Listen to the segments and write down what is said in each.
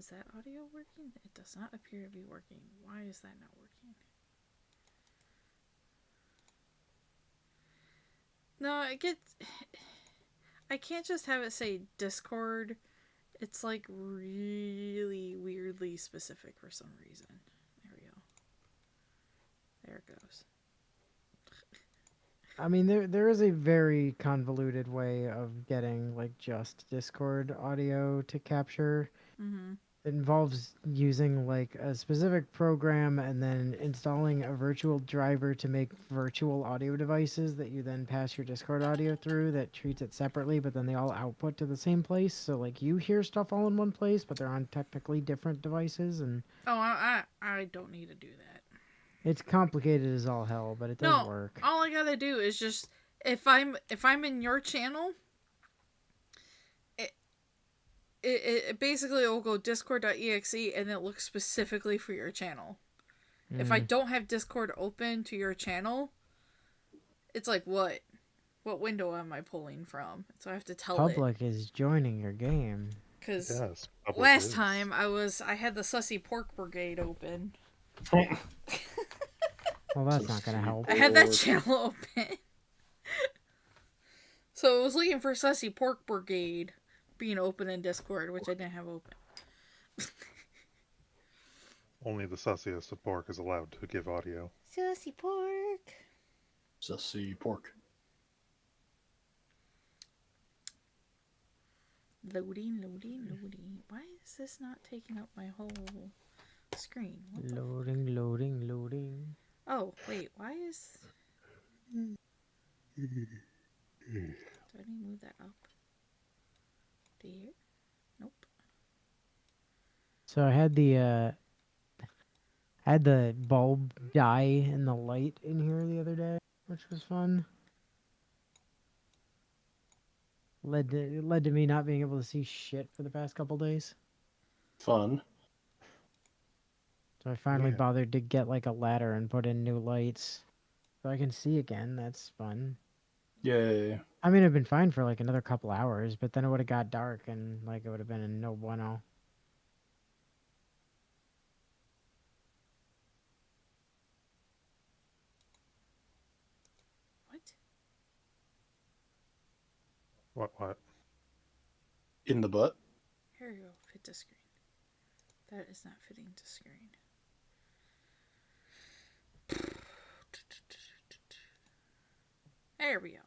Is that audio working? It does not appear to be working. Why is that not working? No, it gets... I can't just have it say Discord. It's like really weirdly specific for some reason. There we go. There it goes. I mean, there is a very convoluted way of getting like just Discord audio to capture. Mm-hmm. It involves using like a specific program and then installing a virtual driver to make virtual audio devices that you then pass your Discord audio through that treats it separately, but then they all output to the same place. So like you hear stuff all in one place, but they're on technically different devices, and Oh, I don't need to do that. it's complicated as all hell, but it does No, work. all I gotta do is just if I'm in your channel, it it basically will go discord.exe and it looks specifically for your channel. If I Mm. don't have Discord open to your channel, it's like what window am I pulling from? So I have to tell it Public is joining your game. because Yes, public last is. time I had the Sussy Pork Brigade open. Well, that's not gonna help. I had that channel open. So I was looking for Sussy Pork Brigade being open in Discord, which I didn't have open. Only the sussiest of pork is allowed to give audio. Sussy Pork. Sussy pork. Loading. Why is this not taking up my whole screen? What the Loading. Oh, wait, why is... Do I need to move that up? There? Nope. So I had the bulb die in the light in here the other day, which was fun. It led to me not being able to see shit for the past couple days. Fun. So I finally Yeah. bothered to get like a ladder and put in new lights so I can see again. That's fun. Yay. I mean, I've been fine for like another couple hours, but then it would have got dark and like it would have been a no bueno. What? What? In the butt. Here we go. Fit to screen. That is not fitting to screen. There we go.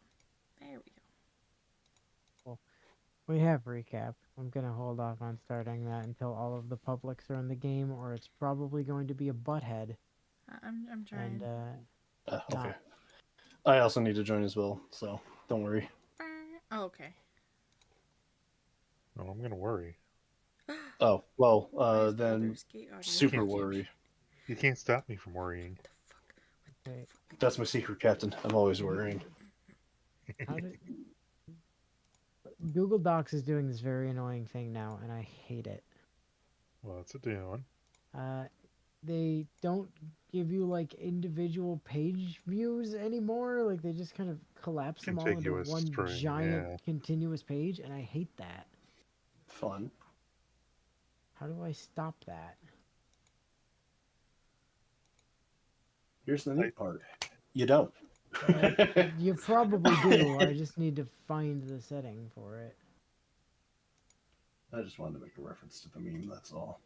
We have recap. I'm gonna hold off on starting that until all of the publics are in the game, or it's probably going to be a butthead. I'm trying. And Okay. not- I also need to join as well, so don't worry. Oh, okay. No, I'm gonna worry. Oh, well, Why is then Baldur's Gate audio super huge? worry. You can't stop me from worrying. wait, That's my secret, Captain. I'm always worrying. how did... Google Docs is doing this very annoying thing now, and I hate it. What's it doing? They don't give you like individual page views anymore. Like they just kind of collapse them all into Contiguous one string, giant yeah. continuous page, and I hate that. Fun. How do I stop that? Here's the neat part. You don't. You probably do. I just need to find the setting for it. I just wanted to make a reference to the meme, that's all.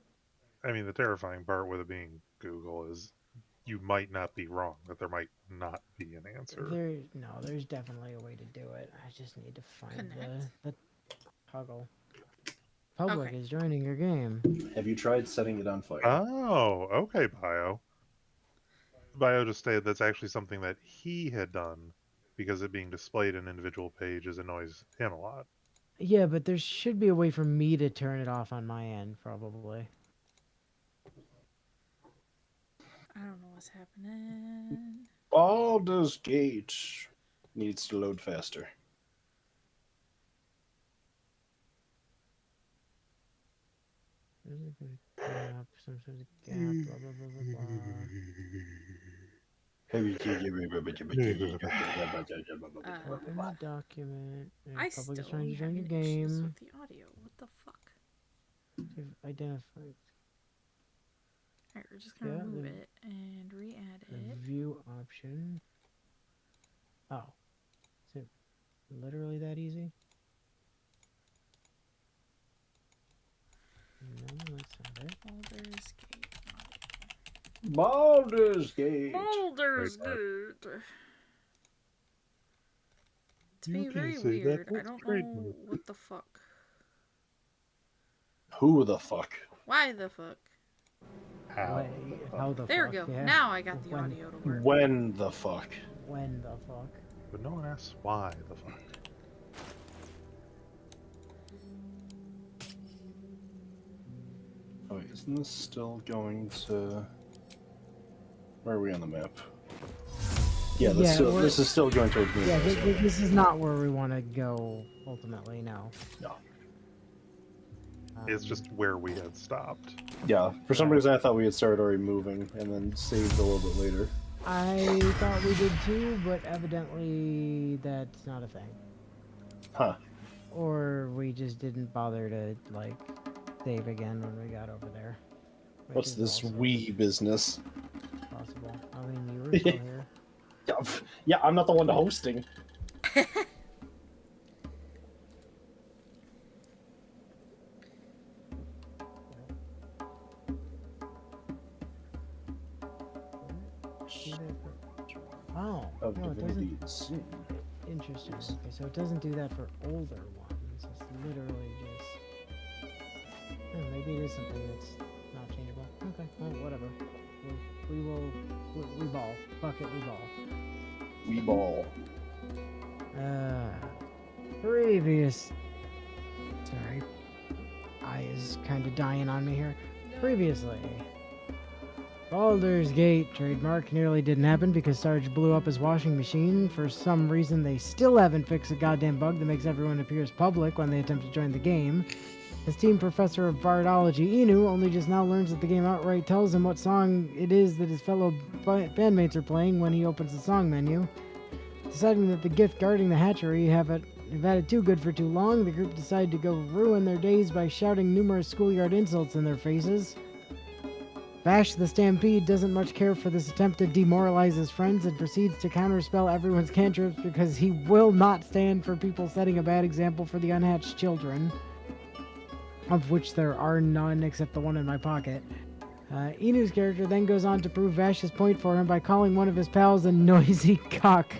I mean, the terrifying part with it being Google is you might not be wrong, that there might not be an answer. There's definitely a way to do it. I just need to find the toggle. Public is joining your game. Have you tried setting it on fire? Oh, okay, Bio. Bio just stated that's actually something that he had done because it being displayed in individual pages annoys him a lot. Yeah, but there should be a way for me to turn it off on my end, probably. I don't know what's happening. Baldur's Gate needs to load faster. Some sort of gap, blah, blah, blah, blah, blah. Open the document. I Public is still trying am to join your having issues game. with the audio. What the fuck? we've identified Alright, we're just gonna Yeah, remove the- it and re-add the it. view option. Oh, is it literally that easy? No, that's not it. Baldur's Gate. Baldur's Gate. Baldur's Trademark. Gate. It's You being can very say that, weird. I that's don't know trademark. what the fuck. Who the fuck? Why the fuck? How? How the There fuck? we go. Yeah. Now I got the When- audio to work. When the fuck? When the fuck? But no one asks why the fuck. Oh, wait, isn't this still going to... Where are we on the map? Yeah, this is still going towards me. Yeah, this is not where we want to go ultimately. No. No. It's just where we had stopped. Yeah, for some reason I thought we had started already moving and then saved a little bit later. I thought we did too, but evidently that's not a thing. Huh. Or we just didn't bother to like save again when we got over there. which What's is this also wee business? possible? I mean, you were still here. Yeah, I'm not the one hosting. Oh, Of no, it Divinity doesn't. Sin. Interesting. Okay, so it doesn't do that for older ones. It's literally just. Maybe it is something that's not changeable. Okay, well, whatever. We ball. Fuck it, we ball. Wee ball. Previous. Sorry. Eye is kind of dying on me here. Previously. Baldur's Gate trademark nearly didn't happen because Sarge blew up his washing machine. For some reason, they still haven't fixed a goddamn bug that makes everyone appear as public when they attempt to join the game. His team professor of bardology, Inu, only just now learns that the game outright tells him what song it is that his fellow bandmates are playing when he opens the song menu. Deciding that the Gith guarding the hatchery have had it too good for too long, the group decide to go ruin their days by shouting numerous schoolyard insults in their faces. Vash the Stampede doesn't much care for this attempt to demoralize his friends and proceeds to counterspell everyone's cantrips because he will not stand for people setting a bad example for the unhatched children, of which there are none except the one in my pocket. Inu's character then goes on to prove Vash's point for him by calling one of his pals a noisy cock,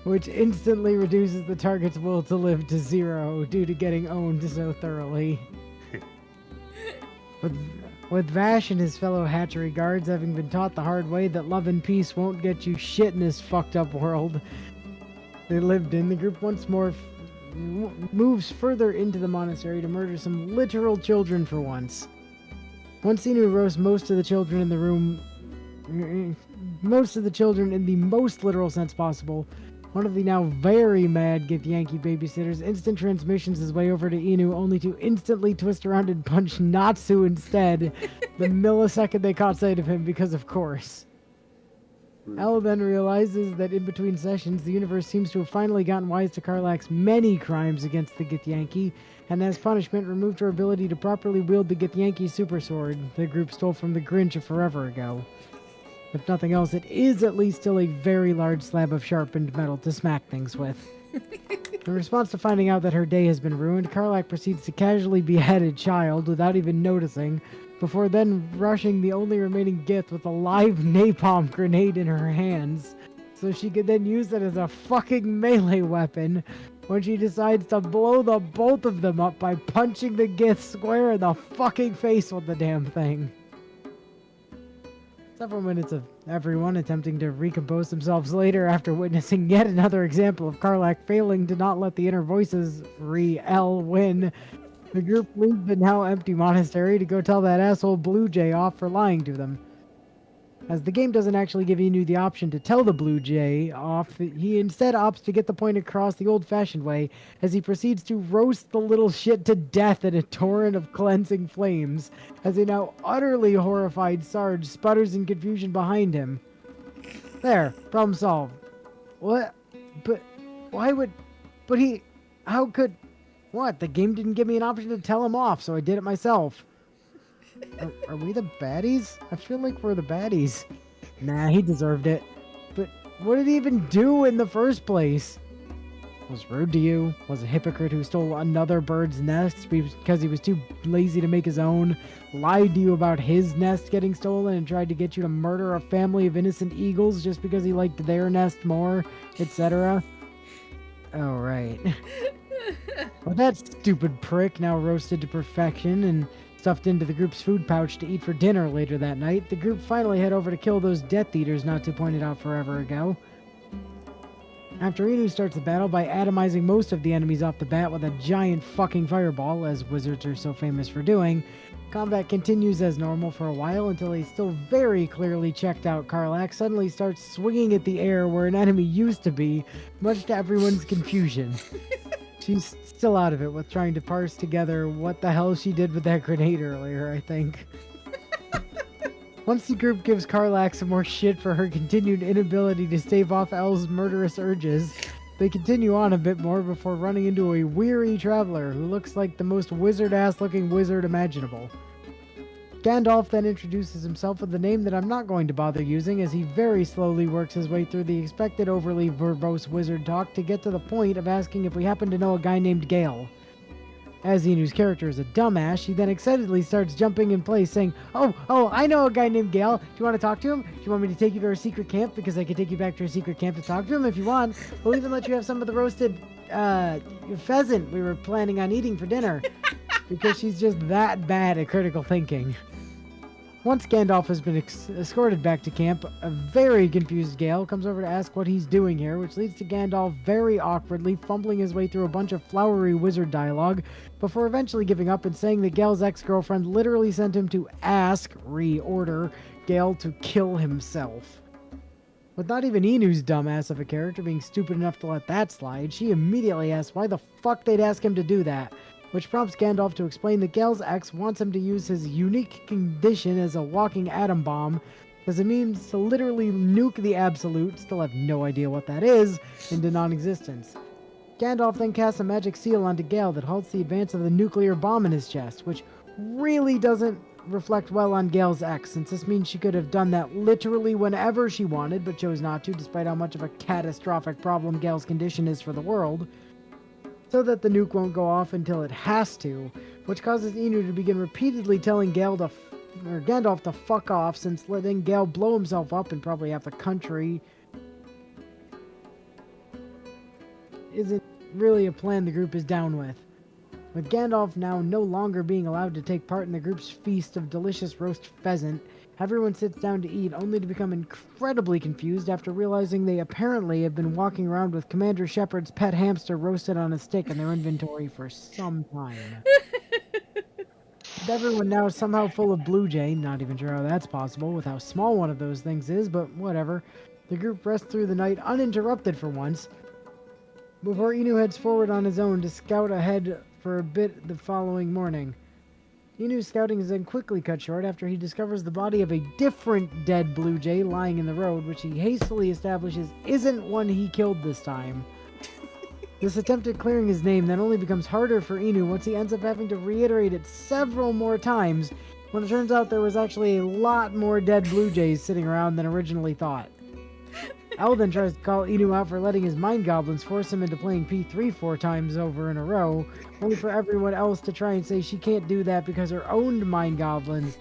which instantly reduces the target's will to live to 0 due to getting owned so thoroughly. With Vash and his fellow hatchery guards having been taught the hard way that love and peace won't get you shit in this fucked up world they lived in, the group once more moves further into the monastery to murder some literal children for once. Once Inu roasts most of the children in the room, most of the children in the most literal sense possible, one of the now very mad Get Yankee babysitters instant transmissions his way over to Inu, only to instantly twist around and punch Natsu instead, the millisecond they caught sight of him, because of course. Elle then realizes that in between sessions, the universe seems to have finally gotten wise to Karlach's many crimes against the Githyanki, and as punishment, removed her ability to properly wield the Githyanki super sword the group stole from the Grinch a forever ago. If nothing else, it is at least still a very large slab of sharpened metal to smack things with. In response to finding out that her day has been ruined, Karlach proceeds to casually behead a child without even noticing, before then rushing the only remaining Gith with a live napalm grenade in her hands, so she could then use it as a fucking melee weapon when she decides to blow the both of them up by punching the Gith square in the fucking face with the damn thing. Several minutes of everyone attempting to recompose themselves later after witnessing yet another example of Karlach failing to not let the inner voices re-L win. The group leaves the now empty monastery to go tell that asshole Blue Jay off for lying to them. As the game doesn't actually give Inu the option to tell the Blue Jay off, he instead opts to get the point across the old-fashioned way as he proceeds to roast the little shit to death in a torrent of cleansing flames, as a now utterly horrified Sarge sputters in confusion behind him. There, problem solved. What? But why would... How could... What? The game didn't give me an option to tell him off, so I did it myself. Are we the baddies? I feel like we're the baddies. Nah, he deserved it. But what did he even do in the first place? Was rude to you? Was a hypocrite who stole another bird's nest because he was too lazy to make his own? Lied to you about his nest getting stolen and tried to get you to murder a family of innocent eagles just because he liked their nest more, etc.? Oh, right. Well, that stupid prick, now roasted to perfection and stuffed into the group's food pouch to eat for dinner later that night, the group finally head over to kill those Death Eaters not too pointed out forever ago. After Inu starts the battle by atomizing most of the enemies off the bat with a giant fucking fireball, as wizards are so famous for doing, combat continues as normal for a while until a still very clearly checked out Karlach suddenly starts swinging at the air where an enemy used to be, much to everyone's confusion. She's still out of it with trying to parse together what the hell she did with that grenade earlier, I think. Once the group gives Karlach some more shit for her continued inability to stave off Elle's murderous urges, they continue on a bit more before running into a weary traveler who looks like the most wizard-ass looking wizard imaginable. Gandalf then introduces himself with a name that I'm not going to bother using as he very slowly works his way through the expected overly verbose wizard talk to get to the point of asking if we happen to know a guy named Gale. As Inu's character is a dumbass, she then excitedly starts jumping in place saying, Oh, I know a guy named Gale. Do you want to talk to him? Do you want me to take you to our secret camp? Because I can take you back to our secret camp to talk to him if you want. We'll even let you have some of the roasted pheasant we were planning on eating for dinner. Because she's just that bad at critical thinking. Once Gandalf has been escorted back to camp, a very confused Gale comes over to ask what he's doing here, which leads to Gandalf very awkwardly fumbling his way through a bunch of flowery wizard dialogue before eventually giving up and saying that Gale's ex-girlfriend literally sent him to reorder Gale to kill himself. With not even Inu's dumbass of a character being stupid enough to let that slide, she immediately asks why the fuck they'd ask him to do that, which prompts Gandalf to explain that Gale's ex wants him to use his unique condition as a walking atom bomb as a means to literally nuke the Absolute, still have no idea what that is, into non-existence. Gandalf then casts a magic seal onto Gale that halts the advance of the nuclear bomb in his chest, which really doesn't reflect well on Gale's ex, since this means she could have done that literally whenever she wanted, but chose not to, despite how much of a catastrophic problem Gale's condition is for the world, so that the nuke won't go off until it has to, which causes Inu to begin repeatedly telling Gandalf to fuck off, since letting Gale blow himself up in probably half the country isn't really a plan the group is down with. With Gandalf now no longer being allowed to take part in the group's feast of delicious roast pheasant, everyone sits down to eat, only to become incredibly confused after realizing they apparently have been walking around with Commander Shepard's pet hamster roasted on a stick in their inventory for some time. With everyone now somehow full of Blue Jay, not even sure how that's possible with how small one of those things is, but whatever. The group rests through the night uninterrupted for once, before Inu heads forward on his own to scout ahead for a bit the following morning. Inu's scouting is then quickly cut short after he discovers the body of a different dead Blue Jay lying in the road, which he hastily establishes isn't one he killed this time. This attempt at clearing his name then only becomes harder for Inu once he ends up having to reiterate it several more times, when it turns out there was actually a lot more dead Blue Jays sitting around than originally thought. Elle then tries to call Inu out for letting his mind goblins force him into playing P3 4 times over in a row, only for everyone else to try and say she can't do that because her own mind goblins,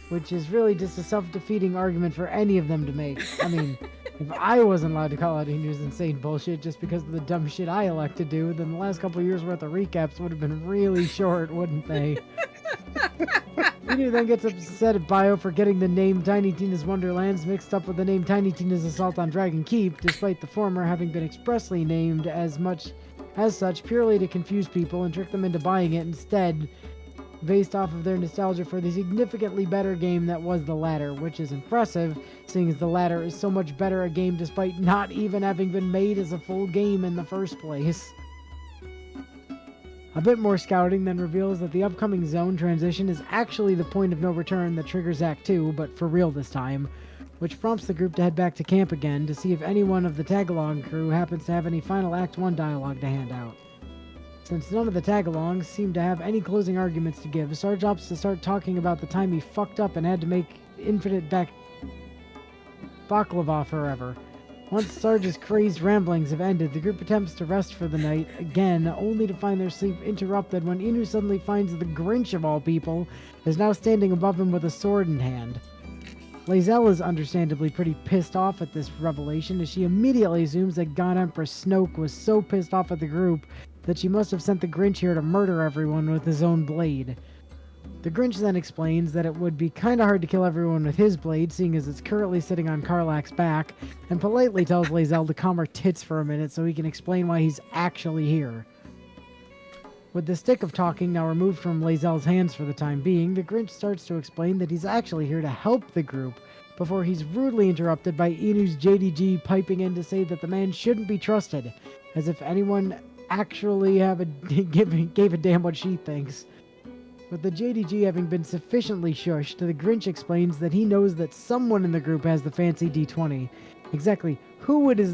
which is really just a self-defeating argument for any of them to make. I mean, if I wasn't allowed to call out Inu's insane bullshit just because of the dumb shit I elect to do, then the last couple of years worth of recaps would have been really short, wouldn't they? Inu then gets upset at Bio for getting the name Tiny Tina's Wonderlands mixed up with the name Tiny Tina's Assault on Dragon Keep, despite the former having been expressly named as such purely to confuse people and trick them into buying it instead, based off of their nostalgia for the significantly better game that was the latter, which is impressive, seeing as the latter is so much better a game despite not even having been made as a full game in the first place. A bit more scouting then reveals that the upcoming zone transition is actually the point of no return that triggers Act 2, but for real this time, which prompts the group to head back to camp again to see if anyone of the tag-along crew happens to have any final Act 1 dialogue to hand out. Since none of the tag-alongs seem to have any closing arguments to give, Sarge opts to start talking about the time he fucked up and had to make infinite baklava forever. Once Sarge's crazed ramblings have ended, the group attempts to rest for the night, again, only to find their sleep interrupted when Inu suddenly finds the Grinch of all people is now standing above him with a sword in hand. Lae'zel is understandably pretty pissed off at this revelation, as she immediately assumes that God Empress Snoke was so pissed off at the group that she must have sent the Grinch here to murder everyone with his own blade. The Grinch then explains that it would be kinda hard to kill everyone with his blade, seeing as it's currently sitting on Karlach's back, and politely tells Lae'zel to calm her tits for a minute so he can explain why he's actually here. With the stick of talking now removed from Lae'zel's hands for the time being, the Grinch starts to explain that he's actually here to help the group, before he's rudely interrupted by Inu's JDG piping in to say that the man shouldn't be trusted, as if anyone actually gave a damn what she thinks. With the JDG having been sufficiently shushed, the Grinch explains that he knows that someone in the group has the fancy D20. Exactly who it is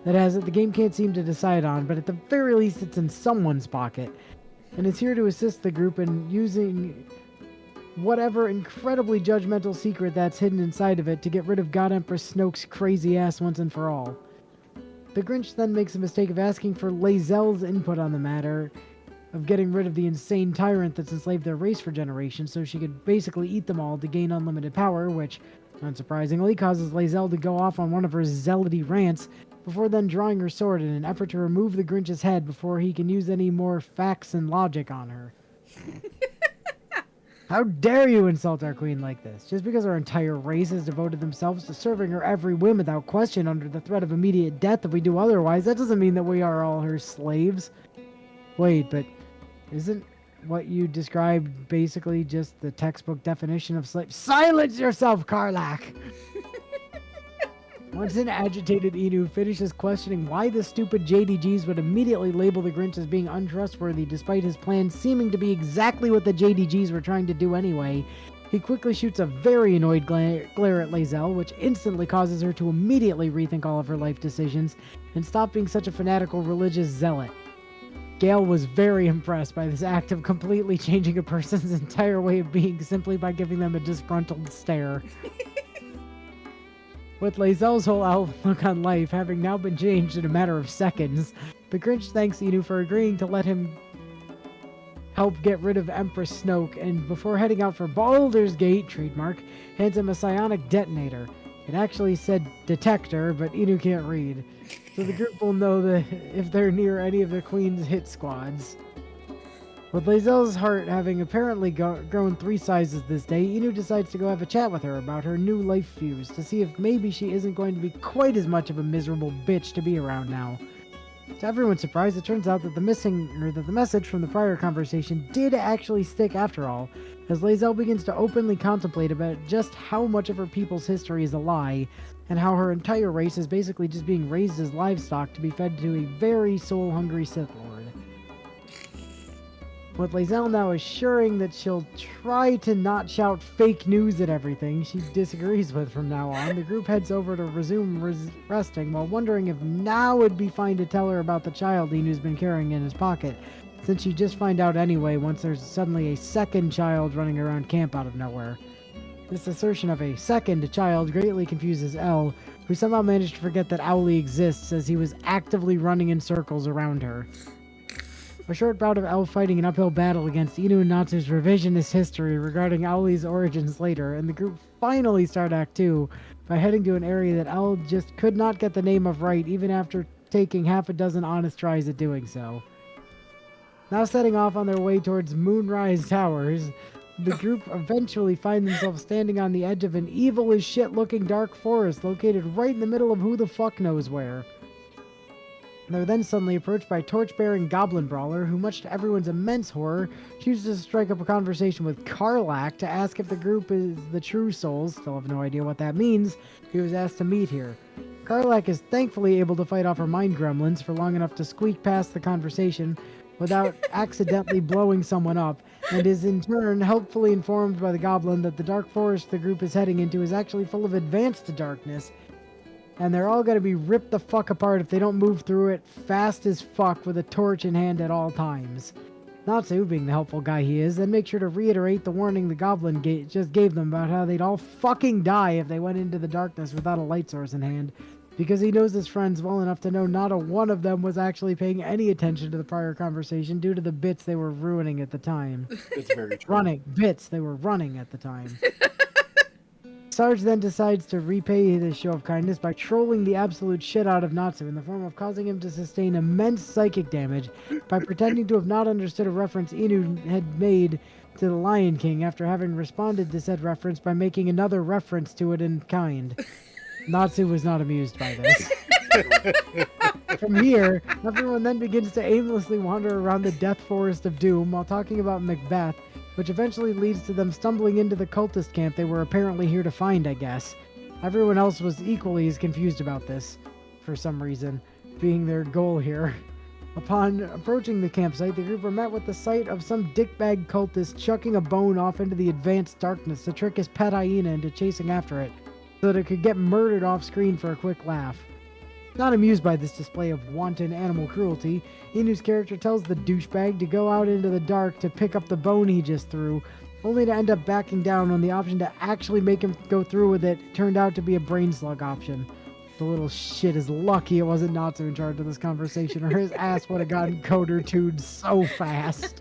that has it, the game can't seem to decide on, but at the very least it's in someone's pocket, and is here to assist the group in using whatever incredibly judgmental secret that's hidden inside of it to get rid of God Empress Snoke's crazy ass once and for all. The Grinch then makes the mistake of asking for Lae'zel's input on the matter of getting rid of the insane tyrant that's enslaved their race for generations so she could basically eat them all to gain unlimited power, which, unsurprisingly, causes Lae'zel to go off on one of her zealoty rants before then drawing her sword in an effort to remove the Grinch's head before he can use any more facts and logic on her. How dare you insult our queen like this? Just because our entire race has devoted themselves to serving her every whim without question under the threat of immediate death if we do otherwise, that doesn't mean that we are all her slaves. Wait, but isn't what you described basically just the textbook definition of slave? Silence yourself, Karlach! Once an agitated Inu finishes questioning why the stupid JDGs would immediately label the Grinch as being untrustworthy despite his plan seeming to be exactly what the JDGs were trying to do anyway, he quickly shoots a very annoyed glare at Lae'zel, which instantly causes her to immediately rethink all of her life decisions and stop being such a fanatical religious zealot. Gale was very impressed by this act of completely changing a person's entire way of being simply by giving them a disgruntled stare. With Lae'zel's whole outlook on life having now been changed in a matter of seconds, the Grinch thanks Inu for agreeing to let him help get rid of Empress Snoke, and before heading out for Baldur's Gate, trademark, hands him a psionic detonator. It actually said detector, but Inu can't read, so the group will know that if they're near any of the Queen's hit squads. With Lae'zel's heart having apparently grown 3 sizes this day, Inu decides to go have a chat with her about her new life views to see if maybe she isn't going to be quite as much of a miserable bitch to be around now. To everyone's surprise, it turns out that the message from the prior conversation did actually stick after all, as Lae'zel begins to openly contemplate about just how much of her people's history is a lie, and how her entire race is basically just being raised as livestock to be fed to a very soul-hungry Sith Lord. With Lae'zel now assuring that she'll try to not shout fake news at everything she disagrees with from now on, the group heads over to resume resting while wondering if now would be fine to tell her about the child Inu's been carrying in his pocket, since she'd just find out anyway once there's suddenly a second child running around camp out of nowhere. This assertion of a second child greatly confuses El, who somehow managed to forget that Owly exists as he was actively running in circles around her. A short bout of El fighting an uphill battle against Inu and Natsu's revisionist history regarding Owly's origins later, and the group finally start Act 2 by heading to an area that El just could not get the name of right even after taking half a dozen honest tries at doing so. Now setting off on their way towards Moonrise Towers, the group eventually find themselves standing on the edge of an evil as shit looking dark forest located right in the middle of who the fuck knows where. They're then suddenly approached by a torch-bearing goblin brawler who, much to everyone's immense horror, chooses to strike up a conversation with Karlach to ask if the group is the true souls. Still have no idea what that means. He was asked to meet here. Karlach is thankfully able to fight off her mind gremlins for long enough to squeak past the conversation without accidentally blowing someone up, and is in turn helpfully informed by the goblin that the dark forest the group is heading into is actually full of advanced darkness, and they're all gonna be ripped the fuck apart if they don't move through it fast as fuck with a torch in hand at all times. Natsu, being the helpful guy he is, then makes sure to reiterate the warning the goblin just gave them about how they'd all fucking die if they went into the darkness without a light source in hand, because he knows his friends well enough to know not a one of them was actually paying any attention to the prior conversation due to the bits they were ruining at the time. It's very true. They were running at the time. Sarge then decides to repay this show of kindness by trolling the absolute shit out of Natsu in the form of causing him to sustain immense psychic damage by pretending to have not understood a reference Inu had made to the Lion King after having responded to said reference by making another reference to it in kind. Natsu was not amused by this. From here, everyone then begins to aimlessly wander around the Death Forest of Doom while talking about Macbeth, which eventually leads to them stumbling into the cultist camp they were apparently here to find, I guess. Everyone else was equally as confused about this, for some reason, being their goal here. Upon approaching the campsite, the group were met with the sight of some dickbag cultist chucking a bone off into the advanced darkness to trick his pet hyena into chasing after it, so that it could get murdered off screen for a quick laugh. Not amused by this display of wanton animal cruelty, Inu's character tells the douchebag to go out into the dark to pick up the bone he just threw, only to end up backing down when the option to actually make him go through with it turned out to be a brain slug option. The little shit is lucky it wasn't Natsu in charge of this conversation, or his ass would have gotten coder-tuned so fast.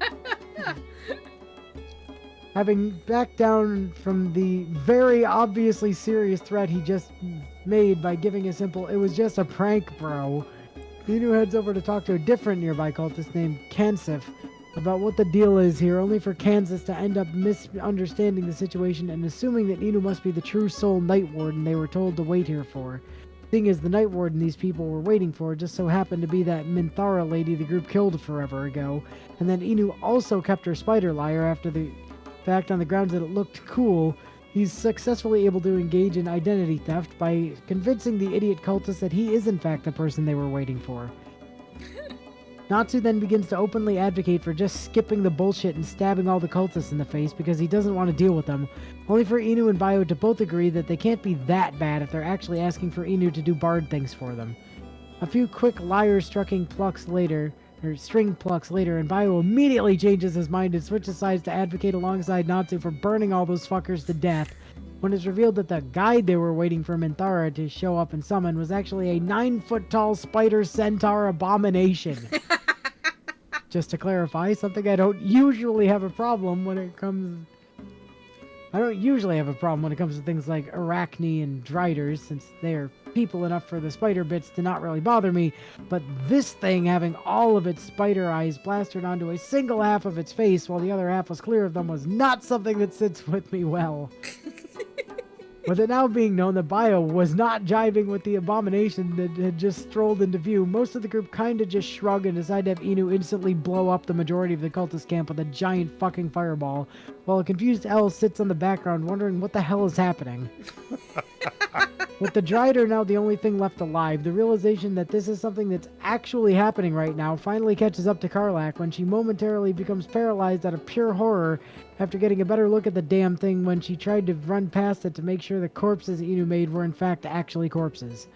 Having backed down from the very obviously serious threat he just made by giving a simple, "It was just a prank, bro," Inu heads over to talk to a different nearby cultist named Kansif about what the deal is here, only for Kansas to end up misunderstanding the situation and assuming that Inu must be the true soul Night Warden they were told to wait here for. Thing is, the Night Warden these people were waiting for just so happened to be that Minthara lady the group killed forever ago, and then Inu also kept her spider lyre after the fact on the grounds that it looked cool. He's successfully able to engage in identity theft by convincing the idiot cultist that he is in fact the person they were waiting for. Natsu then begins to openly advocate for just skipping the bullshit and stabbing all the cultists in the face because he doesn't want to deal with them, only for Inu and Bio to both agree that they can't be that bad if they're actually asking for Inu to do bard things for them. A few quick string plucks later, and Bio immediately changes his mind and switches sides to advocate alongside Natsu for burning all those fuckers to death, when it's revealed that the guide they were waiting for Minthara to show up and summon was actually a 9-foot-tall spider centaur abomination. Just to clarify, something I don't usually have a problem when it comes to things like Arachne and Driders, since they are people enough for the spider bits to not really bother me, but this thing having all of its spider eyes plastered onto a single half of its face while the other half was clear of them was not something that sits with me well. With it now being known that Bio was not jiving with the abomination that had just strolled into view, most of the group kinda just shrug and decide to have Inu instantly blow up the majority of the cultist camp with a giant fucking fireball, while a confused L sits on the background wondering what the hell is happening. With the Drider now the only thing left alive, the realization that this is something that's actually happening right now finally catches up to Karlach when she momentarily becomes paralyzed out of pure horror after getting a better look at the damn thing when she tried to run past it to make sure the corpses Inu made were in fact actually corpses.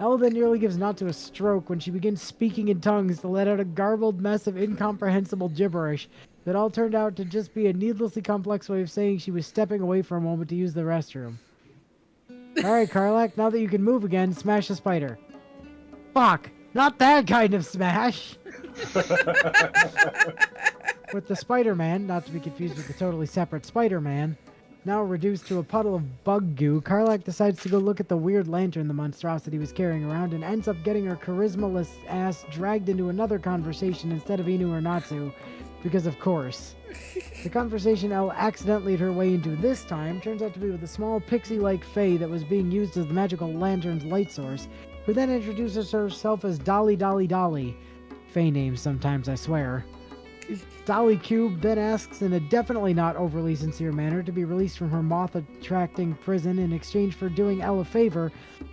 Elle then nearly gives Natsu a stroke when she begins speaking in tongues to let out a garbled mess of incomprehensible gibberish that all turned out to just be a needlessly complex way of saying she was stepping away for a moment to use the restroom. Alright, Karlach, now that you can move again, smash the spider. Fuck! Not that kind of smash! With the Spider-Man, not to be confused with the totally separate Spider-Man, now reduced to a puddle of bug goo, Karlach decides to go look at the weird lantern the monstrosity was carrying around and ends up getting her charismaless ass dragged into another conversation instead of Inu or Natsu, because of course. The conversation Elle accidentally led her way into this time turns out to be with a small pixie-like fae that was being used as the magical lantern's light source, who then introduces herself as Dolly Dolly Dolly. Fae names sometimes, I swear. Dolly Cube then asks in a definitely not overly sincere manner to be released from her moth-attracting prison in exchange for doing Elle a favor,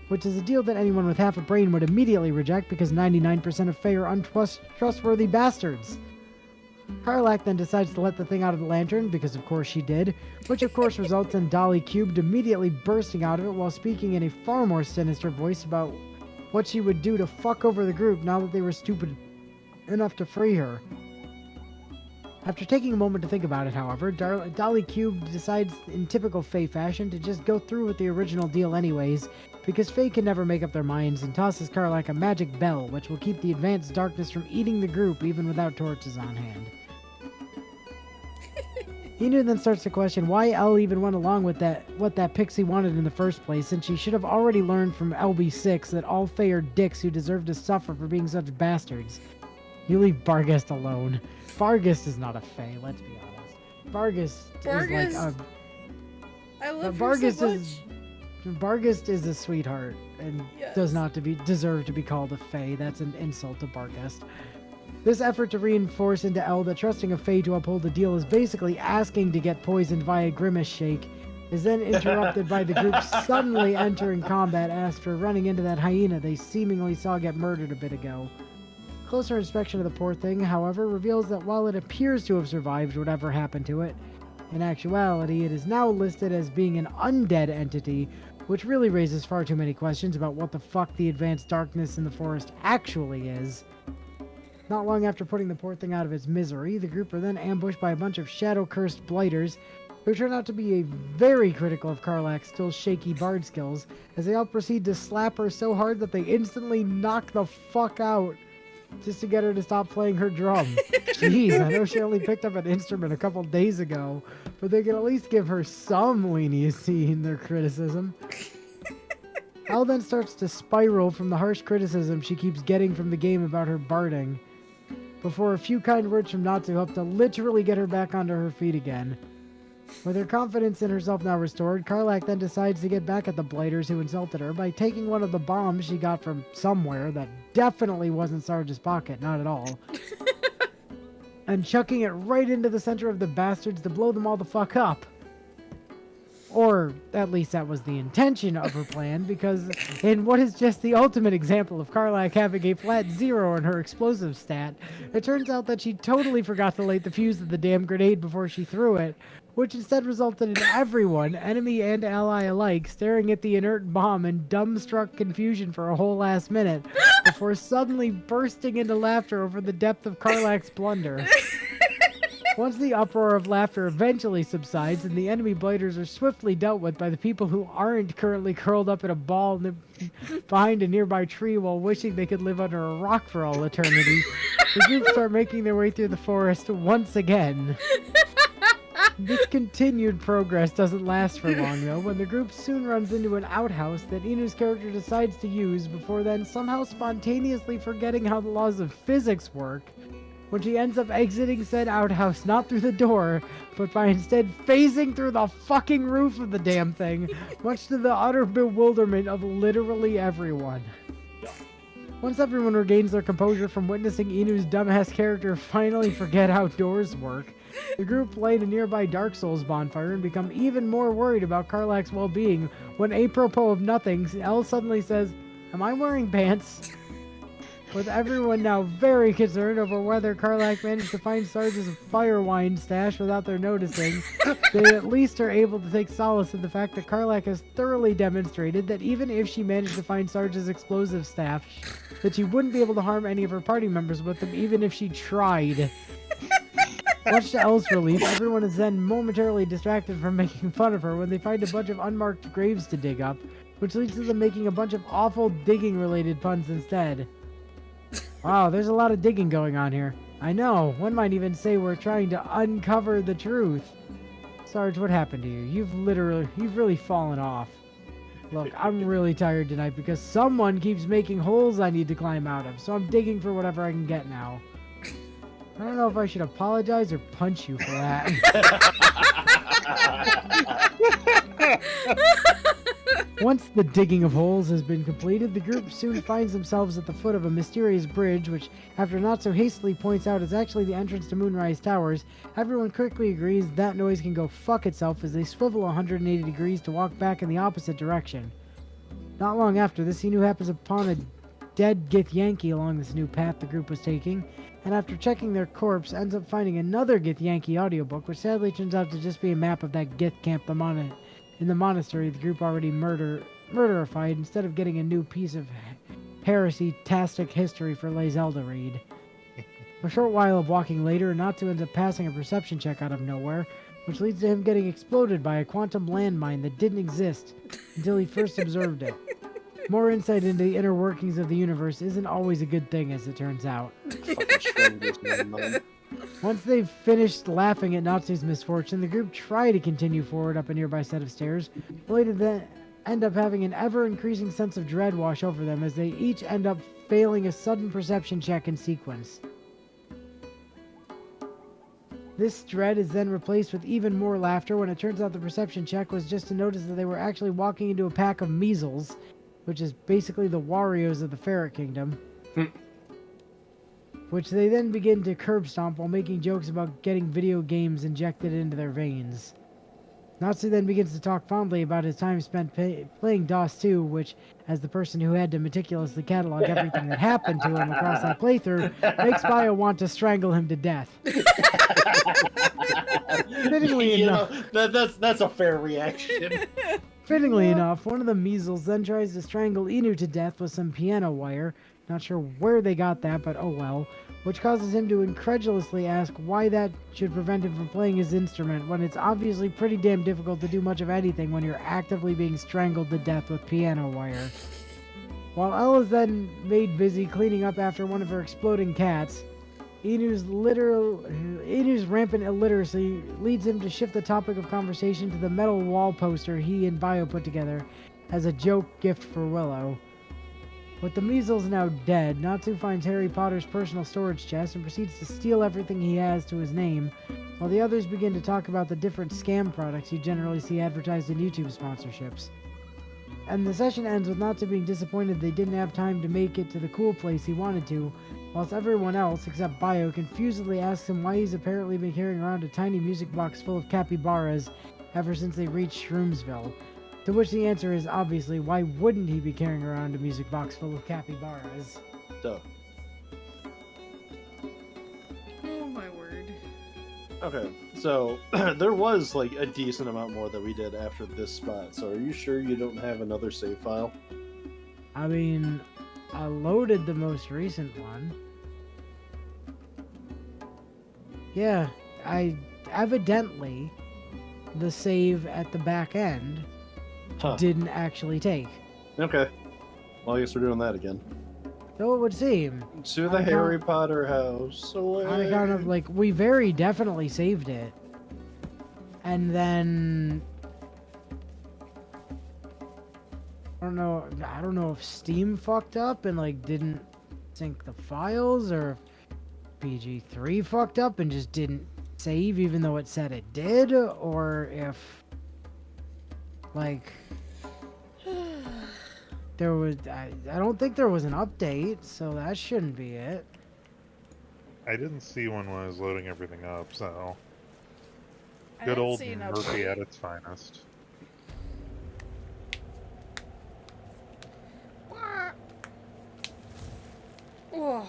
which is a deal that anyone with half a brain would immediately reject because 99% of fae are untrustworthy bastards. Karlach then decides to let the thing out of the lantern, because of course she did, which of course results in Dolly Cubed immediately bursting out of it while speaking in a far more sinister voice about what she would do to fuck over the group now that they were stupid enough to free her. After taking a moment to think about it, however, Dolly Cube decides, in typical Faye fashion, to just go through with the original deal anyways, because Faye can never make up their minds, and tosses Karlach a magic bell, which will keep the advanced darkness from eating the group even without torches on hand. Inu then starts to question why Elle even went along with what that pixie wanted in the first place, since she should have already learned from LB6 that all Fae are dicks who deserve to suffer for being such bastards. You leave Barghest alone. Barghest is not a Fae, let's be honest. Barghest is like a... I love her so much. Barghest is a sweetheart and Yes. does not deserve to be called a Fae. That's an insult to Barghest. This effort to reinforce into Elle that trusting a Fae to uphold the deal is basically asking to get poisoned via Grimace Shake is then interrupted by the group suddenly entering combat after running into that hyena they seemingly saw get murdered a bit ago. Closer inspection of the poor thing, however, reveals that while it appears to have survived whatever happened to it, in actuality it is now listed as being an undead entity, which really raises far too many questions about what the fuck the advanced darkness in the forest actually is. Not long after putting the poor thing out of its misery, the group are then ambushed by a bunch of shadow-cursed blighters, who turn out to be very critical of Karlach's still shaky bard skills, as they all proceed to slap her so hard that they instantly knock the fuck out, just to get her to stop playing her drum. Jeez, I know she only picked up an instrument a couple days ago, but they can at least give her some leniency in their criticism. Elle then starts to spiral from the harsh criticism she keeps getting from the game about her barding, before a few kind words from Natsu help to literally get her back onto her feet again. With her confidence in herself now restored, Karlach then decides to get back at the blighters who insulted her by taking one of the bombs she got from somewhere that definitely wasn't Sarge's pocket, not at all, and chucking it right into the center of the bastards to blow them all the fuck up. Or, at least that was the intention of her plan, because in what is just the ultimate example of Karlach having a flat 0 in her explosive stat, it turns out that she totally forgot to light the fuse of the damn grenade before she threw it, which instead resulted in everyone, enemy and ally alike, staring at the inert bomb in dumbstruck confusion for a whole last minute, before suddenly bursting into laughter over the depth of Karlach's blunder. Once the uproar of laughter eventually subsides and the enemy blighters are swiftly dealt with by the people who aren't currently curled up in a ball behind a nearby tree while wishing they could live under a rock for all eternity, the group start making their way through the forest once again. This continued progress doesn't last for long, though, when the group soon runs into an outhouse that Inu's character decides to use before then somehow spontaneously forgetting how the laws of physics work, when she ends up exiting said outhouse not through the door, but by instead phasing through the fucking roof of the damn thing, much to the utter bewilderment of literally everyone. Once everyone regains their composure from witnessing Inu's dumbass character finally forget how doors work, the group light a nearby Dark Souls bonfire and become even more worried about Karlach's well-being when, apropos of nothing, Elle suddenly says, "Am I wearing pants?" With everyone now very concerned over whether Karlach managed to find Sarge's fire wine stash without their noticing, they at least are able to take solace in the fact that Karlach has thoroughly demonstrated that even if she managed to find Sarge's explosive stash, that she wouldn't be able to harm any of her party members with them even if she tried. Much to Elle's relief, everyone is then momentarily distracted from making fun of her when they find a bunch of unmarked graves to dig up, which leads to them making a bunch of awful digging-related puns instead. Wow, there's a lot of digging going on here. I know, one might even say we're trying to uncover the truth. Sarge, what happened to you? You've really fallen off. Look, I'm really tired tonight because someone keeps making holes I need to climb out of, so I'm digging for whatever I can get now. I don't know if I should apologize or punch you for that. Once the digging of holes has been completed, the group soon finds themselves at the foot of a mysterious bridge, which, after not so hastily points out is actually the entrance to Moonrise Towers. Everyone quickly agrees that noise can go fuck itself as they swivel 180 degrees to walk back in the opposite direction. Not long after this, Inu happens upon a dead Githyanki along this new path the group was taking, and after checking their corpse, ends up finding another Githyanki audiobook, which sadly turns out to just be a map of that Gith camp in the monastery the group already murderified, instead of getting a new piece of heresy-tastic history for Lae'zel to read. A short while of walking later, Natsu ends up passing a perception check out of nowhere, which leads to him getting exploded by a quantum landmine that didn't exist until he first observed it. More insight into the inner workings of the universe isn't always a good thing, as it turns out. Fucking strangers, man. Once they've finished laughing at Natsu's misfortune, the group try to continue forward up a nearby set of stairs, only to then end up having an ever-increasing sense of dread wash over them as they each end up failing a sudden perception check in sequence. This dread is then replaced with even more laughter when it turns out the perception check was just to notice that they were actually walking into a pack of measles, which is basically the Warriors of the Ferret Kingdom, which they then begin to curb stomp while making jokes about getting video games injected into their veins. Natsu then begins to talk fondly about his time spent playing DOS 2, which, as the person who had to meticulously catalog everything that happened to him across that playthrough, makes Bio want to strangle him to death. Fittingly enough, That's a fair reaction. Fittingly enough, one of the measles then tries to strangle Inu to death with some piano wire. Not sure where they got that, but oh well. Which causes him to incredulously ask why that should prevent him from playing his instrument, when it's obviously pretty damn difficult to do much of anything when you're actively being strangled to death with piano wire. While Elle is then made busy cleaning up after one of her exploding cats, Inu's rampant illiteracy leads him to shift the topic of conversation to the metal wall poster he and Bio put together as a joke gift for Willow. With the measles now dead, Natsu finds Harry Potter's personal storage chest and proceeds to steal everything he has to his name, while the others begin to talk about the different scam products you generally see advertised in YouTube sponsorships. And the session ends with Natsu being disappointed they didn't have time to make it to the cool place he wanted to, whilst everyone else, except Bio, confusedly asks him why he's apparently been carrying around a tiny music box full of capybaras ever since they reached Shroomsville. To which the answer is obviously, why wouldn't he be carrying around a music box full of capybaras? Duh. Oh my word. Okay, so there was like a decent amount more that we did after this spot. So are you sure you don't have another save file? I mean, I loaded the most recent one. Yeah, I evidently the save at the back end didn't actually take. Okay. Well, I guess we're doing that again. So it would seem. To the Harry Potter house. Away. On account of, like, we very definitely saved it. And then I don't know if Steam fucked up and like didn't sync the files, or if PG3 fucked up and just didn't save even though it said it did, or if like there was I don't think there was an update, so that shouldn't be it. I didn't see one when I was loading everything up, so I good didn't old see an Murphy update. at its finest. Oh.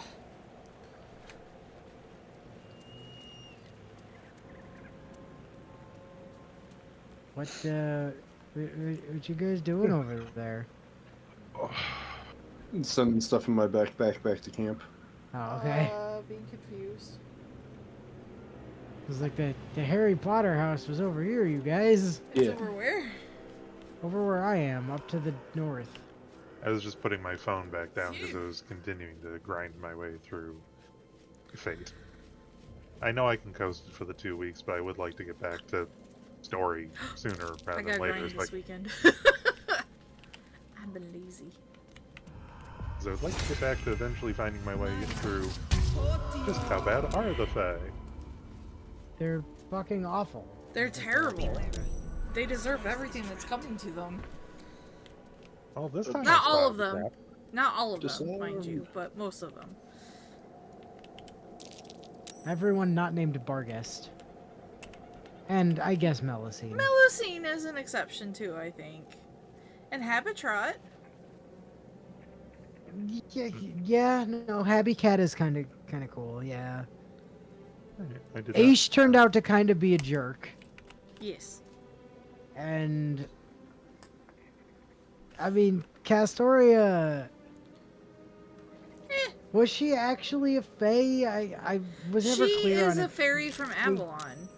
What you guys doing over there? Sending stuff in my backpack back to camp. Oh, okay. Being confused. It was like the Harry Potter house was over here, you guys. It's Yeah. over where? Over where I am, up to the north. I was just putting my phone back down because I was continuing to grind my way through Fate. I know I can coast it for the 2 weeks, but I would like to get back to story sooner I rather gotta than later. grind It's this like, weekend. I've been lazy. so I'd like to get back to eventually finding my way through. Just how bad are the Fae? They're fucking awful. They're terrible. They deserve everything that's coming to them. Oh, this time Not I all of spotted them. crap. Not all of Just them, mind you, but most of them. Everyone not named Barghest. And I guess Melusine. Melusine is an exception too, I think. And Habitrot. Yeah, no, Happy Cat is kind kind of cool. Yeah. I did Aish turned out to kind of be a jerk, Yes. and I mean, Castoria. Was she actually a fae? I was never She clear is on a it. fairy from Avalon.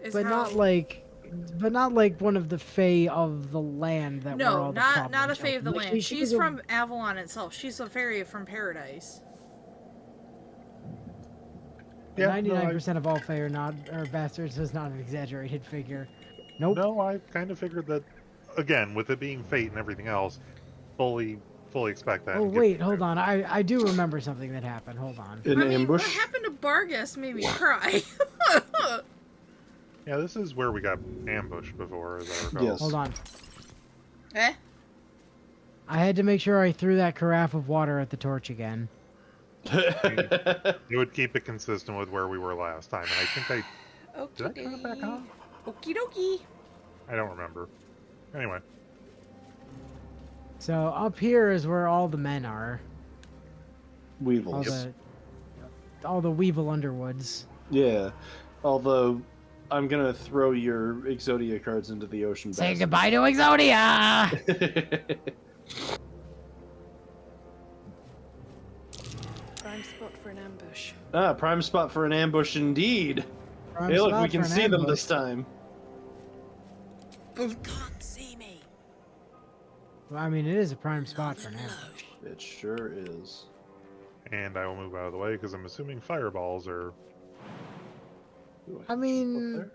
Is But how- not like one of the fae of the land that were No, all the not problem a fae of the children. Like, land. she She's was a- from Avalon itself. She's a fairy from Paradise. Yeah, 99% of all fae are not or bastards is not an exaggerated figure. Nope. No, I kind of figured that, again, with it being fate and everything else, fully expect that. Oh and get wait, prepared. hold on. I do remember something that happened. Hold on. An I mean, ambush. what happened to Bargus made me cry. Yeah, this is where we got ambushed before, as I recall. Yes. Hold on. Eh? I had to make sure I threw that carafe of water at the torch again. It would keep it consistent with where we were last time, and I think did I turn it back on? Okie dokie. I don't remember. Anyway, So up here is where all the men are. Weevils. All the Weevil Underwoods. Yeah. Although, I'm gonna throw your Exodia cards into the ocean. Say basket. goodbye to Exodia! Prime spot for an ambush. Prime spot for an ambush indeed. Prime Hey, look, spot we can for an see them ambush. this time. You can't see me. Well, I mean, it is a prime spot for an ambush. It sure is. and I will move out of the way because I'm assuming fireballs are. Ooh, I can mean- jump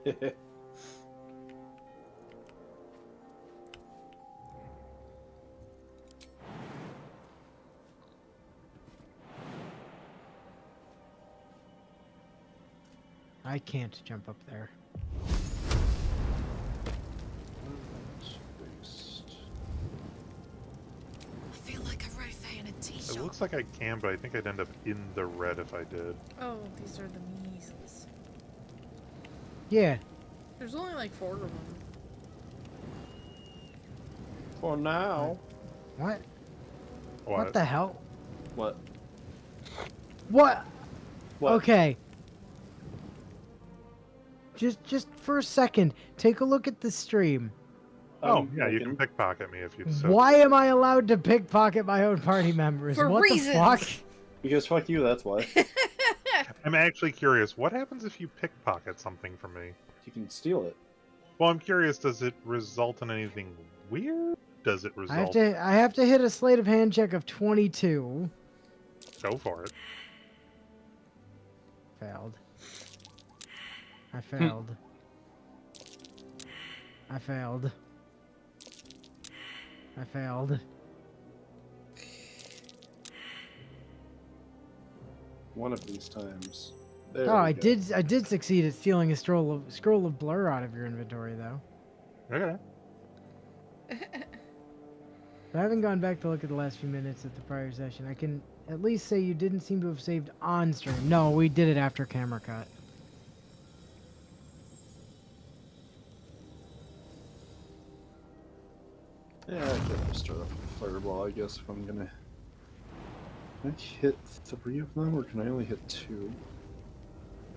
up there. I can't jump up there. I feel like a rofé in a tea It shop. looks like I can, but I think I'd end up in the red if I did. Oh, these are the measles. Yeah. There's only like 4 of them. For now. What? What? What the hell? What? What? What? Okay. Just for a second, take a look at the stream. Oh, I'm yeah, you can looking. pickpocket me if you so. Why am I allowed to pickpocket my own party members? For what reasons. the fuck? Because fuck you, that's why. I'm actually curious. What happens if you pickpocket something from me? You can steal it. Well, I'm curious. Does it result in anything weird? Does it result? I have to hit a sleight of hand check of 22. Go for it. Failed. I failed. I failed. I failed. One of these times. There Oh, we I go. did succeed at stealing a scroll of blur out of your inventory though. Okay. But I haven't gone back to look at the last few minutes of the prior session. I can at least say you didn't seem to have saved on stream. No, we did it after camera cut. Yeah, I can just start off with a fireball, I guess, if I'm gonna. Can I hit 3 of them, or can I only hit 2?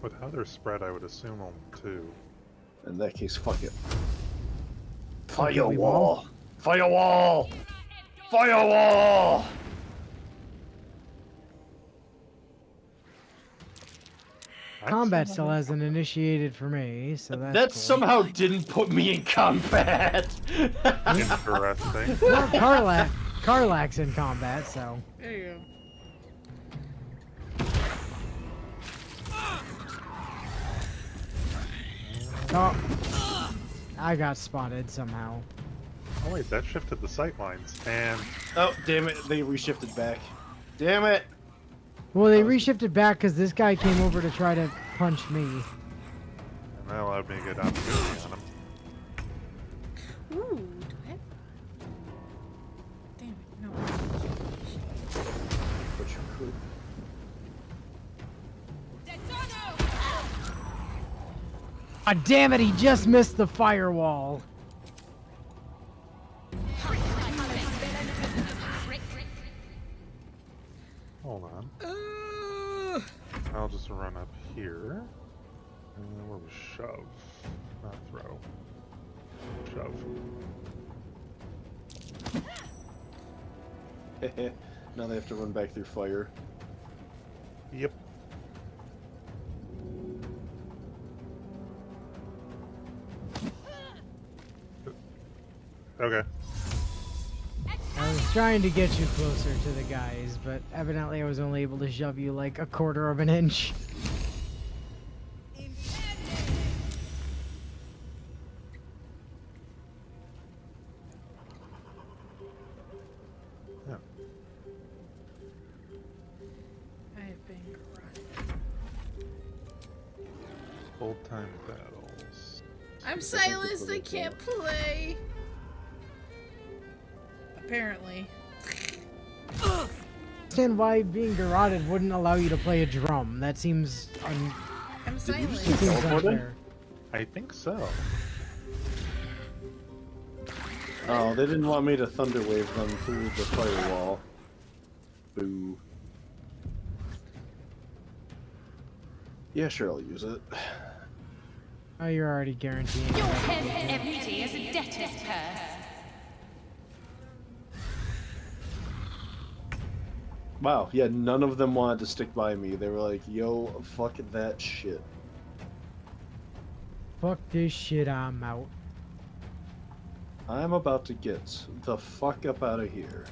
With how they're spread, I would assume only 2. In that case, fuck it. Okay, we wall. Firewall! Firewall! Combat still hasn't initiated for me, so that's That cool. somehow didn't put me in combat! Interesting. Well, Karlach's in combat, so. There you Oh, I got spotted somehow. Oh wait, that shifted the sight lines, and Oh, damn it, they reshifted back. Damn it! Well, they reshifted back because this guy came over to try to punch me. that allowed me a good opportunity on him. go. Ooh, do I have... Damn it, no. But you could. Ah, damn it, he just missed the firewall. I'll just run up here. Where was shove? Not throw. Shove. Now they have to run back through fire. Yep. Okay. I was trying to get you closer to the guys, but evidently I was only able to shove you like a quarter of an inch. Yeah. I've been corrupted. Full-time battles. I'm See if I can silenced. put I it can't down. play. Apparently. Understand why being garroted wouldn't allow you to play a drum. That seems I'm Did you just silenced. get seems teleported? unfair. I think so. Oh, they didn't want me to thunderwave them through the firewall. Boo. Yeah, sure, I'll use it. Oh, you're already guaranteeing. Your that. head's empty as a debtor's purse. Wow, yeah, none of them wanted to stick by me. They were like, yo, fuck that shit. Fuck this shit, I'm out. I'm about to get the fuck up out of here.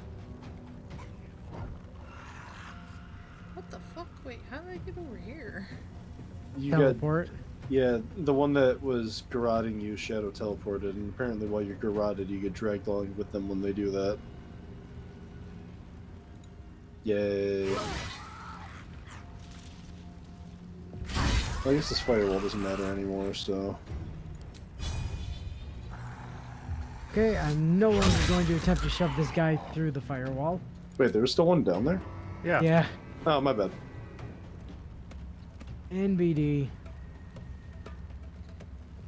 What the fuck? Wait, how did I get over here? You Teleport. yeah, the one that was garroting you shadow teleported, and apparently while you're garroted, you get dragged along with them when they do that. Yay. I guess this firewall doesn't matter anymore, so... Okay, I'm no longer going to attempt to shove this guy through the firewall. Wait, there was still one down there? Yeah. Yeah. Oh, my bad. NBD.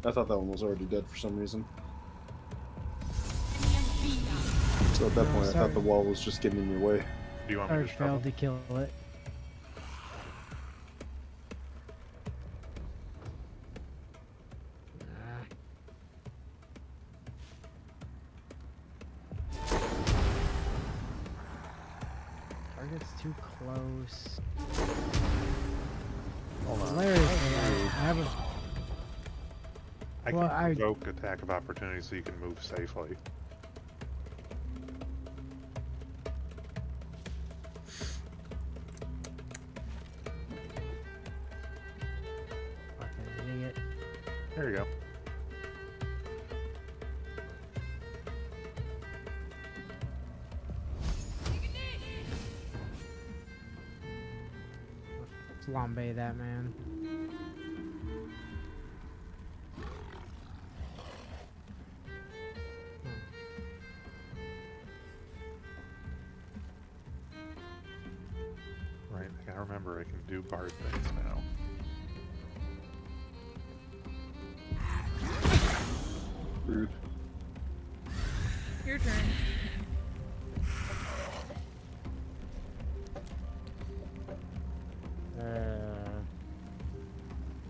I thought that one was already dead for some reason. So at that point, I sorry. thought the wall was just getting in your way. Do you want me Arch to failed shove? to kill it. Target's too close. Hold on. Hilariously, I have a. I Well, can I- invoke attack of opportunity so you can move safely. Fucking idiot. There you go. Flambe that man. Right, I gotta remember I can do bard things now. Rude. Your turn.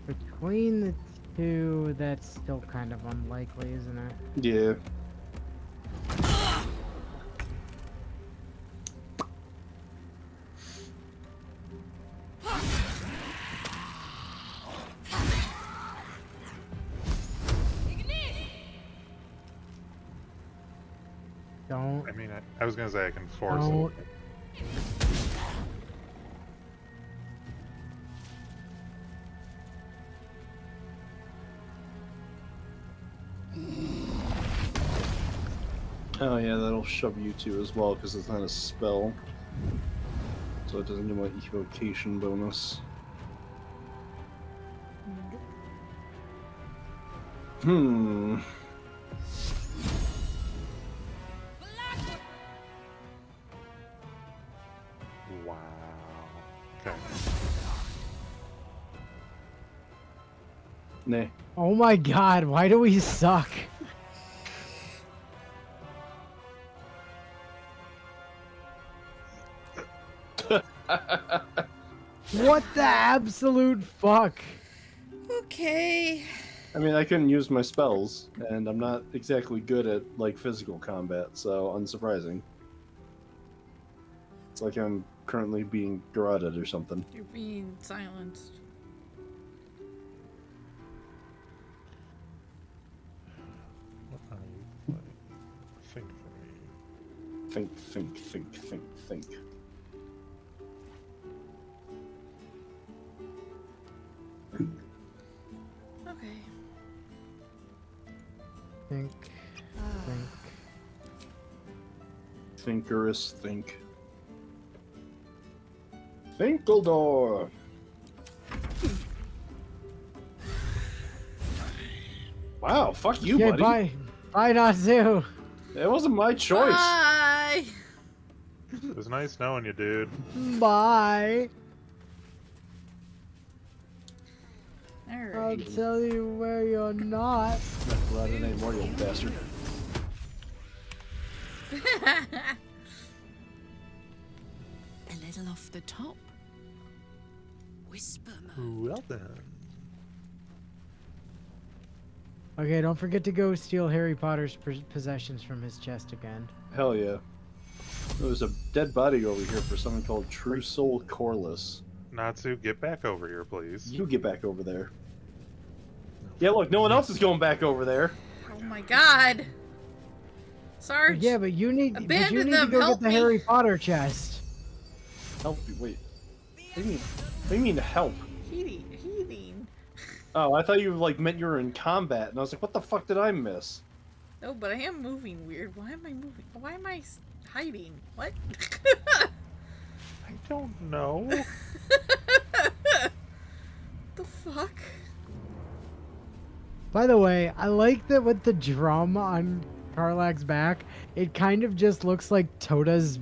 Between the two, that's still kind of unlikely, isn't it? Yeah. Don't. I mean, I was gonna say I can force Don't. it. Oh yeah, that'll shove you two as well, because it's not a spell. So it doesn't give my evocation bonus. Hmm. Wow. Okay. Nah. Oh my god, why do we suck? What the absolute fuck? Okay. I mean, I couldn't use my spells, and I'm not exactly good at like physical combat, so unsurprising. It's like I'm currently being garroted or something. You're being silenced. What are you playing? Think for me. Think. Okay. Think. Thinkerous think. Finkeldor! Wow, fuck you, Okay, buddy. bye. Bye, Natsu. It wasn't my choice. Bye. It was nice knowing you, dude. Bye. All I'll right. tell you where you're not. Not garroted anymore, you old bastard. A little off the top. Whisper mode. Well then. Okay, don't forget to go steal Harry Potter's possessions from his chest again. Hell yeah. There's a dead body over here for someone called True Soul Corliss. Natsu, get back over here, please. You get back over there. Yeah, look, no one else is going back over there. Oh my God. Sarge. Yeah, but you need to Abandon go them, get help the me. Harry Potter chest. Help you, wait. What do you mean help? Heating. Oh, I thought you like meant you were in combat, and I was like, what the fuck did I miss? No, but I am moving weird. Why am I moving? Why am I hiding? What? I don't know. The fuck? By the way, I like that with the drum on Karlach's back, it kind of just looks like Toda's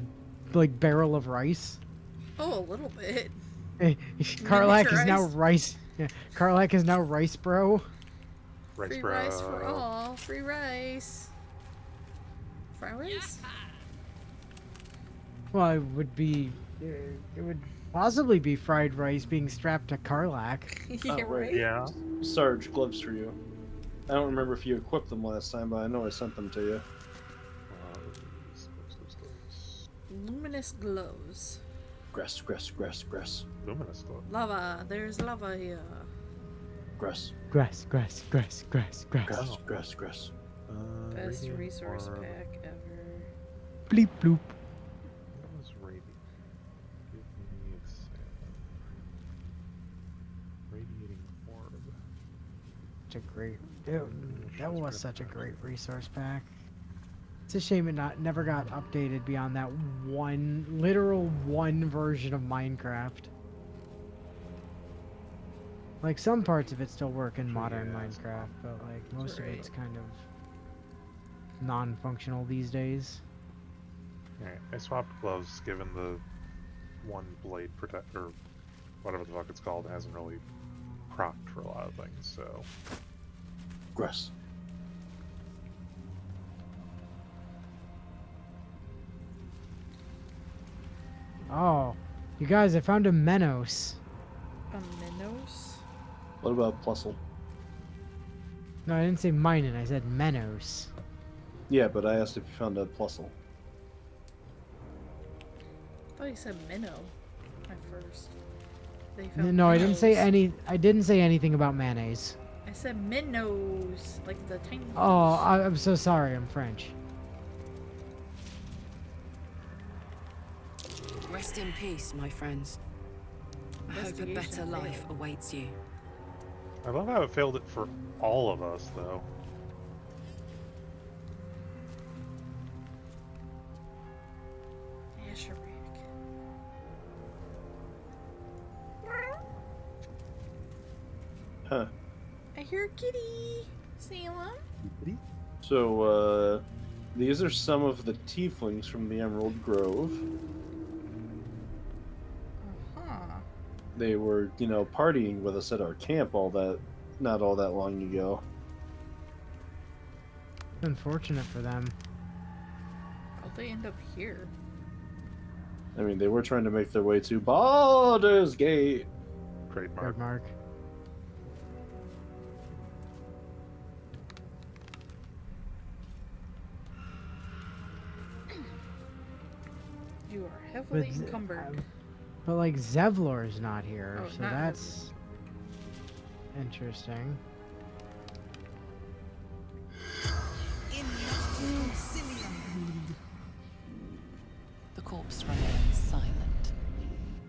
like barrel of rice. Oh, a little bit. Karlach is now Miniaturized. rice. Yeah, Karlach is now rice bro. Rice Free bro. rice for all. Free rice. Fried rice? Well, it would be. It would possibly be fried rice being strapped to Karlach. Yeah, Oh, right. Yeah. Sarge, gloves for you. I don't remember if you equipped them last time, but I know I sent them to you. Luminous glows. Grass. Luminous glow. Lava. There's lava here. Grass. Grass. Grass. Best Radiant resource orb. pack ever. Bleep bloop. What was radiant? Give me a second. Radiating orb. Such a great. That was such a great resource pack. It's a shame it never got updated beyond that literal one version of Minecraft. Like some parts of it still work in modern Yeah. Minecraft, but like most of Right. it's kind of non-functional these days. Alright, I swapped gloves given the one blade protect or whatever the fuck it's called hasn't really procced for a lot of things, so Grass. Oh, you guys, I found a Menos. A Minos? What about Plusle? No, I didn't say Minen, I said Menos. Yeah, but I asked if you found a Plusle. I thought you said minnow at first. They found No, I didn't say minnows. I didn't say anything about mayonnaise. I said minnows, like the tiny. Oh, fish. I'm so sorry. I'm French. Rest in peace, my friends. I hope a better Investigation life failed. awaits you. I love how it failed it for all of us though. Asherick. Huh. I hear a kitty. Salem. So, these are some of the tieflings from the Emerald Grove. Uh-huh. They were, partying with us at our camp not all that long ago. Unfortunate for them. How'd they end up here? I mean, they were trying to make their way to Baldur's Gate. Trademark. Trademark. You are heavily But, encumbered. But like Zevlor's not here, Oh, so not that's interesting. The corpse remains silent.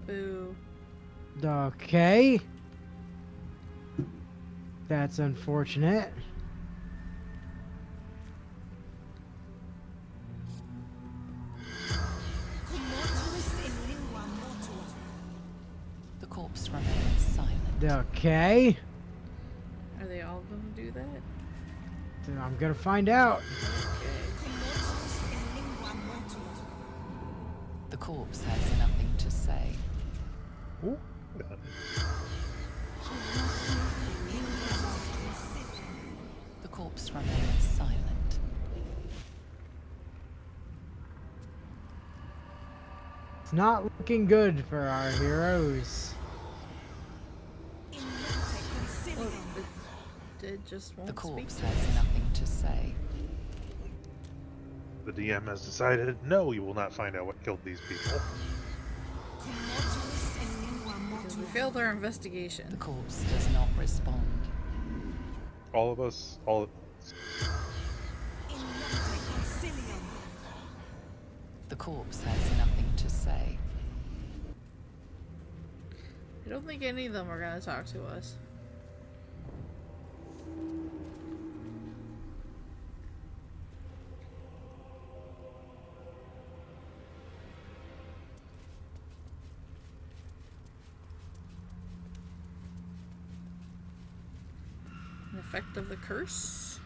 Boo. Okay. That's unfortunate. The corpse remains silent. Okay. Are they all gonna do that? Then I'm gonna find out. Okay. The corpse has nothing to say. Ooh. The corpse remains silent. It's not looking good for our heroes. Well, it just won't The corpse speak. has nothing to say. The DM has decided, no, you will not find out what killed these people. Because we failed our investigation. The corpse does not respond. All of us, all. The corpse has nothing to say. I don't think any of them are gonna talk to us. An effect of the curse?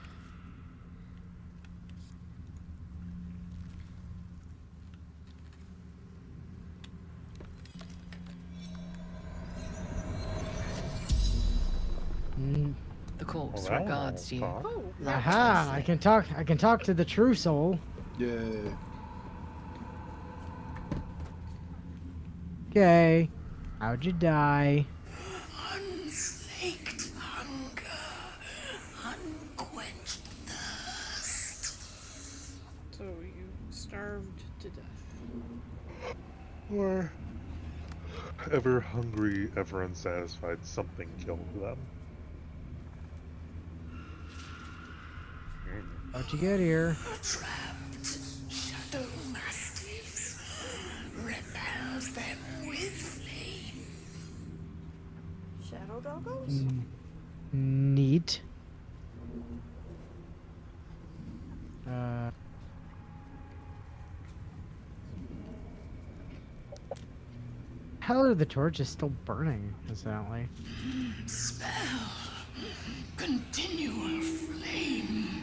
Mm. The corpse Well, regards you. talk. Oh, Aha! I can talk. I can talk to the true soul. Yeah. Okay. How'd you die? Unslaked hunger, unquenched thirst. so you starved to death. Or ever hungry, ever unsatisfied, something killed them. How'd you get here? Trapped shadow mastiffs, repels them with flame. Shadow doggos? Neat. Uh. How are the torches still burning, incidentally? Spell, continual flame.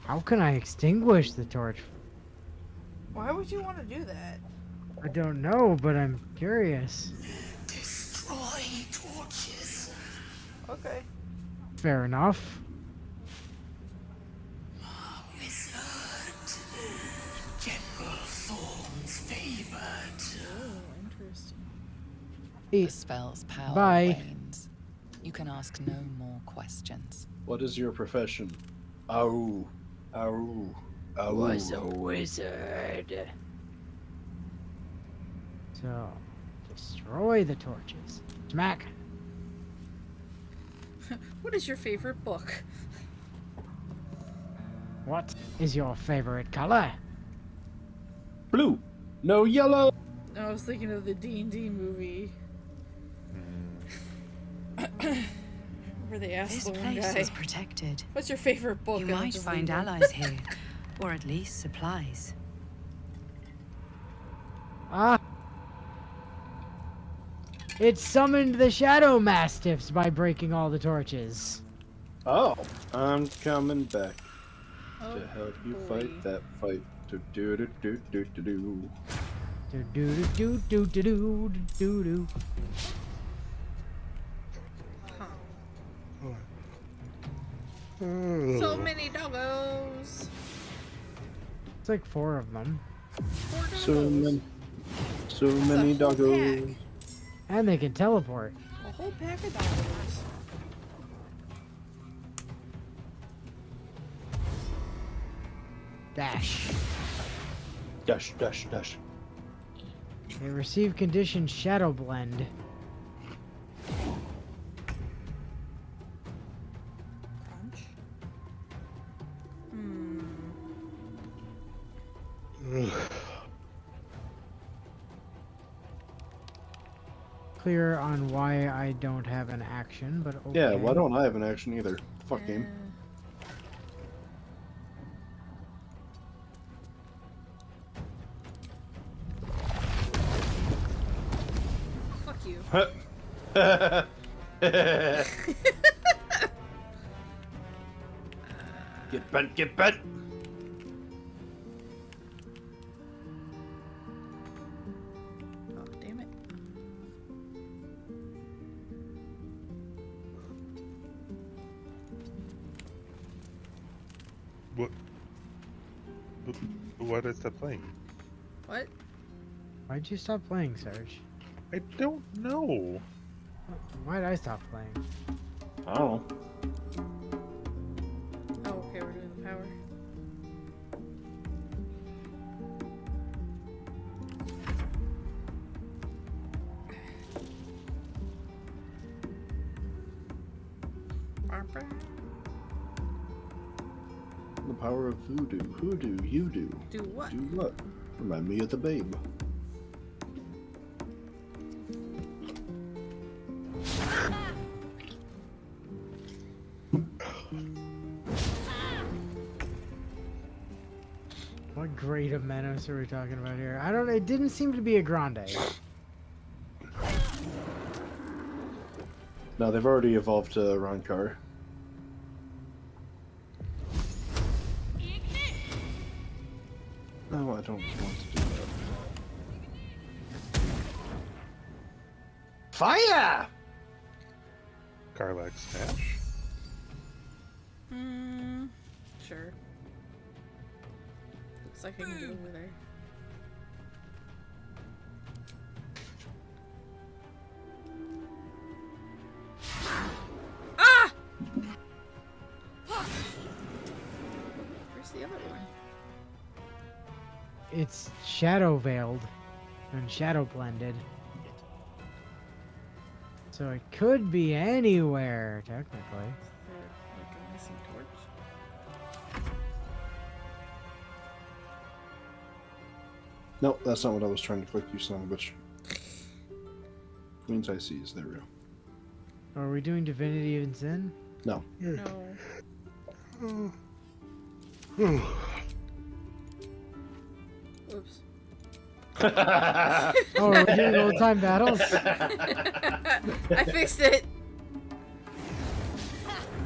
How can I extinguish the torch? Why would you want to do that? I don't know, but I'm curious. Destroy torches. Okay. Fair enough. Wizard. General Thorn's favored. Oh, interesting. The spell's power Bye. wanes. You can ask no more questions. What is your profession? Ow. Ow. Ow. Was a wizard. So, destroy the torches. Smack. What is your favorite book? What is your favorite color? Blue. No yellow. I was thinking of the D&D movie. Where they asked This the one place guy, is protected. what's your favorite book? You And might just find leave him. allies here, or at least supplies. Ah. It summoned the shadow mastiffs by breaking all the torches. Oh, I'm coming back Oh, to help you boy. fight that fight. Do do do do do do do. Do do do do do do do do. Huh. So many doggos. It's like 4 of them. 4 So doggos. many, so That's a many whole doggos. pack. And they can teleport. A whole pack of doggos. Dash. Dash, dash, dash. They receive condition Shadow Blend. Crunch. Clear on why I don't have an action, but okay. Yeah, why don't I have an action either? Fuck game. Fuck you. Get bent, get bent! Oh, damn it. What? Why did I stop playing? What? Why'd you stop playing, Serge? I don't know. Why'd I stop playing? I don't know. Oh, okay, we're doing the power. The power of voodoo. Hoodoo, you do. Do what? Do what? Remind me of the babe. What grade of Menos are we talking about here? I don't know. It didn't seem to be a Grande. No, they've already evolved to Ronkar. No, I don't want to do that. Fire! Karlach smash. Sure. Looks like I can get over there. Ah! Where's the other one? It's Shadow Veiled and Shadow Blended. So it could be anywhere, technically. Is there like a missing torch? No, that's not what I was trying to click, you son of a bitch. Means I seize, there we go. Are we doing Divinity and Sin? No. No. Oops. Oh, we're doing old time battles? I fixed it.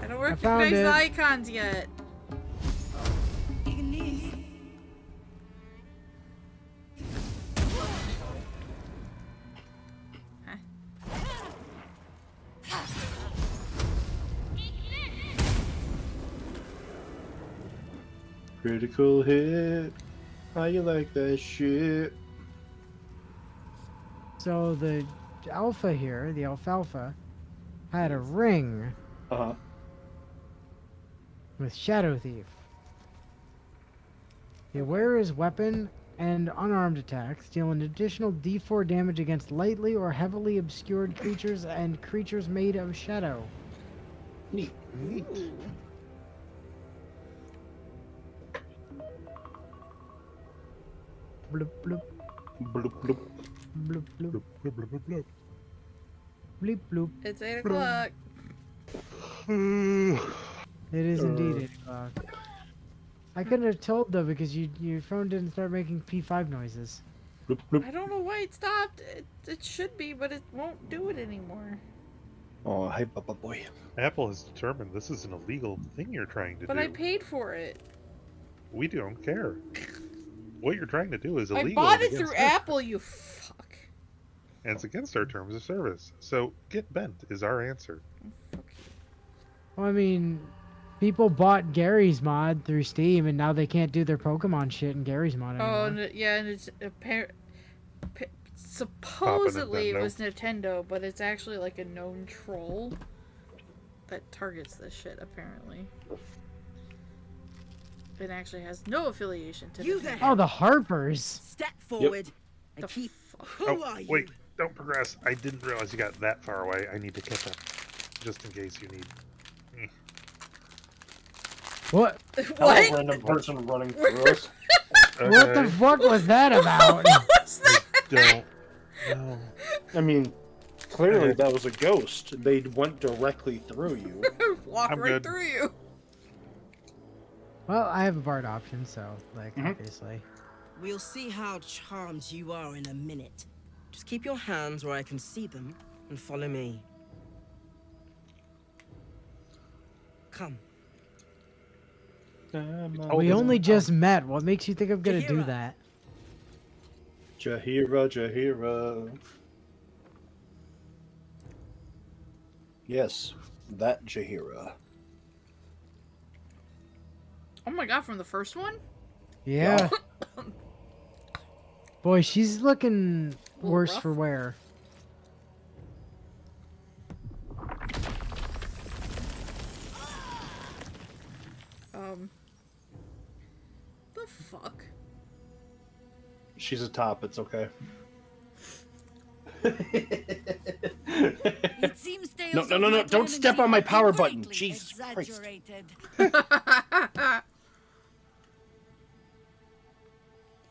I don't I found recognize it. the icons yet. Critical hit. How you like that shit? So the alpha here, the alfalfa, had a ring Uh-huh. with Shadow Thief. The wearer's weapon and unarmed attacks deal an additional D4 damage against lightly or heavily obscured creatures and creatures made of shadow. Neat. Neat. Bloop bloop Bloop, bloop. bloop bloop Bloop, bloop, bloop, bloop, bloop. bleep bloop. It's 8 o'clock. It is indeed 8 o'clock. I couldn't have told though because your phone didn't start making P5 noises. Bloop, bloop. I don't know why it stopped. It should be, but it won't do it anymore. Oh, hey, Papa boy. Apple has determined this is an illegal thing you're trying to But do. I paid for it. We don't care. What you're trying to do is I illegal. bought it against through our- Apple, you fuck. And it's against our terms of service. So get bent is our answer. Fuck you. Well, I mean, People bought Gary's mod through Steam, and now they can't do their Pokemon shit in Gary's mod anymore. Oh, yeah, and it's supposedly it Nintendo. was Nintendo, but it's actually like a known troll that targets this shit, apparently. It actually has no affiliation to You Nintendo. there. Oh, the Harpers. Step forward and The keep. fuck? Who are you? Wait, don't progress. I didn't realize you got that far away. I need to catch up, just in case you need. What? Hello, What? random person running through us. What the fuck was that about? What's that? Don't. No. I mean, clearly that was a ghost. They went directly through you. Walk I'm right good. through you. Well, I have a Bard option, so, like, obviously. We'll see how charmed you are in a minute. Just keep your hands where I can see them and follow me. Come. We only just met. What makes you think I'm gonna do Jahira. that? Jahira, Jahira. Yes, that Jahira. Oh my god, from the first one? Yeah. Boy, she's looking Little worse rough. for wear. The fuck? She's a top, it's okay. It seems No, no, no, no, don't step on my power button. Jesus Christ.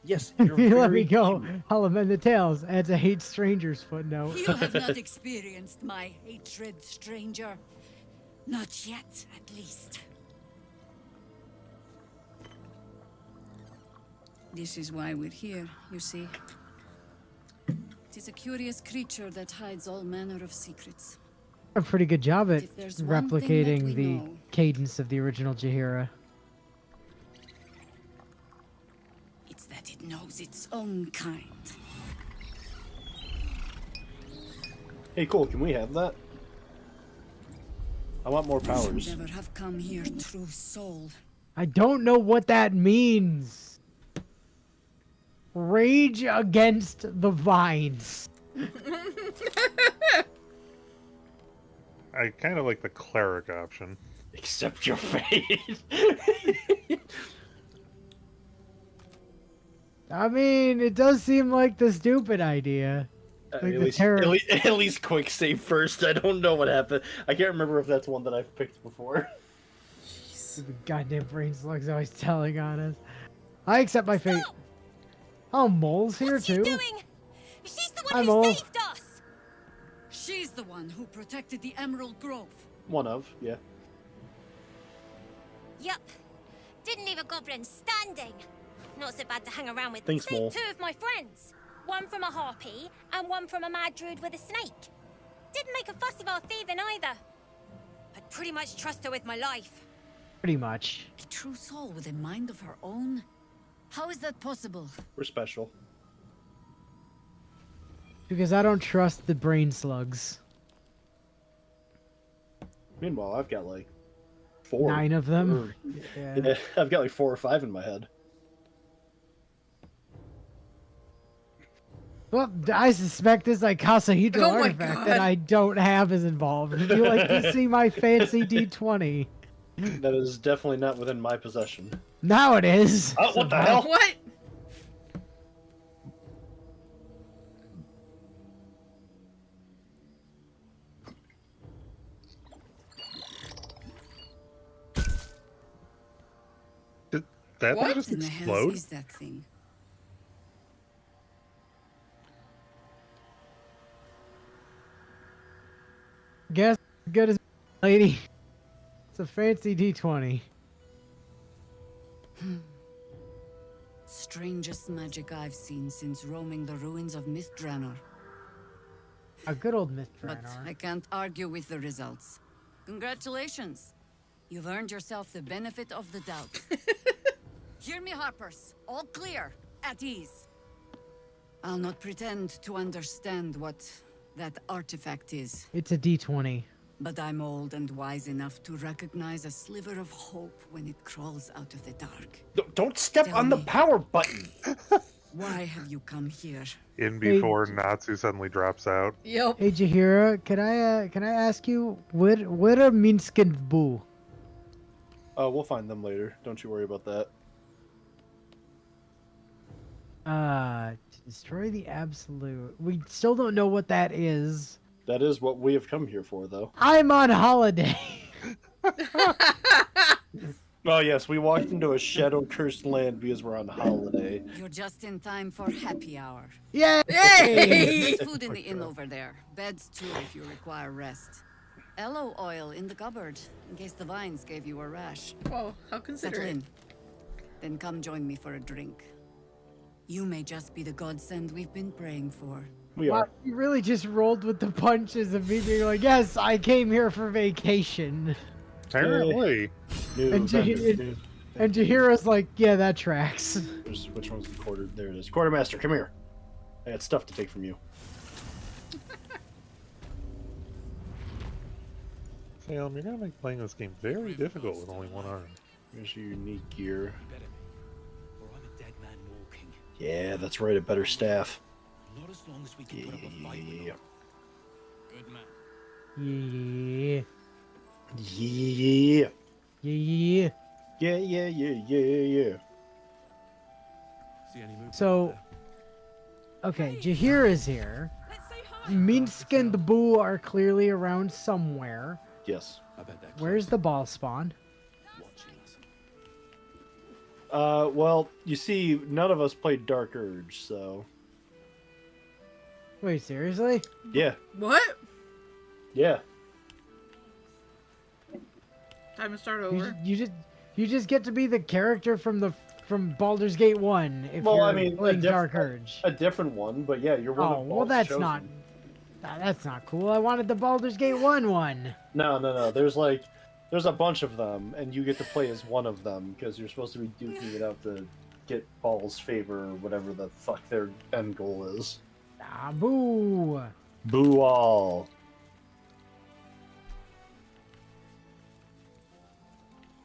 Yes, If you're you let me very go, cute. I'll amend the tales. Adds a hate strangers footnote. You have not experienced my hatred, stranger. Not yet, at least. This is why we're here, you see. It is a curious creature that hides all manner of secrets. A pretty good job at If there's one thing that replicating we the know- cadence of the original Jahira. It's that it knows its own kind. Hey, Cole, can we have that? I want more You powers. should never have come here, true soul. I don't know what that means. Rage against the vines. I kind of like the cleric option. Accept your fate. I mean, it does seem like the stupid idea. Like at, the least, terror. at least quick save first. I don't know what happened. I can't remember if that's one that I've picked before. The goddamn brain slug's always telling on us. I accept my fate. Oh, Mole's here too. She's the Hi, Mole. us! She's the one who protected the Emerald Grove. One of, yeah. Yup. Didn't leave a goblin standing. Not so bad to hang around with. Thanks, Mole. Saved two of my friends. One from a harpy, and one from a mad druid with a snake. Didn't make a fuss of our thieving either. I'd pretty much trust her with my life. Pretty much. A true soul with a mind of her own? How is that possible? We're special. Because I don't trust the brain slugs. Meanwhile, I've got like 4. 9 of them. Yeah, I've got like 4 or 5 in my head. Well, I suspect this icosahedral Oh my artifact God. that I don't have is involved. Would you like to see my fancy D20? That is definitely not within my possession. Now it is. Oh, what the hell? What? Did that What? just In the hells explode? is that thing? Guess as good as lady. It's a fancy D20. Strangest magic I've seen since roaming the ruins of Mithranor. A good old myth But I can't argue with the results. Congratulations. You've earned yourself the benefit of the doubt. Hear me, Harpers. All clear. At ease. I'll not pretend to understand what that artifact is. It's a D20. But I'm old and wise enough to recognize a sliver of hope when it crawls out of the dark. Don't step Tell on the me. power button. Why have you come here? In Hey, before Natsu suddenly drops out. Yep. Hey Jahira, can I ask you where are Minsk and Boo? We'll find them later. Don't you worry about that. To destroy the absolute. We still don't know what that is. That is what we have come here for, though. I'm on holiday. Oh yes, we walked into a shadow-cursed land because we're on holiday. You're just in time for happy hour. Yay! Yay! There's food in the inn over there. Beds too if you require rest. Aloe oil in the cupboard, in case the vines gave you a rash. Oh, how Settle considerate. in. Then come join me for a drink. You may just be the godsend we've been praying for. We Wow, are. you really just rolled with the punches of me being like, yes, I came here for vacation. Apparently. New And vendors, new- And Jahira's like, yeah, that tracks. Which one's the quarter? There it is. Quartermaster, come here. I got stuff to take from you. Salem, you're gonna make playing this game very difficult with only one arm. Here's your unique gear. Better me, or I'm a dead man walking. Yeah, that's right. A better staff. Not as long as we can put up a fight with Yeah. them. Good man. Yeah. Yeah. Yeah. Yeah, yeah, yeah, yeah, yeah. See any movement So, there? okay, Jahira's here. Minsk and Boo are clearly around somewhere. Yes. I bet they're Where's the ball spawn? watching us. Well, you see, none of us played Dark Urge, so Wait, seriously? yeah, What? yeah. Time to start You over. you just get to be the character from Baldur's Gate 1 if Well, you're I mean, playing Dark Urge. A different one, but yeah, you're one Oh, of well Bald's that's chosen. not that's not cool. I wanted the Baldur's Gate 1 one. No. There's a bunch of them, and you get to play as one of them because you're supposed to be duking it out to get Ball's favor or whatever the fuck their end goal is. Ah, boo. Boo all.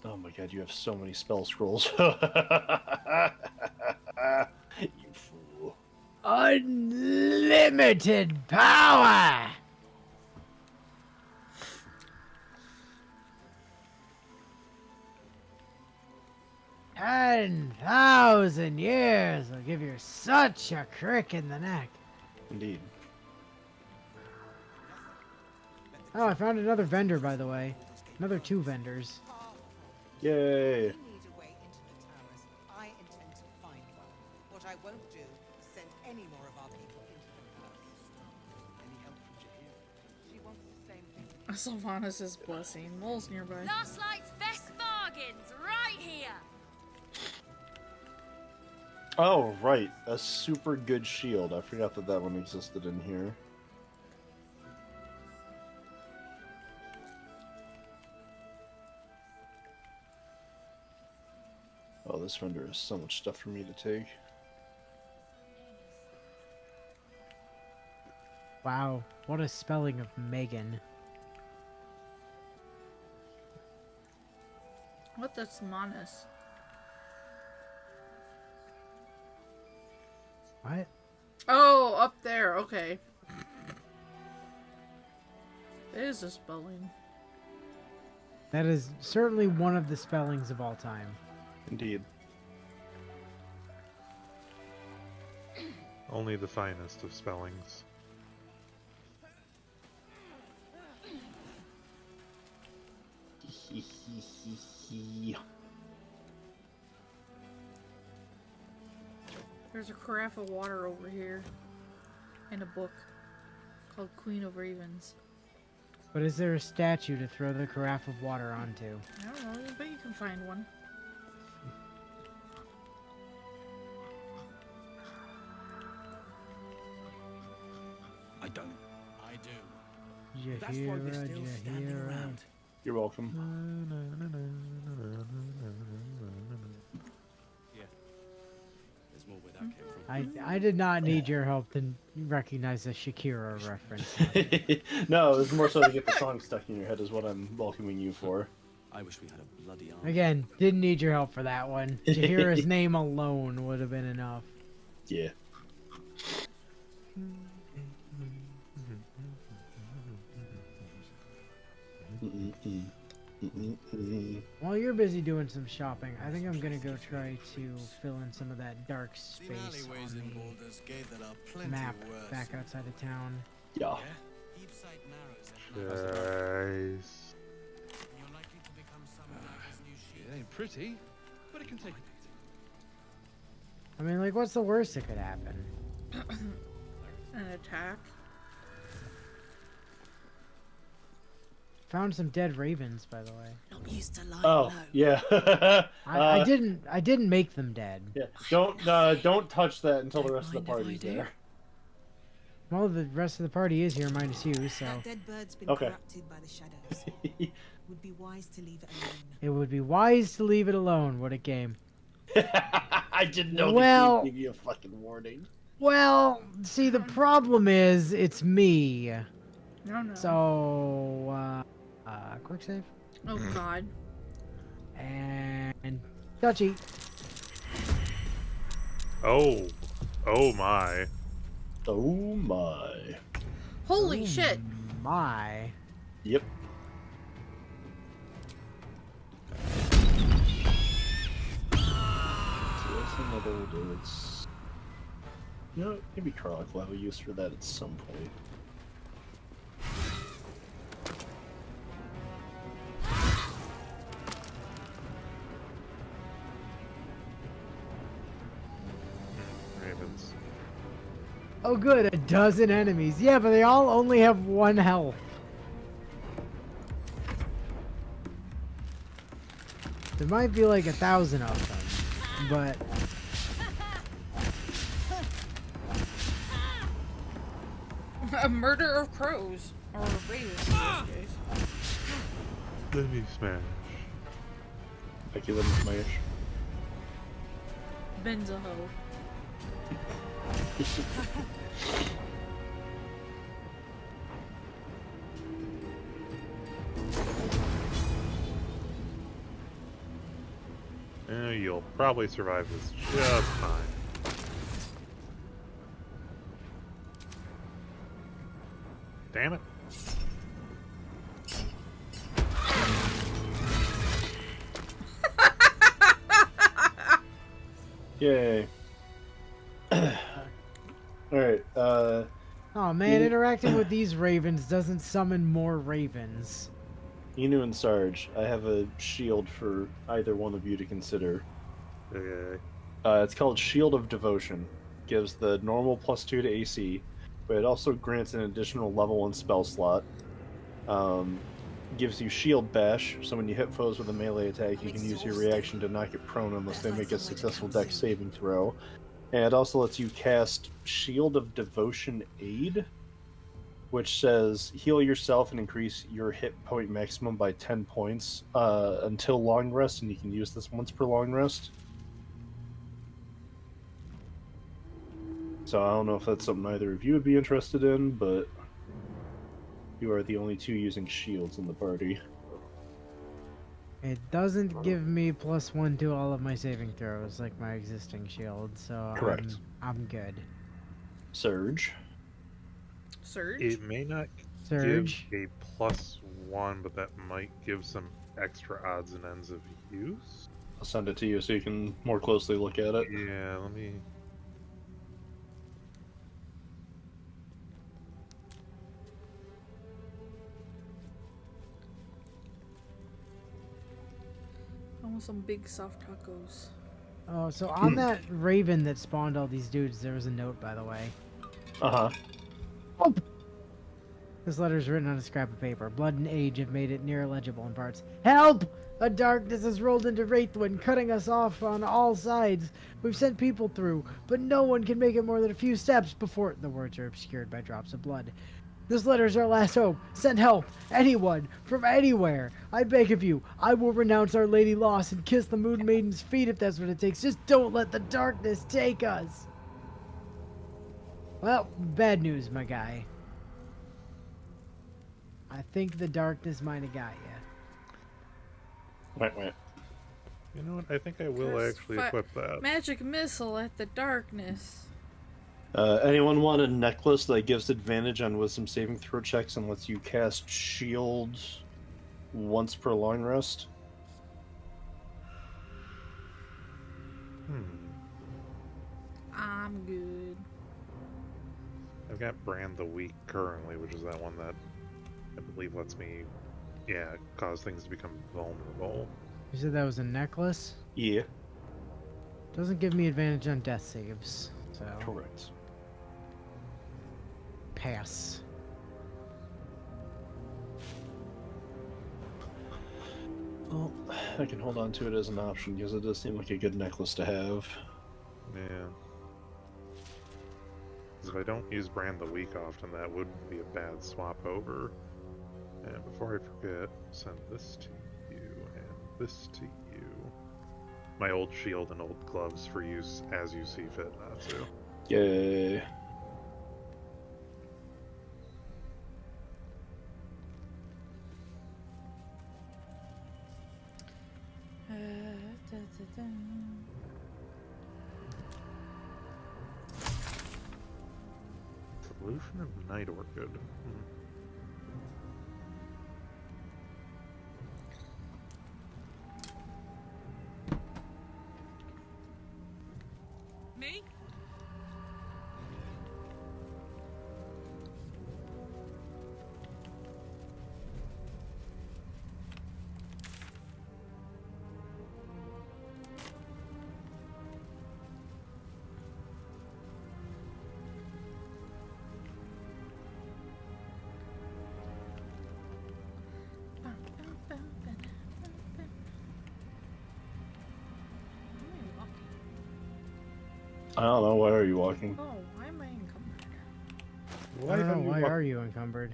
Oh my god, you have so many spell scrolls. You fool. Unlimited power. 10,000 years will give you such a crick in the neck. Indeed. Oh, I found another vendor, by the way. Another 2 vendors. Yay. need a way into the towers. I intend to find one. What I won't do is send any more of our people into them. Any help from Jahir? She wants the same thing. Sylvanas' blessing. Lol's nearby. Last Light's best bargains, right here. Oh, right. A super good shield. I forgot that one existed in here. Oh, this vendor has so much stuff for me to take. Wow, what a spelling of Megan. What? That's Manus. What? Oh, up there. Okay. It is a spelling. That is certainly one of the spellings of all time. Indeed. Only the finest of spellings. There's a carafe of water over here. And a book called Queen of Ravens. But is there a statue to throw the carafe of water onto? I don't know, but you can find one. I don't. I do. That's why Jahira, they're still standing Jahira. around. You're welcome. Yeah. There's more where that I did not need your help to recognize the Shakira reference. No, it's more so to get the song stuck in your head is what I'm welcoming you for. I wish we had a bloody army. Again, didn't need your help for that one. Shakira's name alone would have been enough. Yeah. While you're busy doing some shopping, I think I'm gonna go try to fill in some of that dark space on the map back outside of town. Yeah. Nice. It ain't pretty, but it can take. I mean, like, what's the worst that could happen? An attack. Found some dead ravens, by the way. Not used to lying Oh, low. yeah. I didn't make them dead. Yeah. Don't touch that until the rest of the party's there. Well, the rest of the party is here minus you, so. That dead bird's been Okay. corrupted by the shadows. Would be wise to leave it alone. It would be wise to leave it alone. What a game. I didn't know Well- they gave you a fucking warning. Well, see, the problem is, it's me. No. So, quick save. Oh God. And touchy. Oh. Oh my. Oh my. Holy shit. My. Yep. So that's another it's maybe Karlach will have a use for that at some point. Ravens. Oh, good, a dozen enemies. Yeah, but they all only have 1 health. There might be like 1,000 of them, but A murder of crows. Or ravens in this case. Let me smash. Like you let me smash. Benzaho. You'll probably survive this just fine. Damn it. Yay. Alright, oh man, interacting with these ravens doesn't summon more ravens. Inu and Sarge, I have a shield for either one of you to consider. Okay. It's called Shield of Devotion. Gives the normal +2 to AC, but it also grants an additional level 1 spell slot. Gives you Shield Bash, so when you hit foes with a melee attack, you can use your reaction to knock it prone unless they make a successful dex saving throw. And it also lets you cast Shield of Devotion Aid, which says heal yourself and increase your hit point maximum by 10 points until long rest, and you can use this once per long rest. So I don't know if that's something either of you would be interested in, but you are the only two using shields in the party. It doesn't give me +1 to all of my saving throws like my existing shield, so Correct. I'm good. Surge. Surge? It may not Surge. give a +1, but that might give some extra odds and ends of use. I'll send it to you so you can more closely look at it. Yeah, let me... I want some big soft tacos. Oh, so on that raven that spawned all these dudes, there was a note, by the way. Uh-huh. Oh. This letter's written on a scrap of paper. Blood and age have made it near illegible in parts. Help! A darkness has rolled into Wraithwind, cutting us off on all sides. We've sent people through, but no one can make it more than a few steps before... The words are obscured by drops of blood. This letter's our last hope. Send help. Anyone. From anywhere. I beg of you. I will renounce Our Lady Lost and kiss the Moon Maiden's feet if that's what it takes. Just don't let the darkness take us. Well, bad news, my guy. I think the darkness might have got you. Wait. You know what? I think I will actually equip that. Magic missile at the darkness. Anyone want a necklace that gives advantage on wisdom saving throw checks and lets you cast shield once per long rest? I'm good. I've got Brand the Weak currently, which is that one that I believe lets me, cause things to become vulnerable. You said that was a necklace? Yeah. Doesn't give me advantage on death saves, so... Correct. Pass. Well, I can hold on to it as an option because it does seem like a good necklace to have. Yeah. Because if I don't use Brand the Weak often, that would be a bad swap over. And before I forget, send this to you and this to you. My old shield and old gloves for use as you see fit, Natsu. Yay. Solution of Night Orchid. Me? I don't know, why are you walking? Oh, why am I encumbered? I don't know, why are you encumbered?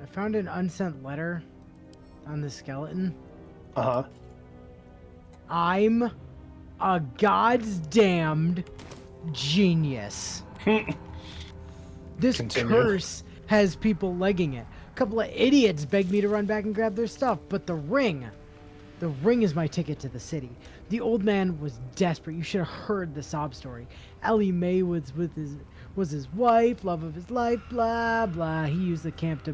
I found an unsent letter on the skeleton. Uh-huh. I'm a god's damned genius. This Continue. curse has people legging it. A couple of idiots begged me to run back and grab their stuff, but the ring is my ticket to the city. The old man was desperate. You should have heard the sob story. Ellie Mae was his wife, love of his life, blah blah. He used to camp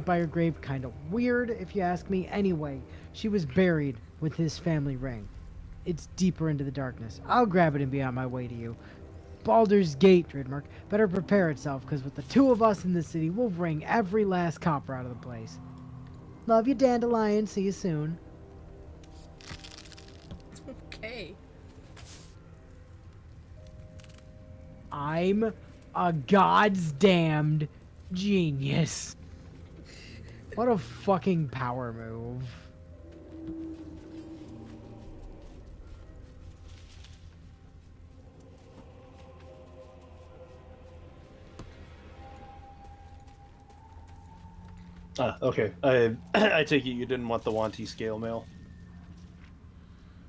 by her grave, kind of weird if you ask me. Anyway, she was buried with his family ring. It's deeper into the darkness. I'll grab it and be on my way to you. Baldur's Gate, trademark, better prepare itself, because with the two of us in the city, we'll wring every last copper out of the place. Love you, Dandelion. See you soon. Okay. I'm a god's damned genius. What a fucking power move. Okay. I take it you didn't want the Wanty scale mail?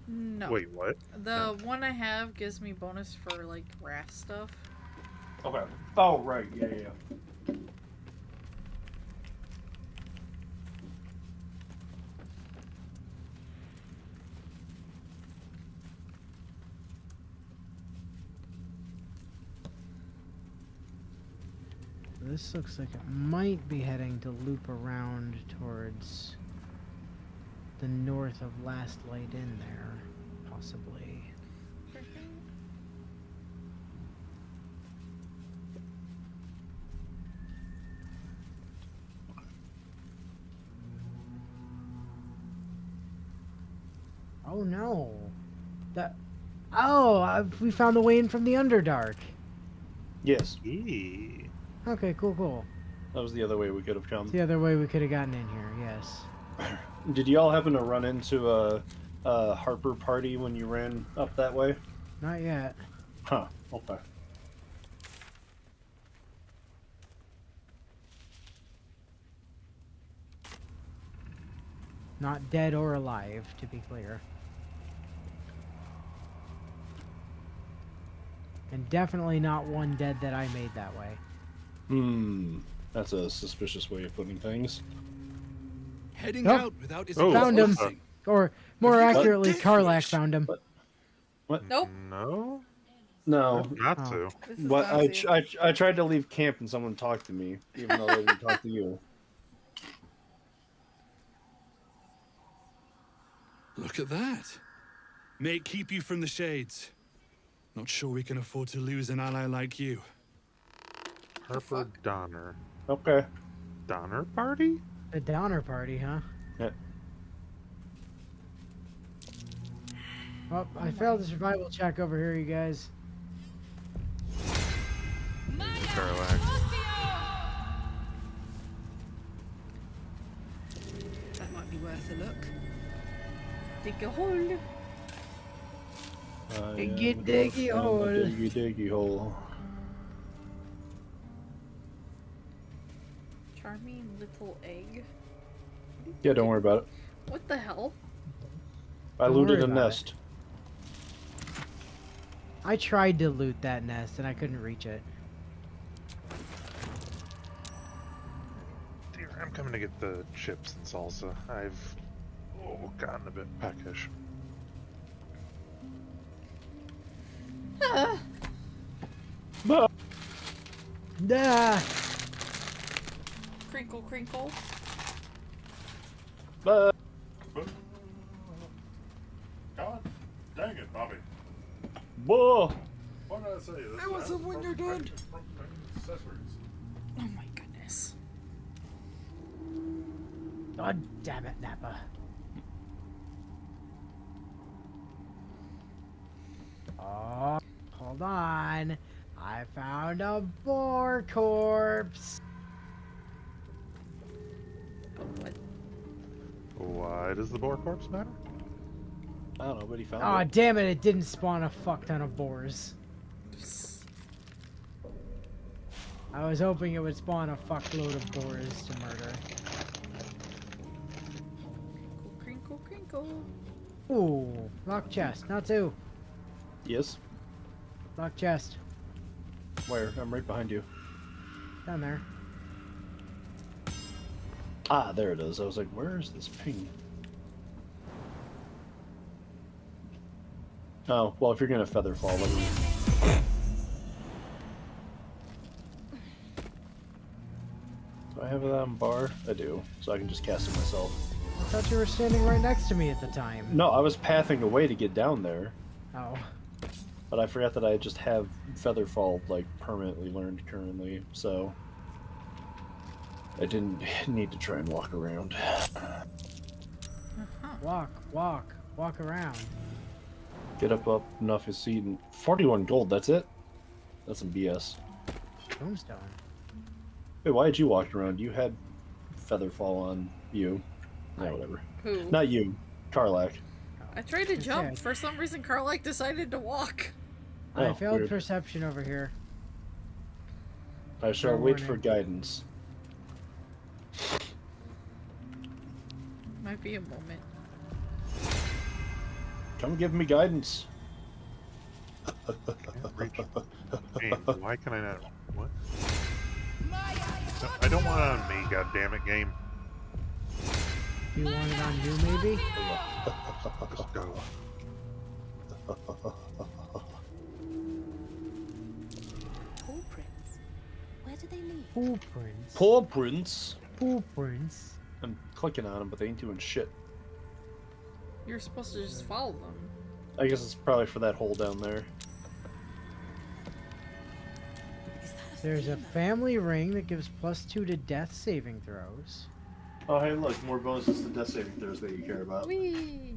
No. Wait, what? The one I have gives me bonus for, like, wrath stuff. Okay. Oh, right. Yeah. This looks like it might be heading to loop around towards the north of Last Light in there, possibly. Oh no! We found the way in from the Underdark. Yes. Eee. Okay, cool. That was the other way we could have come. It's the other way we could have gotten in here, yes. Did y'all happen to run into a Harper party when you ran up that way? Not yet. Huh, okay. Not dead or alive, to be clear. And definitely not one dead that I made that way. That's a suspicious way of putting things. Heading Oh. out without his Found him. blessing. Or, more Have you got a accurately, death Karlach wish? found him. What? Nope. No? No. Not Oh. to. This is What? Nazi. I tried to leave camp and someone talked to me, even though they didn't talk to you. Look at that. May it keep you from the shades. Not sure we can afford to lose an ally like you. Harper Donner. Okay. Donner Party? The Donner Party, huh? Yeah. Well, I failed the survival check over here, you guys. Karlach. That might be worth a look. Dig a hole. Diggy, diggy hole. Diggy diggy hole. Charming little egg. Yeah, don't worry about it. What the hell? I Don't looted worry a about nest. I tried to loot that nest and I couldn't reach it. Dear, I'm coming to get the chips and salsa. I've gotten a bit peckish. Nah. Crinkle, crinkle. But God dang it, Bobby. whoa! What did I say? This That wasn't when you're done. Accessories. Oh my goodness. God damn it, Nappa. Oh, hold on. I found a boar corpse. What? Why does the boar corpse matter? I don't know, but he found Oh, it. damn it, it didn't spawn a fuck ton of boars. I was hoping it would spawn a fuckload of boars to murder. Crinkle, crinkle. Ooh, locked chest, not two. Yes. Locked chest, Where? I'm right behind you. down there. Ah, there it is. I was like, where is this ping? Oh, well, if you're gonna feather fall, let me. Do I have that on bar? I do, so I can just cast it myself. I thought you were standing right next to me at the time. No, I was pathing away to get down there, Oh. but I forgot that I just have Featherfall like permanently learned currently, so I didn't need to try and walk around. Walk around. Get up enough his seat and 41 gold. That's it. That's some BS. Tombstone. Wait, why did you walk around? You had Featherfall on you. Yeah, whatever. Who? Not you, Karlach. I tried to jump. Okay. For some reason, Karlach decided to walk. I Oh, failed weird. perception over here. I shall Fair wait for warning. guidance. Might be a moment. Come give me guidance. Can't reach. James, why can I not? What? No, I don't want it on me, goddammit, game. You want it on you, maybe? Just go. Paw prints. Where do they lead? Paw prints. Paw prints. Paw prints. I'm clicking on them, but they ain't doing shit. You're supposed to just follow them. I guess it's probably for that hole down there. There's a family ring that gives +2 to death saving throws. Oh, hey, look, more bonuses to death saving throws that you care about. Whee!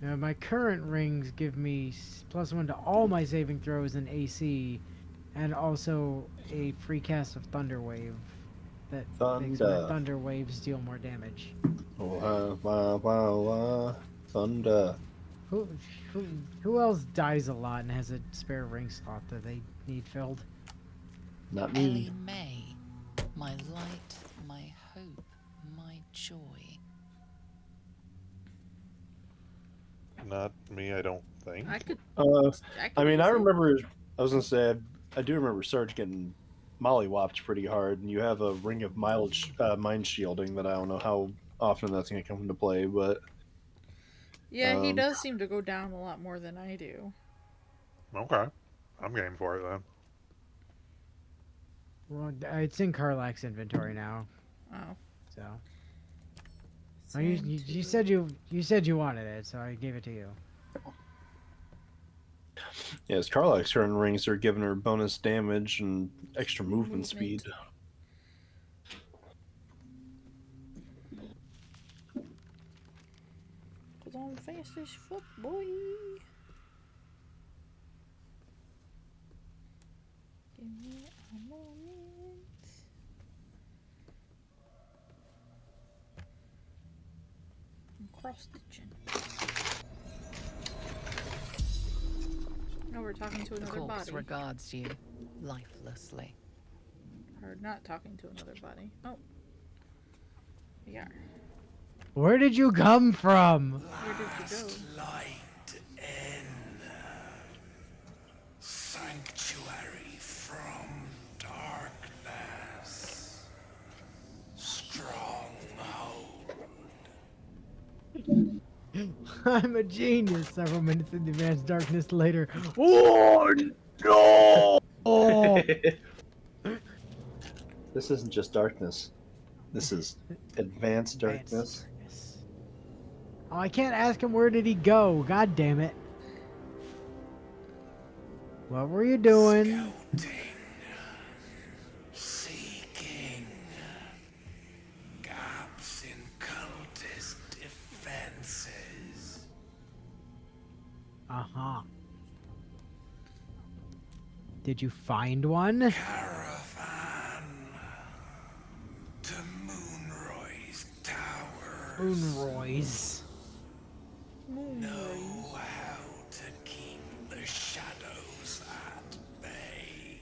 Now, my current rings give me +1 to all my saving throws and AC, and also a free cast of Thunder Wave that makes my Thunder. Thunder Waves deal more damage. Oh, thunder. Who, who, who else dies a lot and has a spare ring slot that they need filled? Not Ellie me. May, my light, my hope, my joy. Not me, I don't think. I could. I mean, use I it. remember. I was gonna say, I do remember Sarge getting mollywopped pretty hard, and you have a ring of mind shielding that I don't know how often that's gonna come into play, but Yeah, he does seem to go down a lot more than I do. Okay. I'm game for it then. Well, it's in Karlach's inventory now. Oh. So. Oh, you said you wanted it, so I gave it to you. yeah, as Karlach's turn rings are giving her bonus damage and extra movement speed. Cause I'm fast as fuck, boy. Give me a moment. I'm cross stitching. Oh, we're talking to The another corpse body. regards you lifelessly. Or not talking to another body. Oh. We are. Where did you come from? Where did you go? Light in sanctuary from darkness. Stronghold. I'm a genius. Several minutes in advanced darkness later. Oh no! Oh. This isn't just darkness. This is advanced darkness. Oh, I can't ask him where did he go. God damn it. What were you doing? Seeking gaps in cultist defenses. Uh-huh. Did you find one? Caravan to Moonroy's tower. Moonroy's. Know how to keep the shadows at bay.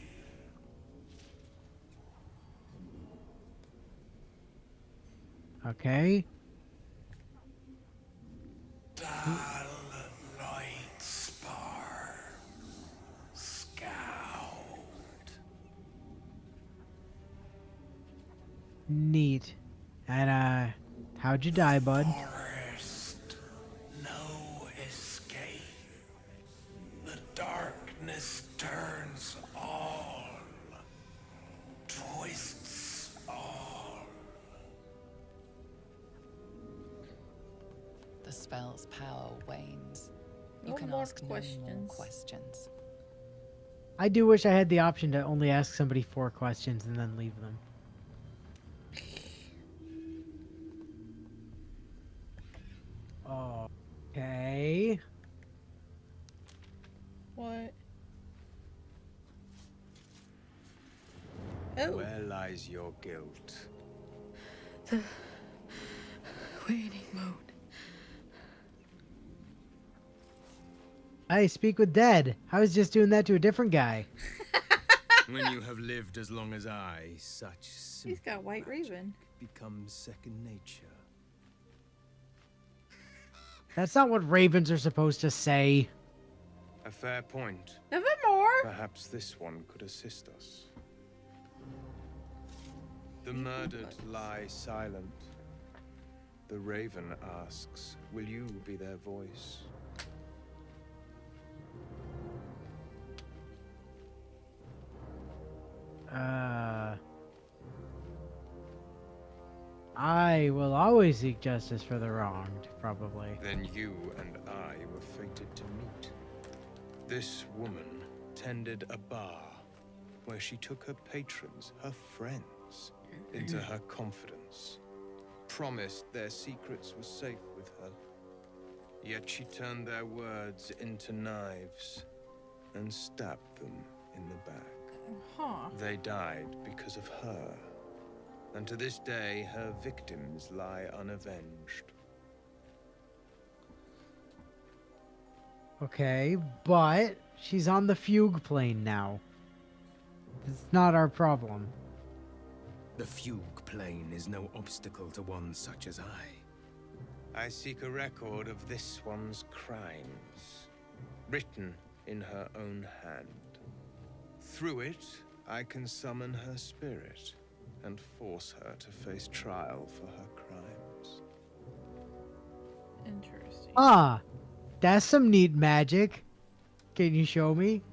Okay. Dull light spar. Scout. Neat. And, how'd you die, bud? Forest. No escape. The darkness turns all. Twists all. The spell's power wanes. You No can more ask no more questions. questions. I do wish I had the option to only ask somebody 4 questions and then leave them. Okay. What? Oh. Where lies your guilt? The waiting mode. I speak with dead. I was just doing that to a different guy. When you have lived as long as I, such He's got White Raven. becomes second nature. That's not what ravens are supposed to say. A fair point. Nevermore. Perhaps this one could assist us. The murdered lie silent. The raven asks, will you be their voice? I will always seek justice for the wronged, probably. Then you and I were fated to meet. This woman tended a bar where she took her patrons, her friends, into her confidence, promised their secrets were safe with her. Yet she turned their words into knives and stabbed them in the back. Huh. They died because of her. And to this day, her victims lie unavenged. Okay, but she's on the fugue plane now. It's not our problem. The fugue plane is no obstacle to one such as I. I seek a record of this one's crimes, written in her own hand. Through it, I can summon her spirit and force her to face trial for her crimes. Interesting. Ah, that's some neat magic. Can you show me?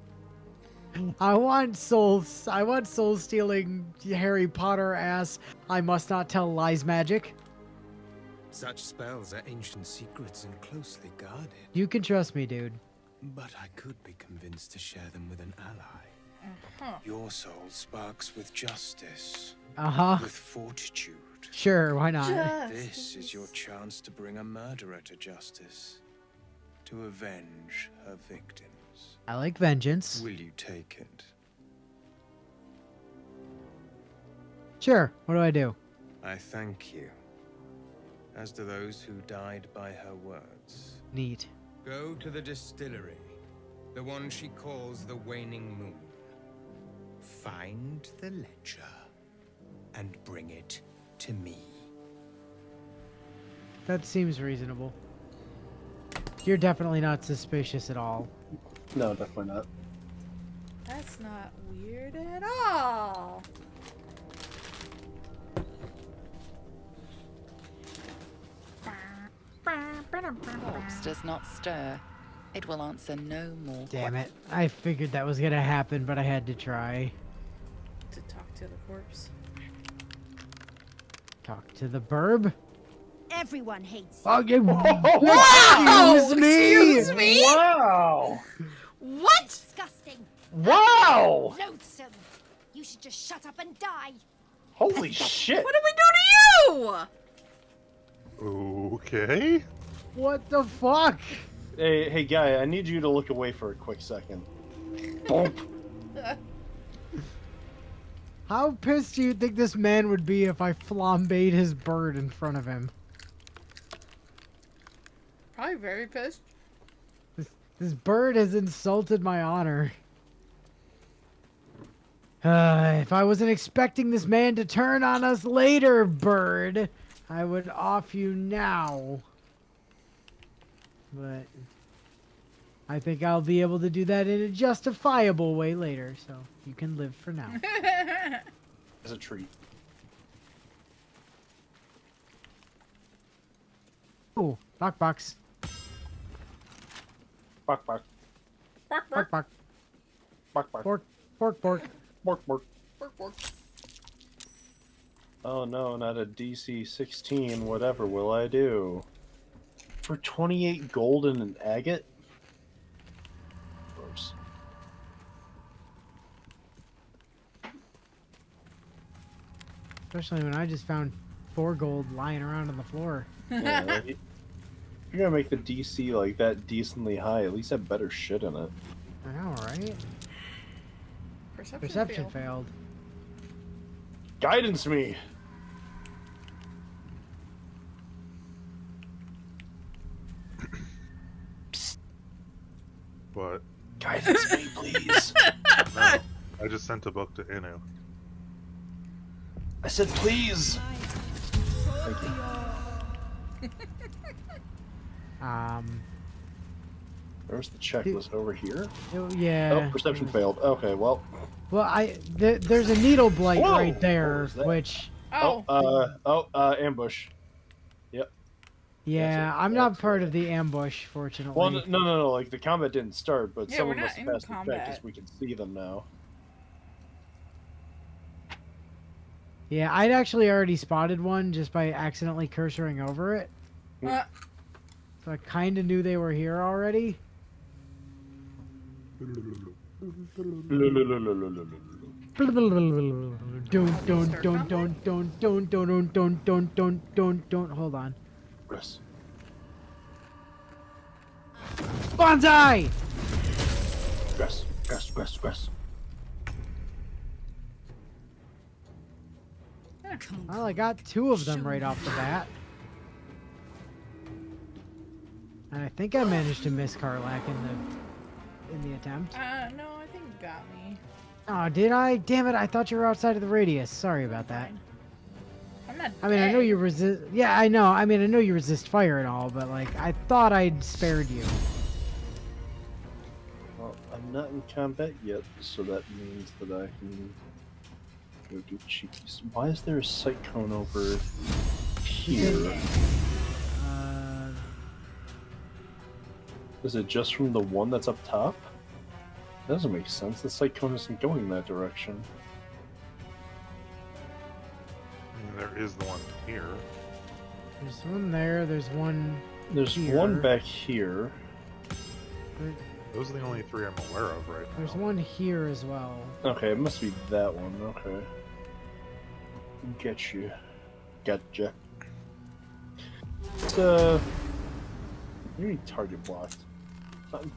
I want soul stealing Harry Potter ass. I must not tell lies magic. Such spells are ancient secrets and closely guarded. You can trust me, dude. But I could be convinced to share them with an ally. Your soul sparks with justice, Uh-huh. with fortitude. Sure, why not? This is your chance to bring a murderer to justice, to avenge her victims. I like vengeance. Will you take it? Sure, what do I do? I thank you, as do those who died by her words. Neat. Go to the distillery, the one she calls the Waning Moon. Find the ledger and bring it to me. That seems reasonable. You're definitely not suspicious at all. No, definitely not. That's not weird at all. Corpse does not stir. It will answer no more. Damn it. I figured that was gonna happen, but I had to try. To talk to the corpse. Talk to the burb? Everyone hates Oh, you. excuse me! Excuse me? Wow! What? Disgusting. Wow! Loathsome. You should just shut up and die. Holy shit! What did we do to you? Okay. What the fuck? Hey, guy, I need you to look away for a quick second. Bump. How pissed do you think this man would be if I flambéed his bird in front of him? Probably very pissed. This bird has insulted my honor. If I wasn't expecting this man to turn on us later, bird, I would off you now. But I think I'll be able to do that in a justifiable way later, so you can live for now. As a treat. Ooh, lockbox. Bark, bark. Bark, Bark, bark. Bark, bark. Pork, pork, pork. Bark, bark. bark, bark. Oh no, not a DC 16. Whatever will I do? For 28 gold and an agate? Gross. Especially when I just found 4 gold lying around on the floor. Yeah, like, if you're gonna make the DC like that decently high, at least have better shit in it. I know, right? Perception failed. failed. Guidance me! What? Guidance me, please. No, I just sent a book to Inu. I said please! Thank you. Where's the checklist? Over here? Yeah. Oh, perception failed. Okay, well. Well, there's a needle blight Whoa! right What there, was that? which... Ambush. Yep. Yeah, I'm not part of the ambush, fortunately. Well, no, like the combat didn't start, but Yeah, someone we're must not have in passed the check combat. because we can see them now. Yeah, I'd actually already spotted one just by accidentally cursoring over it. So I kind of knew they were here already. Don't. Hold on. Yes. Bonsai! Grass. Well, I got 2 of them right off the bat. And I think I managed to miss Karlach in the attempt. No, I think you got me. Oh, did I? Damn it! I thought you were outside of the radius. Sorry about that. I'm not I mean, I know dead. you resist. Yeah, I know. I mean, I know you resist fire and all, but like, I thought I'd spared you. Well, I'm not in combat yet, so that means that I can go do cheekies. Why is there a sight cone over here? Is it just from the one that's up top? That doesn't make sense. The sight cone isn't going in that direction. There is the one here. There's one there. There's one. There's here. one back here. Those are the only three I'm aware of right now. There's one here as well. Okay, it must be that one. Okay. Get you. Gotcha. It's, you need target blocked.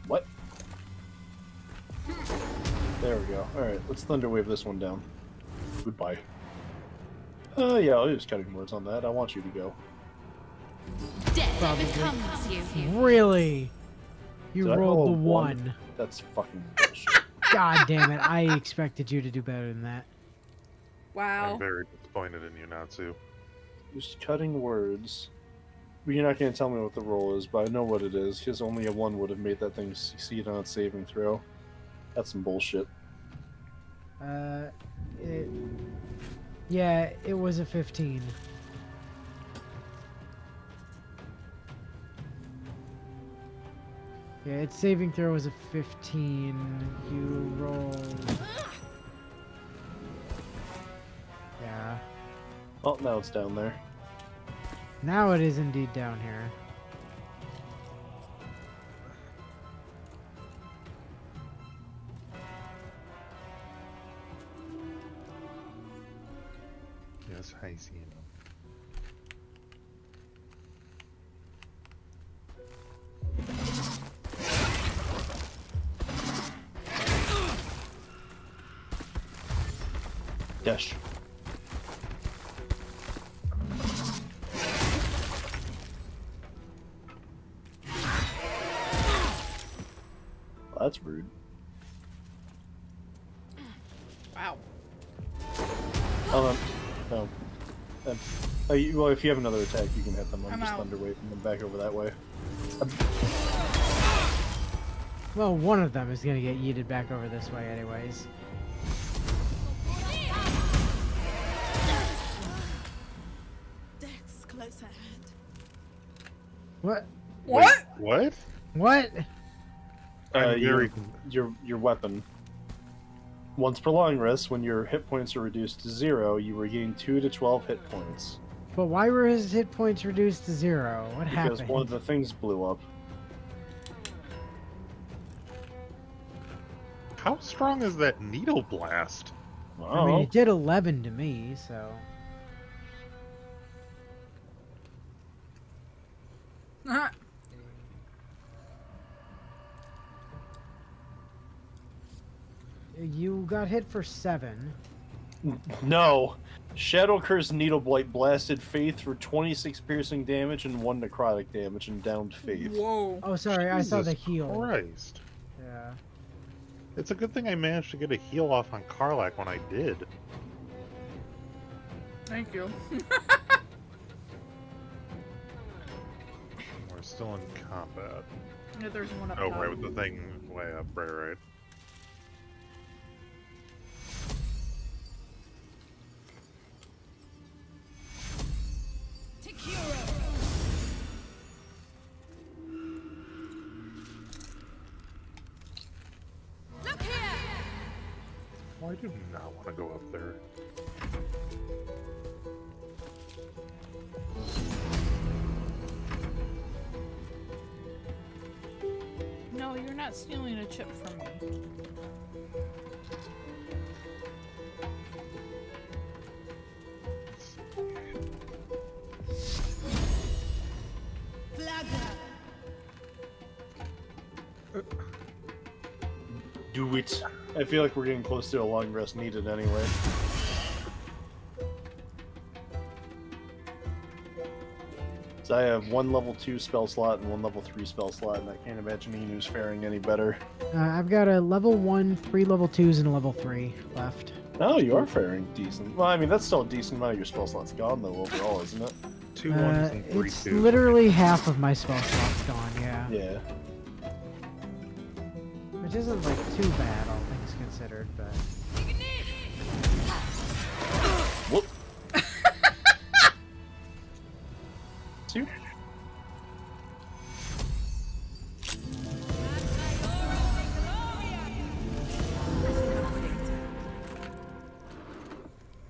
What? There we go. Alright, let's Thunderwave this one down. Goodbye. Yeah, I'll use cutting words on that. I want you to go. Probably. Really? You Did I rolled roll the a one. That's fucking bullshit. God damn it! I expected you to do better than that. Wow. I'm very disappointed in you, Natsu. Just cutting words. Well, you're not going to tell me what the roll is, but I know what it is, because only a 1 would have made that thing succeed on its saving throw. That's some bullshit. Yeah, it was a 15. Yeah, its saving throw was a 15. You rolled. Yeah. Oh, now it's down there. Now it is indeed down here. Yes, I see him. Dash. Well, that's rude. Wow. No. Well, if you have another attack, you can hit them. I'm I'm just out. Thunderwaving them back over that way. Well, one of them is gonna get yeeted back over this way anyways. Death's close at hand. What? What? What? What? Your weapon. Once per long rest, when your hit points are reduced to 0, you regain 2 to 12 hit points. But why were his hit points reduced to 0? What Because happened? one of the things blew up. How strong is that needle blast? I mean, it did 11 to me, so. You got hit for 7. No! Shadow Curse Needle Blight blasted Faith for 26 piercing damage and 1 necrotic damage and downed Faith. Whoa. Oh, sorry, I saw the Jesus heal. Christ. Yeah. It's a good thing I managed to get a heal off on Karlach when I did. Thank you. We're still in combat. Yeah, there's one up Oh, top. right, with the thing way up. Right. Look here! Well, I do not want to go up there. No, you're not stealing a chip from me. Do it. I feel like we're getting close to a long rest needed anyway. So I have one level 2 spell slot and one level 3 spell slot, and I can't imagine Inu's faring any better. I've got a level 1, 3 level 2s, and a level 3 left. Oh, you are faring decent. Well, I mean, that's still a decent amount of your spell slots gone, though, overall, isn't it? 2 ones and 3 It's twos. literally half of my spell slots gone, yeah. Yeah. Which isn't, like, too bad, all things considered, but... Whoop. Two.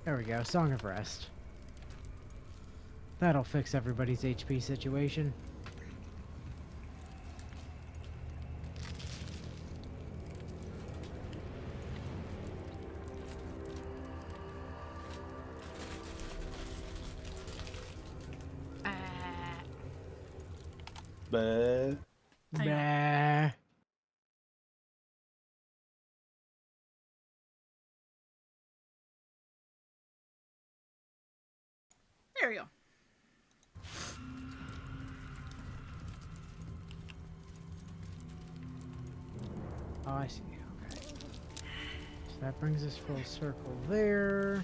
There we go, Song of Rest. That'll fix everybody's HP situation. Bah. Bah. There we go. Oh, I see. Okay. So that brings us full circle there.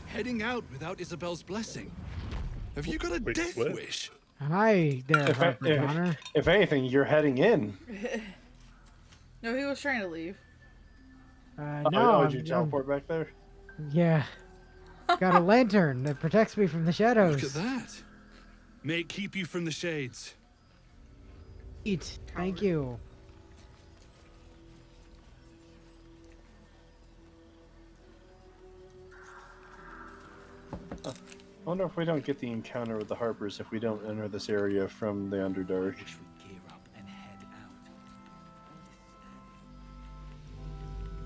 Heading out without Isabel's blessing. Have you got a Wait, death what? wish? Hi there, Harper Connor. If anything, you're heading in. No, he was trying to leave. No, did you teleport back there? Yeah. Got a lantern that protects me from the shadows. Look at that. May it keep you from the shades. Eat. Thank you. I wonder if we don't get the encounter with the Harpers if we don't enter this area from the Underdark.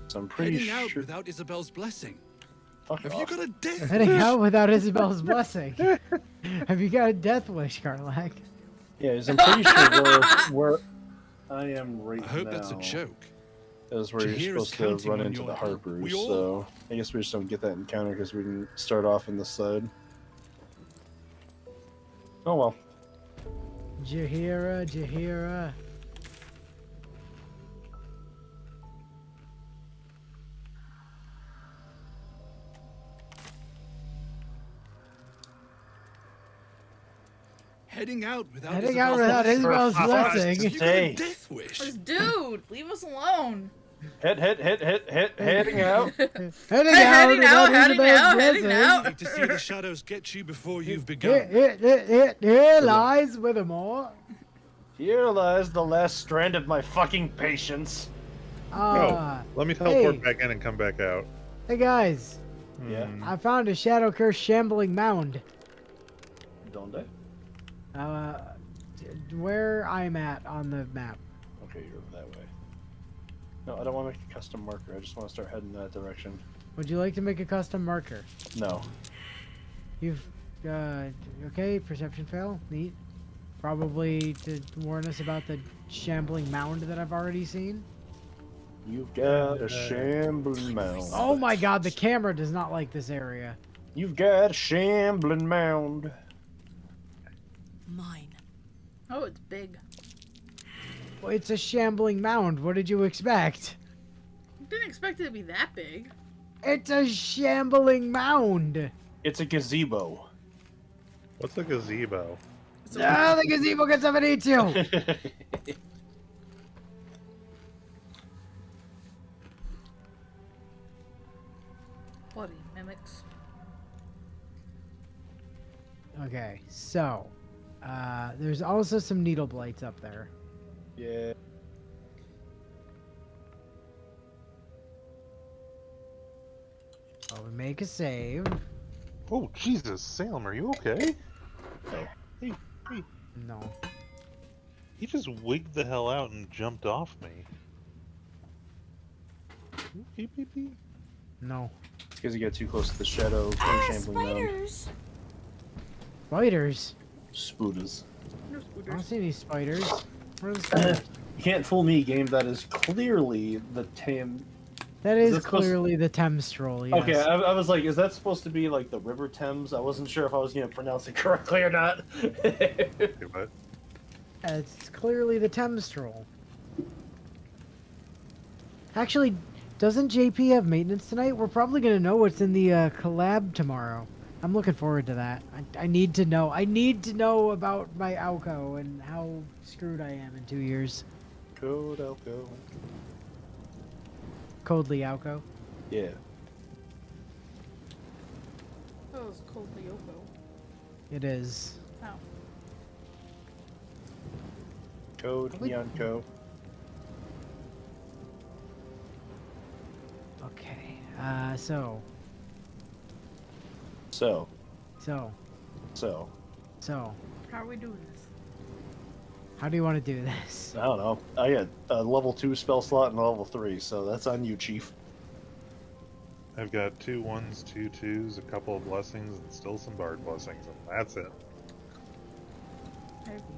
So I'm pretty Heading out sure. without Isabel's blessing. Fuck Have off. you got a death Heading wish? out without Isabel's blessing. Have you got a death wish, Karlach? Yeah, 'cause I'm pretty sure where I am right now. I hope that's a joke. Is where you're Jahira's supposed counting to run on into your the help. Harpers, We all- so I guess we just don't get that encounter because we didn't start off in this side. Oh well. Jahira, Jahira. Heading out without Heading out without Isabel's blessing. Have you got a death wish? This dude, leave us alone. Heading out. Heading Heading out out, without heading Isabel's out, heading blessing. out. Need to see the shadows get you before you've begun. Here lies with more. Here lies the last strand of my fucking patience. Let me teleport hey. back in and come back out. Hey guys, Yeah. I found a shadow curse shambling mound. Donde? Where I'm at on the map. Okay, you're over that way. No, I don't want to make a custom marker. I just want to start heading that direction. Would you like to make a custom marker? No. You've, okay, perception fail, neat. Probably to warn us about the shambling mound that I've already seen. You've got a shambling mound. Oh my god, the camera does not like this area. You've got a shambling mound. Mine. Oh, it's big. Well, it's a shambling mound. What did you expect? Didn't expect it to be that big. It's a shambling mound. It's a gazebo. What's a gazebo? Ah, the gazebo gets up and eats you. Bloody mimics. Okay, so there's also some needle blights up there. Yeah. I'll make a save. Oh, Jesus, Salem, are you okay? Hey, hey. No. He just wigged the hell out and jumped off me. Beep, beep, beep. No. It's because you get too close to the shadow. Shambling mound. Spiders? Spooders. I don't see any spiders. Where are the spiders? You can't fool me, game. That is clearly the That Is is that supposed- clearly the Thames Troll, yes. Okay, I was like, is that supposed to be like the River Thames? I wasn't sure if I was going to pronounce it correctly or not. What? It's clearly the Thames Troll. Actually, doesn't JP have maintenance tonight? We're probably going to know what's in the collab tomorrow. I'm looking forward to that. I need to know. I need to know about my Alco and how screwed I am in 2 years. Code Alco. Codely Alco. Yeah. That was cold Lyoko. It is. Oh. Code Nyonko. Okay. So. How are we doing this? How do you want to do this? I don't know. I got a level 2 spell slot and a level 3, so that's on you, Chief. I've got 2 1s, 2 2s, a couple of blessings, and still some bard blessings, and that's it.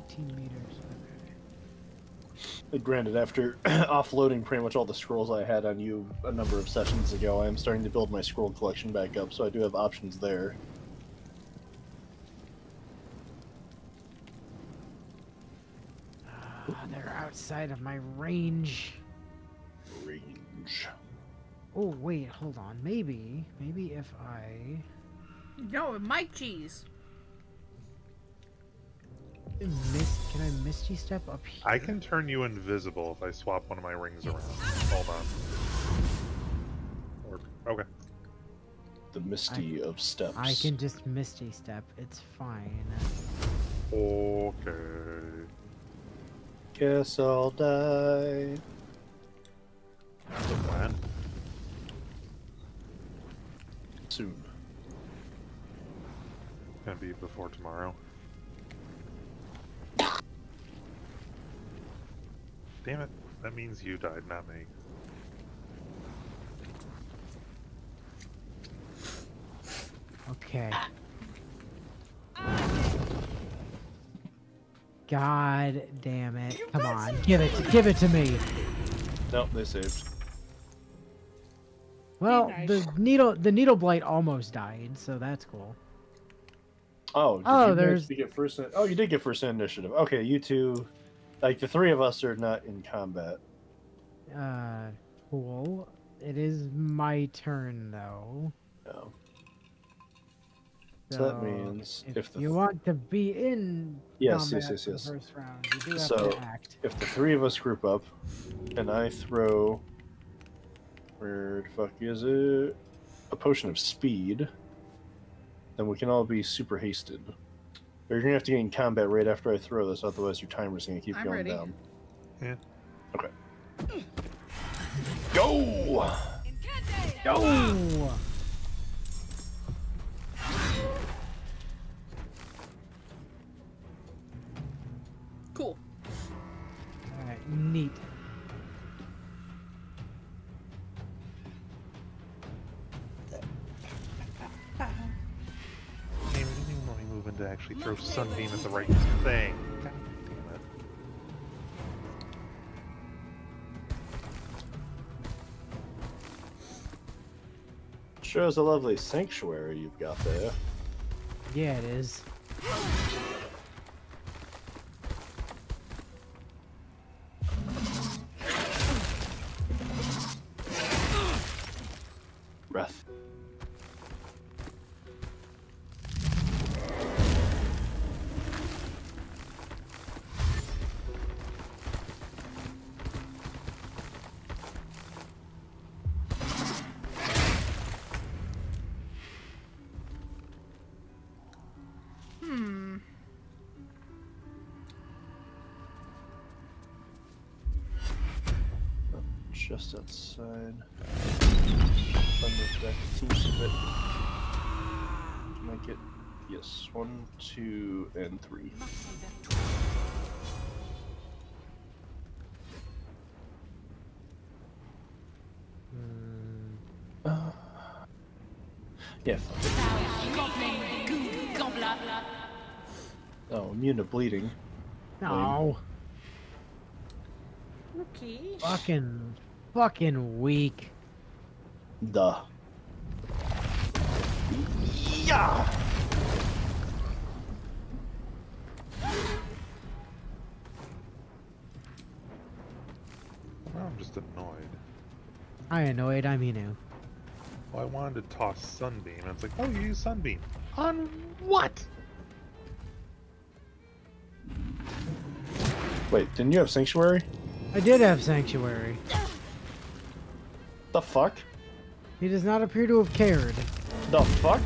18 meters. Granted, after offloading pretty much all the scrolls I had on you a number of sessions ago, I am starting to build my scroll collection back up, so I do have options there. They're outside of my range. Range. Oh, wait, hold on. Maybe if I... No, my cheese. Can I Misty Step up here? I can turn you invisible if I swap one of my rings around. Hold on. Okay. The Misty of Steps. I can just Misty Step. It's fine. Okay. Guess I'll die. That's the plan. Soon. Gonna be before tomorrow. Damn it. That means you died, not me. Okay. God damn it. Come on. Give it to me. Nope, they saved. Well, nice. the needle blight almost died, so that's cool. Oh, did Oh, you there's- actually get first. Oh, you did get first initiative. Okay, you two, like the 3 of us are not in combat. Cool. It is my turn though. No. So that means if the you want to be in Yes, combat yes, for yes. the first round, you do have So to act. if the 3 of us group up, and I throw, where the fuck is it? A potion of speed, then we can all be super hasted. Or you're gonna have to get in combat right after I throw this, otherwise your timer's gonna keep I'm going ready. down. Yeah. Okay. Go! Go! Cool. Alright, neat. Damn, I didn't even want me moving to actually throw Sunbeam at the right thing. God damn it. Shows a lovely sanctuary you've got there. Yeah, it is. Breath. Just outside. Thunder back teams a bit. Can I get yes, 1, 2, and 3. Yeah. Oh, immune to bleeding. No. Okay. Fucking weak. Duh. Yeah. Well, I'm just annoyed. I annoyed, I'm Inu. Well, I wanted to toss Sunbeam, and it's like, oh, you use Sunbeam. On what? Wait, didn't you have Sanctuary? I did have Sanctuary. The fuck? He does not appear to have cared. The fuck?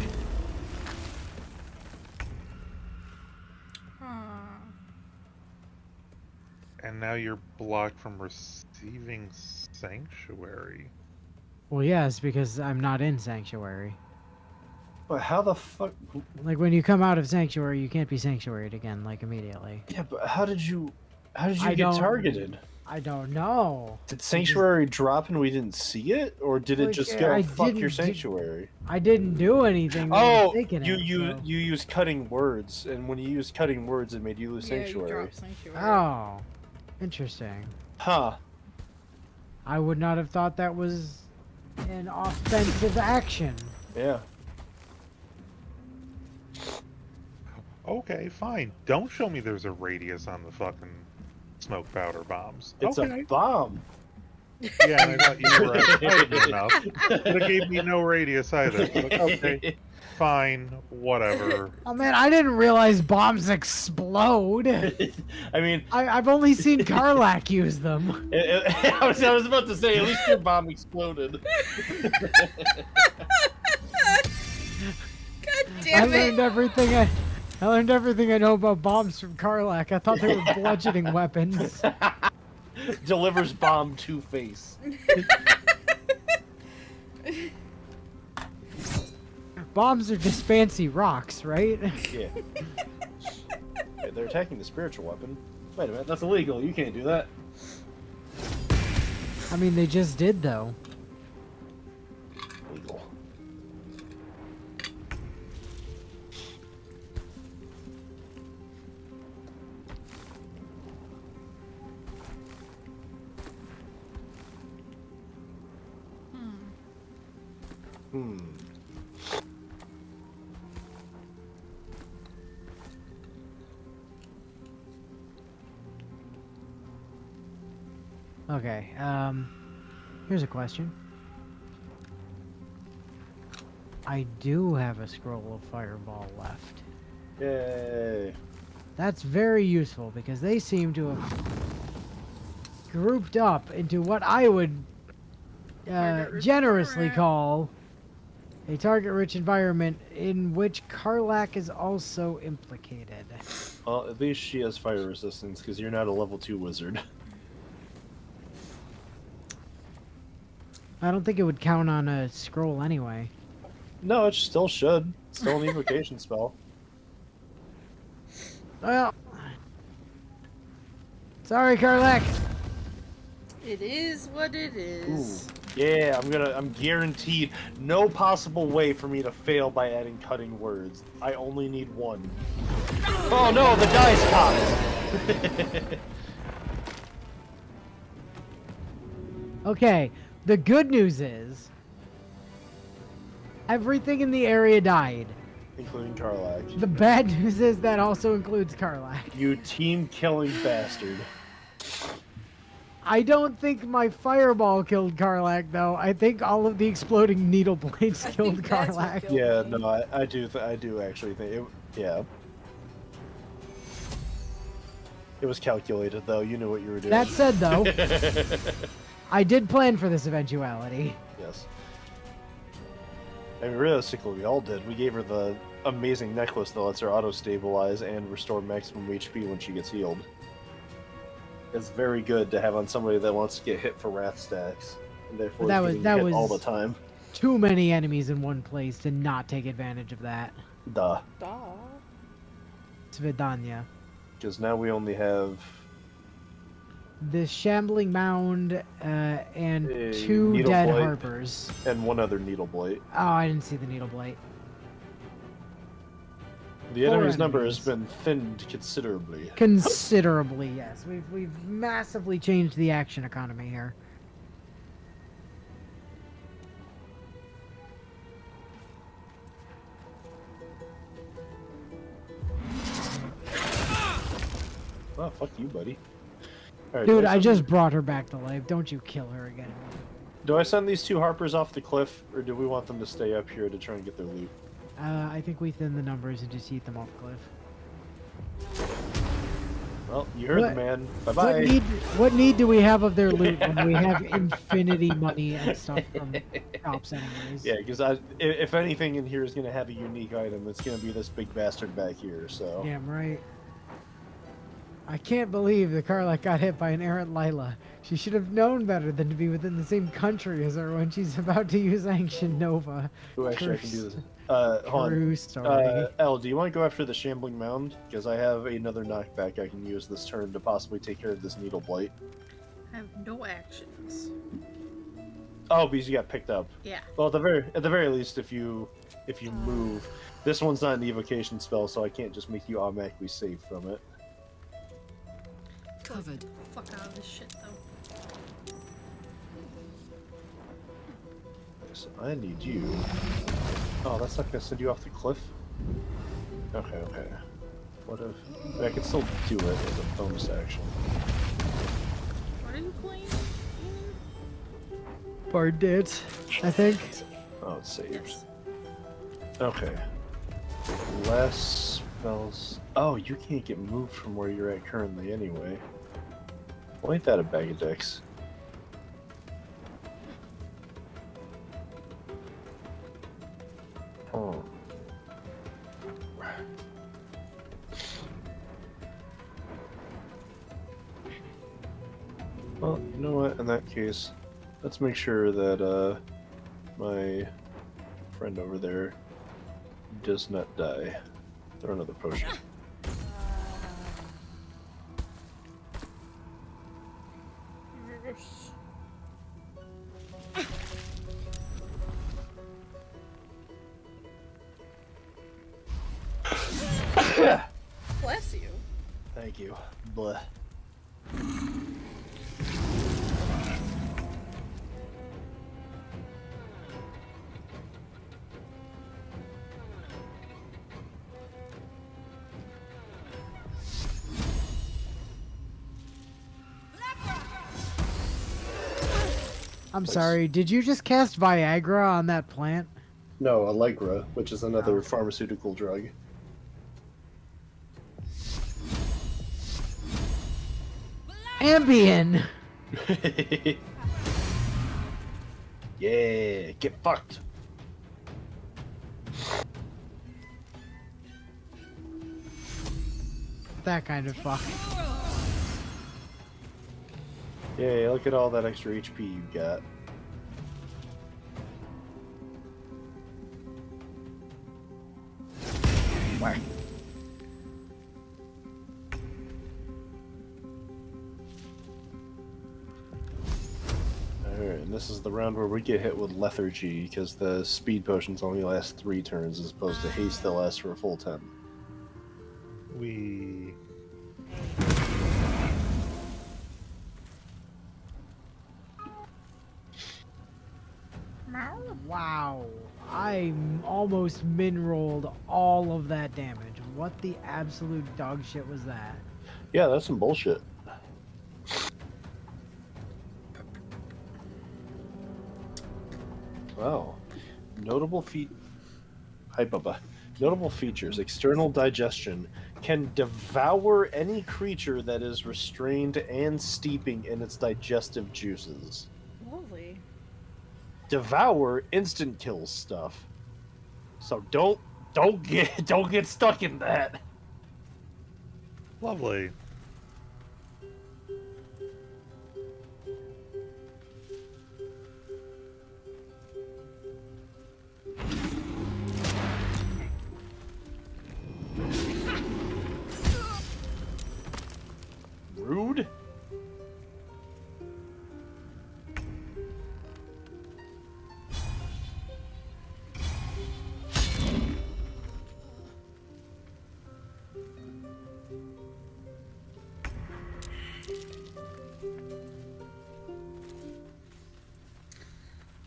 And now you're blocked from receiving Sanctuary. Well, yes, because I'm not in Sanctuary. But how the fuck? Like, when you come out of Sanctuary, you can't be Sanctuaried again, like, immediately. Yeah, but how did you get don't- targeted? I don't know. Did Sanctuary drop and we didn't see it? Or did it Like, just I go, fuck didn't your do- Sanctuary? I didn't do anything. Oh, mistaken you it, so- use cutting words, and when you use cutting words, it made you lose Yeah, you Sanctuary. dropped Sanctuary. Oh, interesting. Huh. I would not have thought that was an offensive action. Yeah. Okay, fine. Don't show me there's a radius on the fucking smoke powder bombs. It's okay. a bomb. Yeah, and I thought you were excited enough. But it gave me no radius either. So, okay, fine, whatever. Oh man, I didn't realize bombs explode. I mean, I've only seen Karlach use them. I was about to say, at least your bomb exploded. God damn it! I learned everything I know about bombs from Karlach. I thought they were bludgeoning weapons. Delivers bomb to face. Bombs are just fancy rocks, right? Yeah. Hey, they're attacking the spiritual weapon. Wait a minute, that's illegal. You can't do that. I mean, they just did, though. Legal. Hmm. Okay, here's a question. I do have a scroll of fireball left. Yay. That's very useful because they seem to have grouped up into what I would generously call a target-rich environment in which Karlach is also implicated. Well, at least she has fire resistance because you're not a level 2 wizard. I don't think it would count on a scroll anyway. No, it still should. It's still an evocation spell. Well, sorry, Karlach. It is what it is. Ooh. Yeah, I'm guaranteed no possible way for me to fail by adding cutting words. I only need one. Oh no, the dice popped! Okay, the good news is everything in the area died. Including Karlach. The bad news is that also includes Karlach. You team-killing bastard. I don't think my fireball killed Karlach, though. I think all of the exploding needle blades killed Karlach. Yeah, no, I do actually think it. Yeah. It was calculated, though. You knew what you were doing. That said, though, I did plan for this eventuality. Yes. I mean, realistically, we all did. We gave her the amazing necklace that lets her auto-stabilize and restore maximum HP when she gets healed. It's very good to have on somebody that wants to get hit for wrath stacks, and therefore That is was- getting that hit was- all the time. Too many enemies in one place to not take advantage of that. Duh. Svidanya. Because now we only have This shambling mound and a 2 needle dead blight harpers. and one other needle blight. Oh, I didn't see the needle blight. The 4 enemy's number enemies. has been thinned considerably. Considerably, yes. We've massively changed the action economy here. Oh, fuck you, buddy. All right, Dude, I just brought her back to life. Don't you kill her again. Do I send these two Harpers off the cliff, or do we want them to stay up here to try and get their loot? I think we thin the numbers and just eat them off the cliff. Well, you heard the man. Bye-bye. What need do we have of their loot when we have infinity money and stuff from shops anyways? Yeah, because if anything in here is going to have a unique item, it's going to be this big bastard back here, so... Damn right. I can't believe the Karlach got hit by an errant Lila. She should have known better than to be within the same country as her when she's about to use Ancient Nova. Ooh, actually, I can do this. Hold True on. story. Elle, do you want to go after the Shambling Mound? Because I have another knockback I can use this turn to possibly take care of this Needle Blight. I have no actions. Oh, because you got picked up. Yeah. Well, at the very least, if you move, this one's not an evocation spell, so I can't just make you automatically save from it. Covered. Fuck out of this shit, though. So I need you. Oh, that's not gonna send you off the cliff? Okay, okay. What if... I can still do it as a bonus action. What are you playing? Bard dance, I think. Oh, it saves. Okay. Less spells... Oh, you can't get moved from where you're at currently anyway. Well, ain't that a bag of dicks? Oh. Well, you know what? In that case, let's make sure that my friend over there does not die. Throw another potion. Bless you. Thank you. Blah. I'm sorry, did you just cast Viagra on that plant? No, Allegra, which is another pharmaceutical drug. Ambien! Yeah, get fucked. That kind of fuck. Yeah, look at all that extra HP you got. Whack. Alright, and this is the round where we get hit with lethargy, because the speed potions only last 3 turns, as opposed to haste that lasts for a full 10. We... Wow. I almost min-rolled all of that damage. What the absolute dog shit was that? Yeah, that's some bullshit. Wow. Notable feat. Hi, Bubba. Notable features. External digestion. Can devour any creature that is restrained and steeping in its digestive juices. Lovely. Devour instant kills stuff. So don't get stuck in that. Lovely. Rude.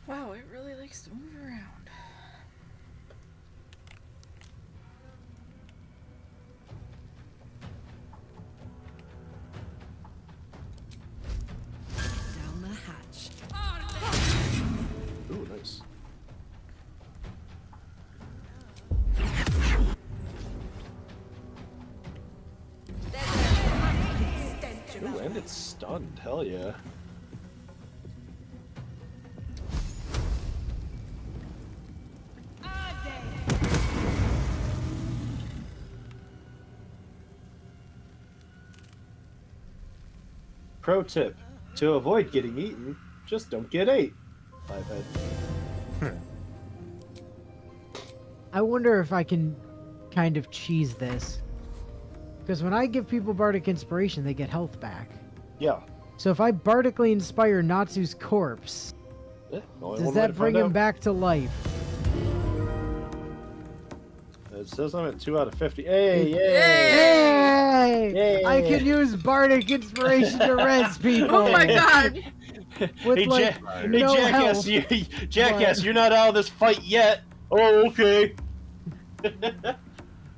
Wow, it really likes to move around. Ooh, and it's stunned. Hell yeah. Pro tip: to avoid getting eaten, just don't get ate. I wonder if I can kind of cheese this. Because when I give people Bardic Inspiration, they get health back. Yeah. So if I Bardically inspire Natsu's corpse, does that bring him back to life? It says I'm at 2 out of 50. Hey, yay! Yay! Yay! I can use Bardic Inspiration to res people. Oh my god! With Hey, like hey, no Jackass, health. Jackass, you're not out of this fight yet. Oh, okay.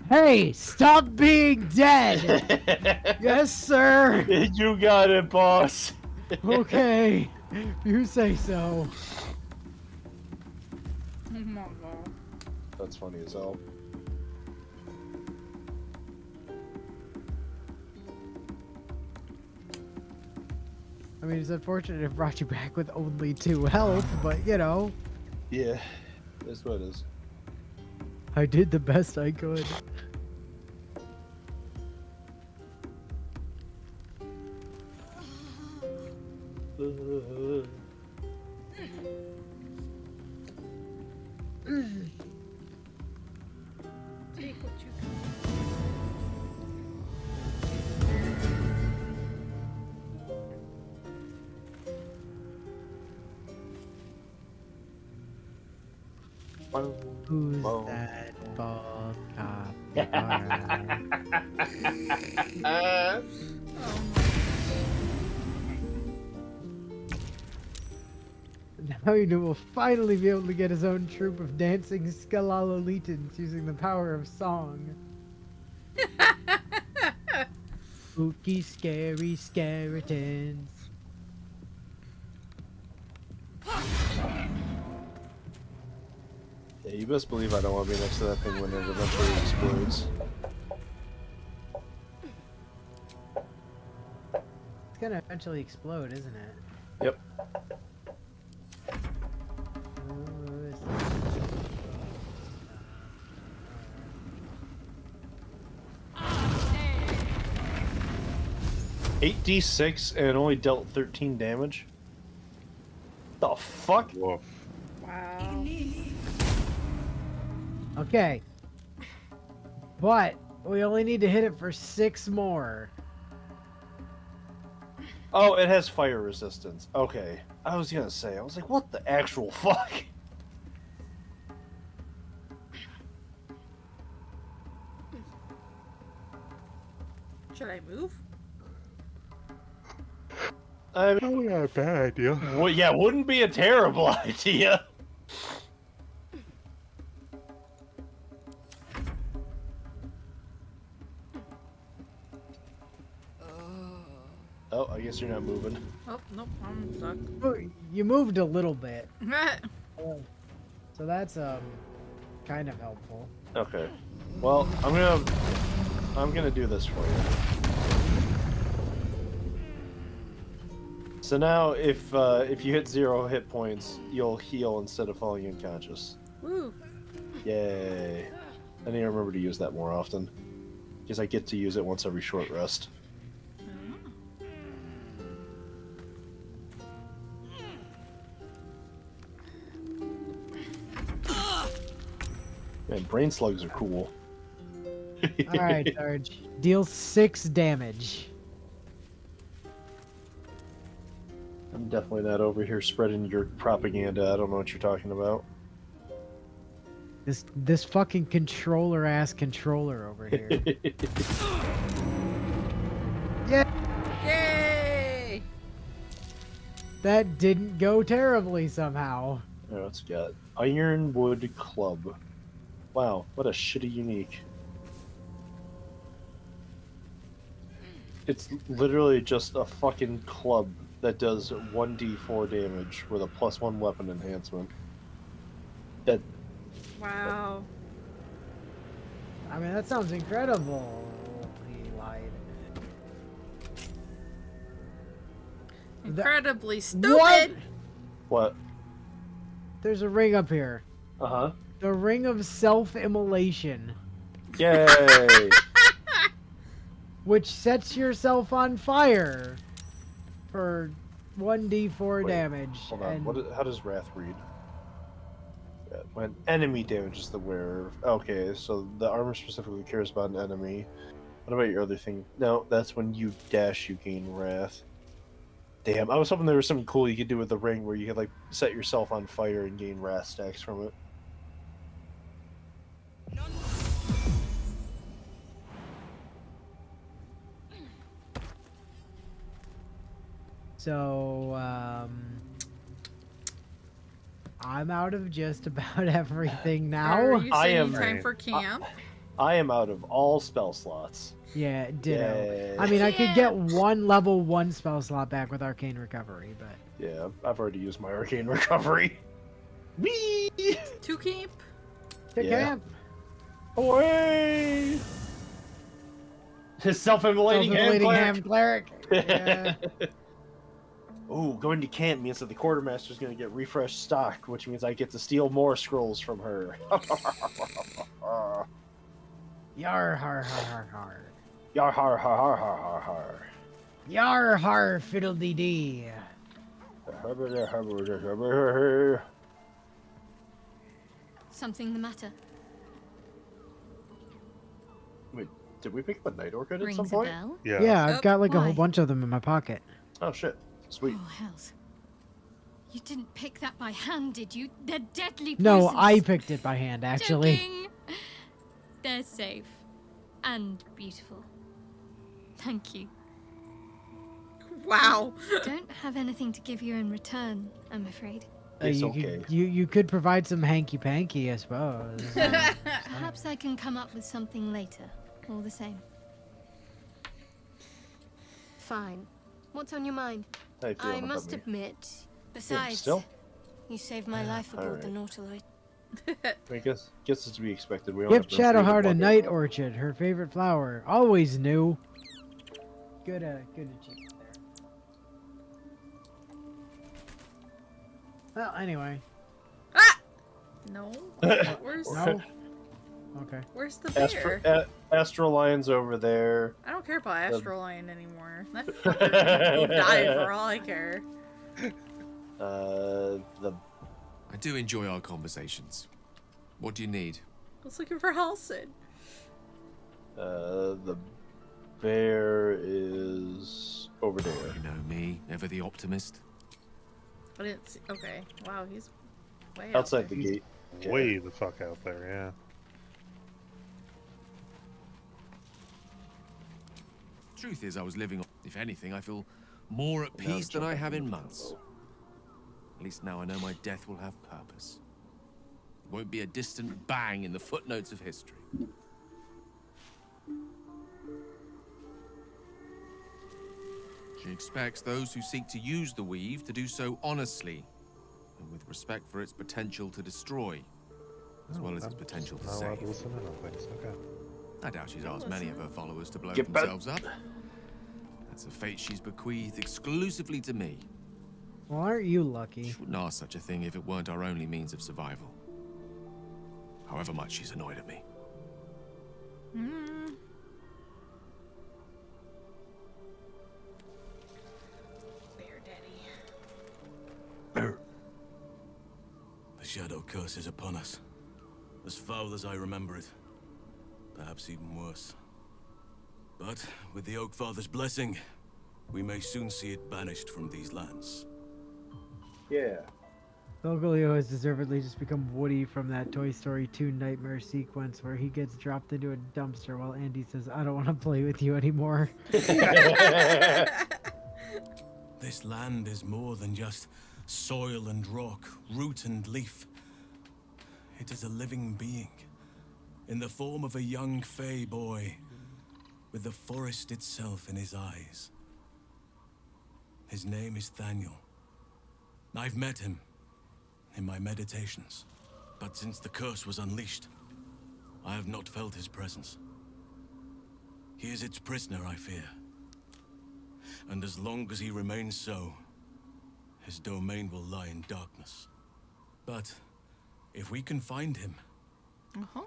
Hey, stop being dead! Yes, sir! You got it, boss. Okay, you say so. Oh my god. That's funny as hell. I mean, it's unfortunate it brought you back with only 2 health, but you know. Yeah, that's what it is. I did the best I could. Take what you Who's that bald cop? Now you will finally be able to get his own troupe of dancing Skelalolitans using the power of song. Spooky, scary skeletons. Yeah, you best believe I don't want to be next to that thing when it eventually explodes. It's gonna eventually explode, isn't it? Yep. Oh, this 8d6 and only dealt 13 damage? The fuck? Woof. Wow. Okay. But we only need to hit it for 6 more. Oh, it has fire resistance. Okay. I was gonna say, I was like, what the actual fuck? Should I move? I mean, probably not a bad idea. Well, yeah, wouldn't be a terrible idea. Oh, I guess you're not moving. Oh, nope, I'm stuck. Oh, you moved a little bit. So that's kind of helpful. Okay. Well, I'm gonna do this for you. So now, if you hit 0 hit points, you'll heal instead of falling unconscious. Woo. Yay! I need to remember to use that more often, because I get to use it once every short rest. Man, brain slugs are cool. Alright, Sarge. Deal 6 damage. I'm definitely not over here spreading your propaganda. I don't know what you're talking about. This fucking controller controller over here. Yeah. Yay! That didn't go terribly somehow. Oh, it's got Ironwood Club. Wow, what a shitty unique. It's literally just a fucking club that does 1d4 damage with a +1 weapon enhancement. That. Wow. I mean, that sounds incredible. He lied. Incredibly stupid. What? There's a ring up here. Uh-huh. The ring of self-immolation. Yay! Which sets yourself on fire for 1d4 damage. Hold on. And How does Wrath read? When enemy damages the wearer. Okay, so the armor specifically cares about an enemy. What about your other thing? No, that's when you dash, you gain Wrath. Damn, I was hoping there was something cool you could do with the ring where you could, like, set yourself on fire and gain Wrath stacks from it. so, I'm out of just about everything now. Are you setting time for camp? I am out of all spell slots. Yeah, ditto. Yay. I mean, I could get one level 1 spell slot back with Arcane Recovery, but... Yeah, I've already used my Arcane Recovery. Whee! To camp? To camp! Away! His self-immolating ham cleric. Yeah. Ooh, going to camp means that the quartermaster's going to get refreshed stock, which means I get to steal more scrolls from her. Yar har har har har. Yar har har har har har har. Yar har fiddle-dee dee. Something the matter? Wait, did we pick up a night orchid at Rings some a point? bell? Yeah, I've got like a Why? whole bunch of them in my pocket. Oh shit, sweet. Oh, hells. You didn't pick that by hand, did you? They're deadly poisons. No, I picked it by hand, actually. Joking. They're safe. And beautiful. Thank you. Wow. Don't have anything to give you in return, I'm afraid. It's you okay. You could provide some hanky-panky, I suppose. Perhaps I can come up with something later, all the same. Fine. What's on your mind? How you feeling I about must me? admit. Besides, still? you saved my life aboard the Alright. Nautiloid. I guess it's to be expected. We don't have Gift to read Shadowheart the a book. night orchid, her favorite flower. Always new. Good achievement there. Well, anyway. No. Where's No? Okay. Where's the bear? Astral Lion's over there. I don't care about Astral Lion anymore. That fucker can go die for all I care. I do enjoy our conversations. What do you need? I was looking for Halcyon. The bear is over there. You know me, ever the optimist. I didn't see. Okay. Wow, he's way Outside out the there. gate. Way the fuck out there, yeah. Truth is, I was living. If anything, I feel more at peace than I have in months. At least now I know my death will have purpose. It won't be a distant bang in the footnotes of history. She expects those who seek to use the weave to do so honestly, and with respect for its potential to destroy, as well as its potential to save. Okay. I doubt she's asked many of her followers to blow Get back. themselves up. That's a fate she's bequeathed exclusively to me. Well, aren't you lucky? She wouldn't ask such a thing if it weren't our only means of survival. However much she's annoyed at me. Bear Daddy. The shadow curse is upon us. As foul as I remember it. Perhaps even worse. But with the Oak Father's blessing, we may soon see it banished from these lands. Yeah. Golgolio has deservedly just become Woody from that Toy Story 2 nightmare sequence where he gets dropped into a dumpster while Andy says, I don't want to play with you anymore. This land is more than just soil and rock, root and leaf. It is a living being, in the form of a young Fey boy, with the forest itself in his eyes. His name is Thaniel. I've met him in my meditations, but since the curse was unleashed, I have not felt his presence. He is its prisoner, I fear. And as long as he remains so, his domain will lie in darkness. But if we can find him,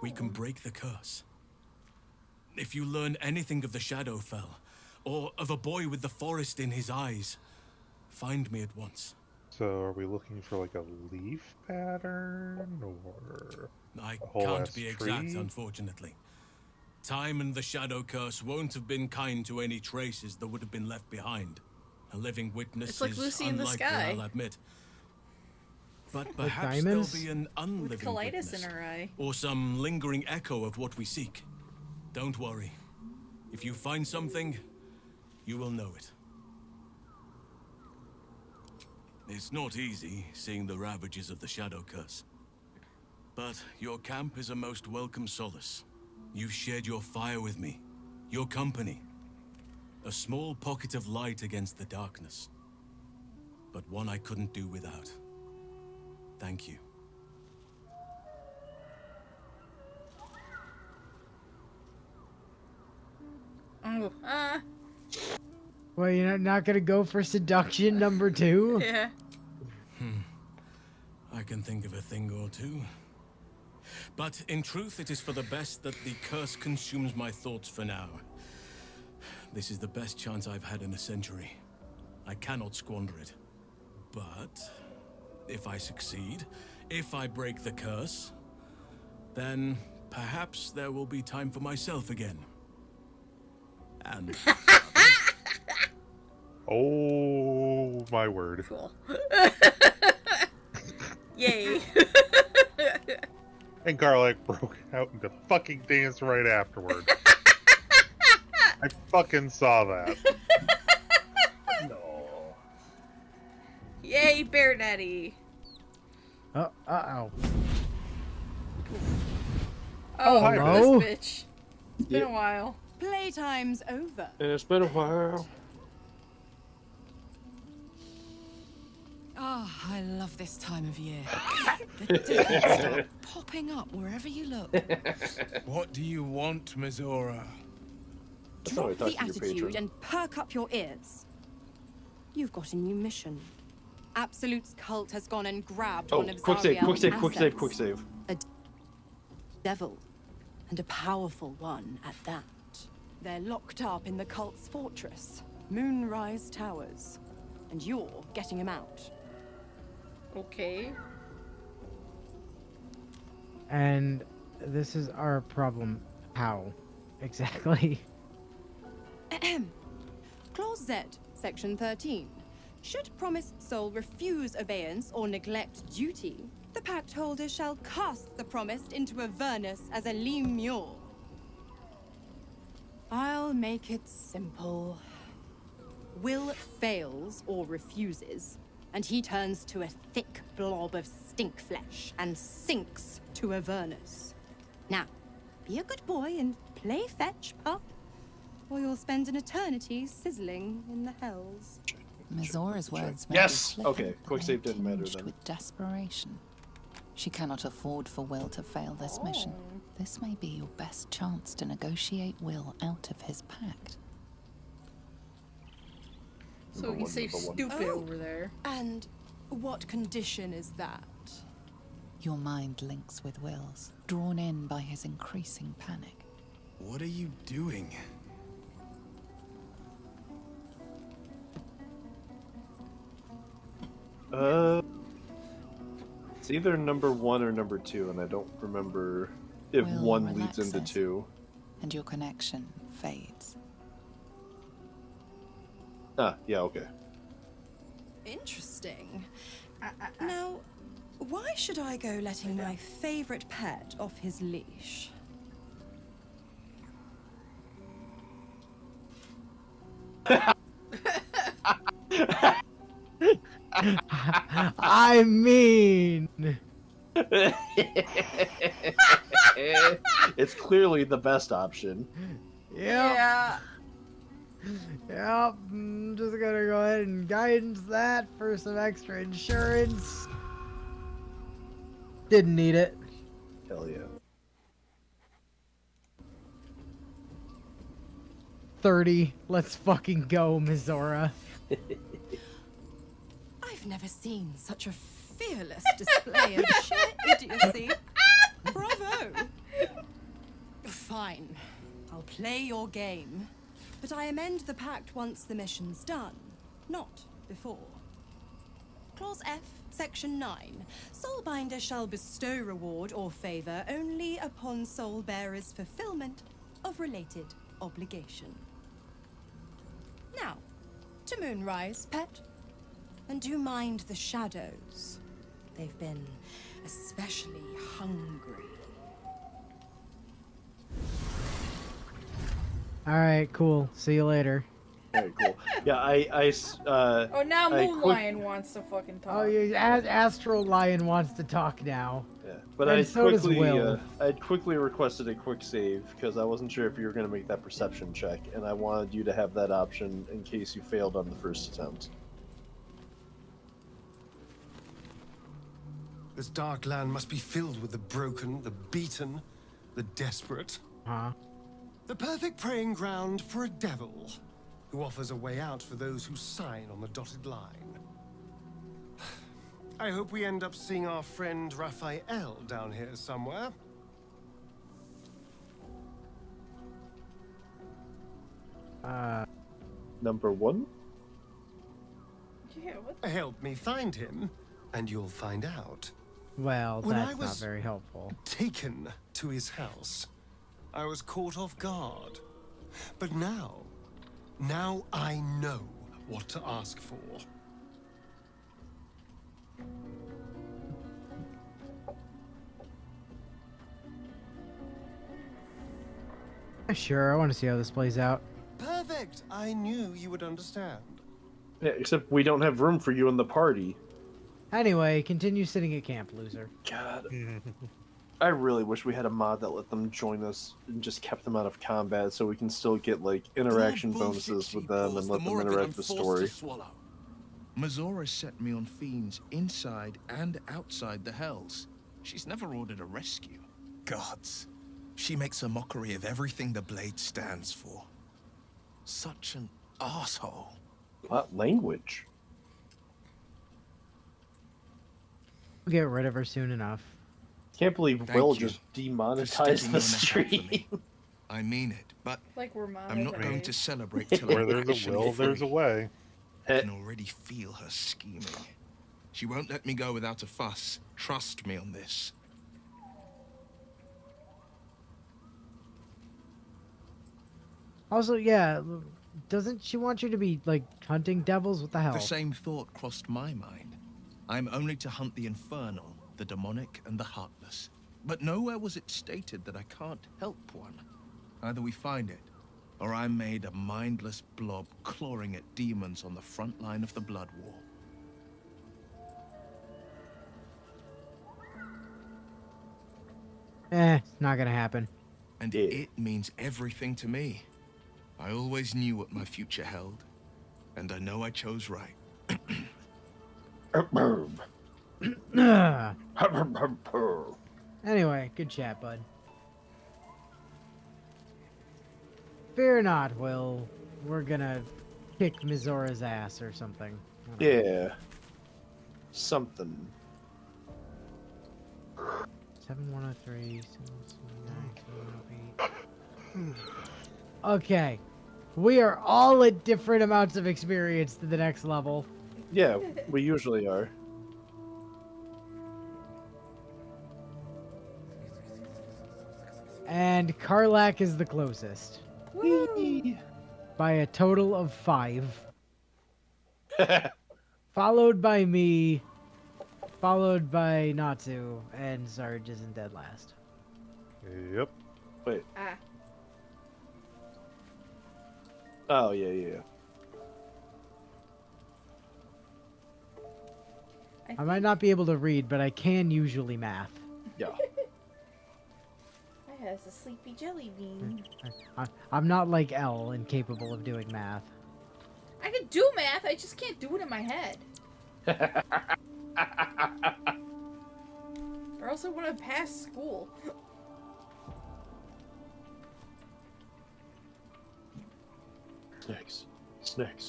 we can break the curse. If you learn anything of the Shadowfell, or of a boy with the forest in his eyes, find me at once. So are we looking for like a leaf pattern or I a whole can't ass be exact, tree? unfortunately. Time and the Shadow Curse won't have been kind to any traces that would have been left behind. A living witness It's like is Lucy in the unlikely, Sky. I'll admit. But Like perhaps diamonds? there'll be an unliving With colitis witness, in her eye. or some lingering echo of what we seek. Don't worry. If you find something, you will know it. It's not easy seeing the ravages of the Shadow Curse. But your camp is a most welcome solace. You've shared your fire with me, your company. A small pocket of light against the darkness. But one I couldn't do without. Thank you. Oh, Well, you're not gonna go for seduction number 2? yeah. I can think of a thing or two. But in truth, it is for the best that the curse consumes my thoughts for now. This is the best chance I've had in a century. I cannot squander it. But if I succeed, if I break the curse, then perhaps there will be time for myself again. And Oh my word. Cool. Yay. And Karlach broke out into fucking dance right afterward. I fucking saw that. No. Yay, Bear Daddy. Uh-oh. Oh, hi, hello? this bitch. It's been a while. Playtime's over. It's been a while. Oh, I love this time of year. The dickheads start popping up wherever you look. What do you want, Mizora? That's how I Drop talk the to your attitude patron. and perk up your ears. You've got a new mission. Absolute's cult has gone and grabbed Oh, one of quick save, quick Zariel's save, quick save, assets. quick save. A devil, and a powerful one at that. They're locked up in the cult's fortress, Moonrise Towers, and you're getting him out. Okay. And this is our problem. How? Exactly. Clause Z, Section 13. Should promised soul refuse obeyance or neglect duty, the pact holder shall cast the promised into Avernus as a lemure. I'll make it simple. Will fails or refuses, and he turns to a thick blob of stink flesh and sinks to Avernus. Now, be a good boy and play fetch, pup, or you'll spend an eternity sizzling in the hells. Mizora's words may Yes! be Okay, flippant, quick but save they're didn't matter tinged then. with desperation. She cannot afford for Will to fail this mission. This may be your best chance to negotiate Will out of his pact. So he say stupid over there. And what condition is that? Your mind links with Will's, drawn in by his increasing panic. what are you doing? It's either number 1 or number 2, and I don't remember if Will 1 leads into relaxes, 2. and your connection fades. Ah, yeah, okay. Interesting. Now, why should I go letting my favorite pet off his leash? I mean, It's clearly the best option. yeah. Yep, I'm just gonna go ahead and guidance that for some extra insurance. Didn't need it. Hell yeah. 30. Let's fucking go, Mizora. I I've never seen such a fearless display of sheer idiocy. Bravo! Fine. I'll play your game. But I amend the pact once the mission's done, not before. Clause F, Section 9. Soulbinder shall bestow reward or favor only upon soul bearer's fulfillment of related obligation. Now, to Moonrise, pet. And do mind the shadows. They've been especially hungry. All right, cool. See you later. Very cool. Yeah, Oh, now I Moon quick- Lion wants to fucking talk. Oh, yeah, Astral Lion wants to talk now. Yeah, but and I so does quickly, Will. I'd quickly requested a quick save because I wasn't sure if you were going to make that perception check, and I wanted you to have that option in case you failed on the first attempt. This dark land must be filled with the broken, the beaten, the desperate. Huh? The perfect preying ground for a devil who offers a way out for those who sign on the dotted line. I hope we end up seeing our friend Raphael down here somewhere. Number 1? Yeah, what? Help me find him, and you'll find out. Well, When I that's not was very helpful. taken to his house, I was caught off guard. But now I know what to ask for. Sure, I want to see how this plays out. Perfect! I knew you would understand. Yeah, except we don't have room for you in the party. Anyway, continue sitting at camp, loser. God. I really wish we had a mod that let them join us and just kept them out of combat so we can still get, like, interaction bonuses with them and let them interact with the story. Mazora set me on fiends inside and outside the hells. She's never ordered a rescue. Gods. She makes a mockery of everything the blade stands for. Such an asshole. What language? We'll get rid of her soon enough. Can't believe Thank Will you just for demonetized sticking the your neck out for me. stream. I mean it, but Like we're I'm not going monetized. to celebrate till Where I'm there's a actually will, there's a free. way. I can already feel her scheming. She won't let me go without a fuss. Trust me on this. Also, yeah, doesn't she want you to be, like, hunting devils? What the hell? The same thought crossed my mind. I'm only to hunt the infernal, the demonic, and the heartless. But nowhere was it stated that I can't help one. Either we find it, or I'm made a mindless blob clawing at demons on the front line of the blood war. Not gonna happen. And it means everything to me. I always knew what my future held, and I know I chose right. Anyway, good chat, bud. Fear not, Will. We're gonna kick Mizora's ass or something. I don't know. Yeah. Something. 7103, 709, 708. Okay. We are all at different amounts of experience to the next level. Yeah, we usually are. And Karlach is the closest. By a total of 5. Followed by me. Followed by Natsu. And Sarge isn't dead last. Yep. Wait. Ah. Oh, yeah. I might not be able to read, but I can usually math. Yeah. I has a sleepy jelly bean. I'm not like Elle, incapable of doing math. I can do math, I just can't do it in my head. Or else I would have passed school. Snacks.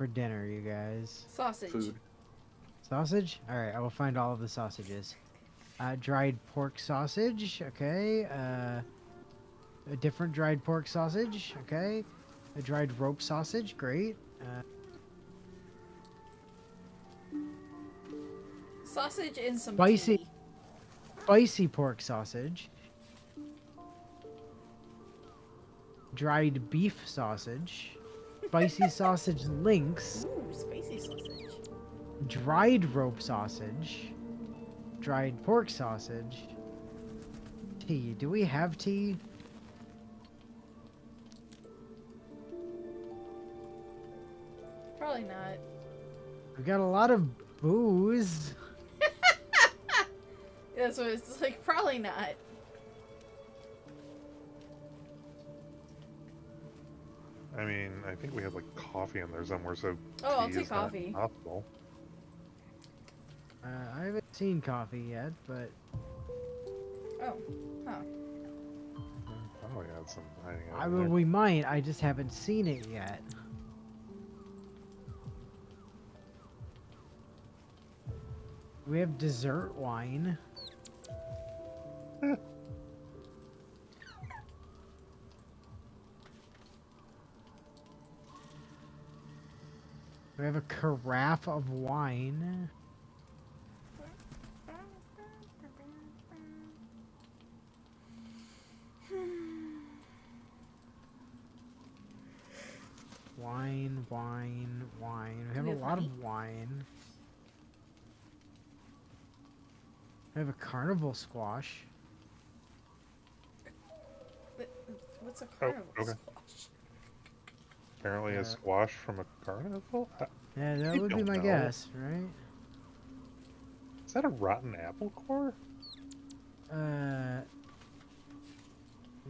for dinner, you guys? Sausage. Food. Sausage? Alright, I will find all of the sausages. Dried pork sausage, okay. A different dried pork sausage, okay. A dried rope sausage, great. Sausage and some Spicy, tea. spicy pork sausage. Dried beef sausage. Spicy sausage links. Ooh, spicy sausage. Dried rope sausage. Dried pork sausage. Tea. Do we have tea? Probably not. We got a lot of booze. That's what it's like. Probably not. I mean, I think we have like coffee in there somewhere, so Oh, I'll tea take is not coffee. possible. I haven't seen coffee yet, but Oh. Huh. Probably had some hiding out I in mean, there. we might. I just haven't seen it yet. We have dessert wine. We have a carafe of wine. Wine, wine, wine. We have a lot of wine. We have a carnival squash. What's a carnival okay. squash? Apparently a squash from a carnival? Yeah, that I would be don't my know. guess, right? Is that a rotten apple core?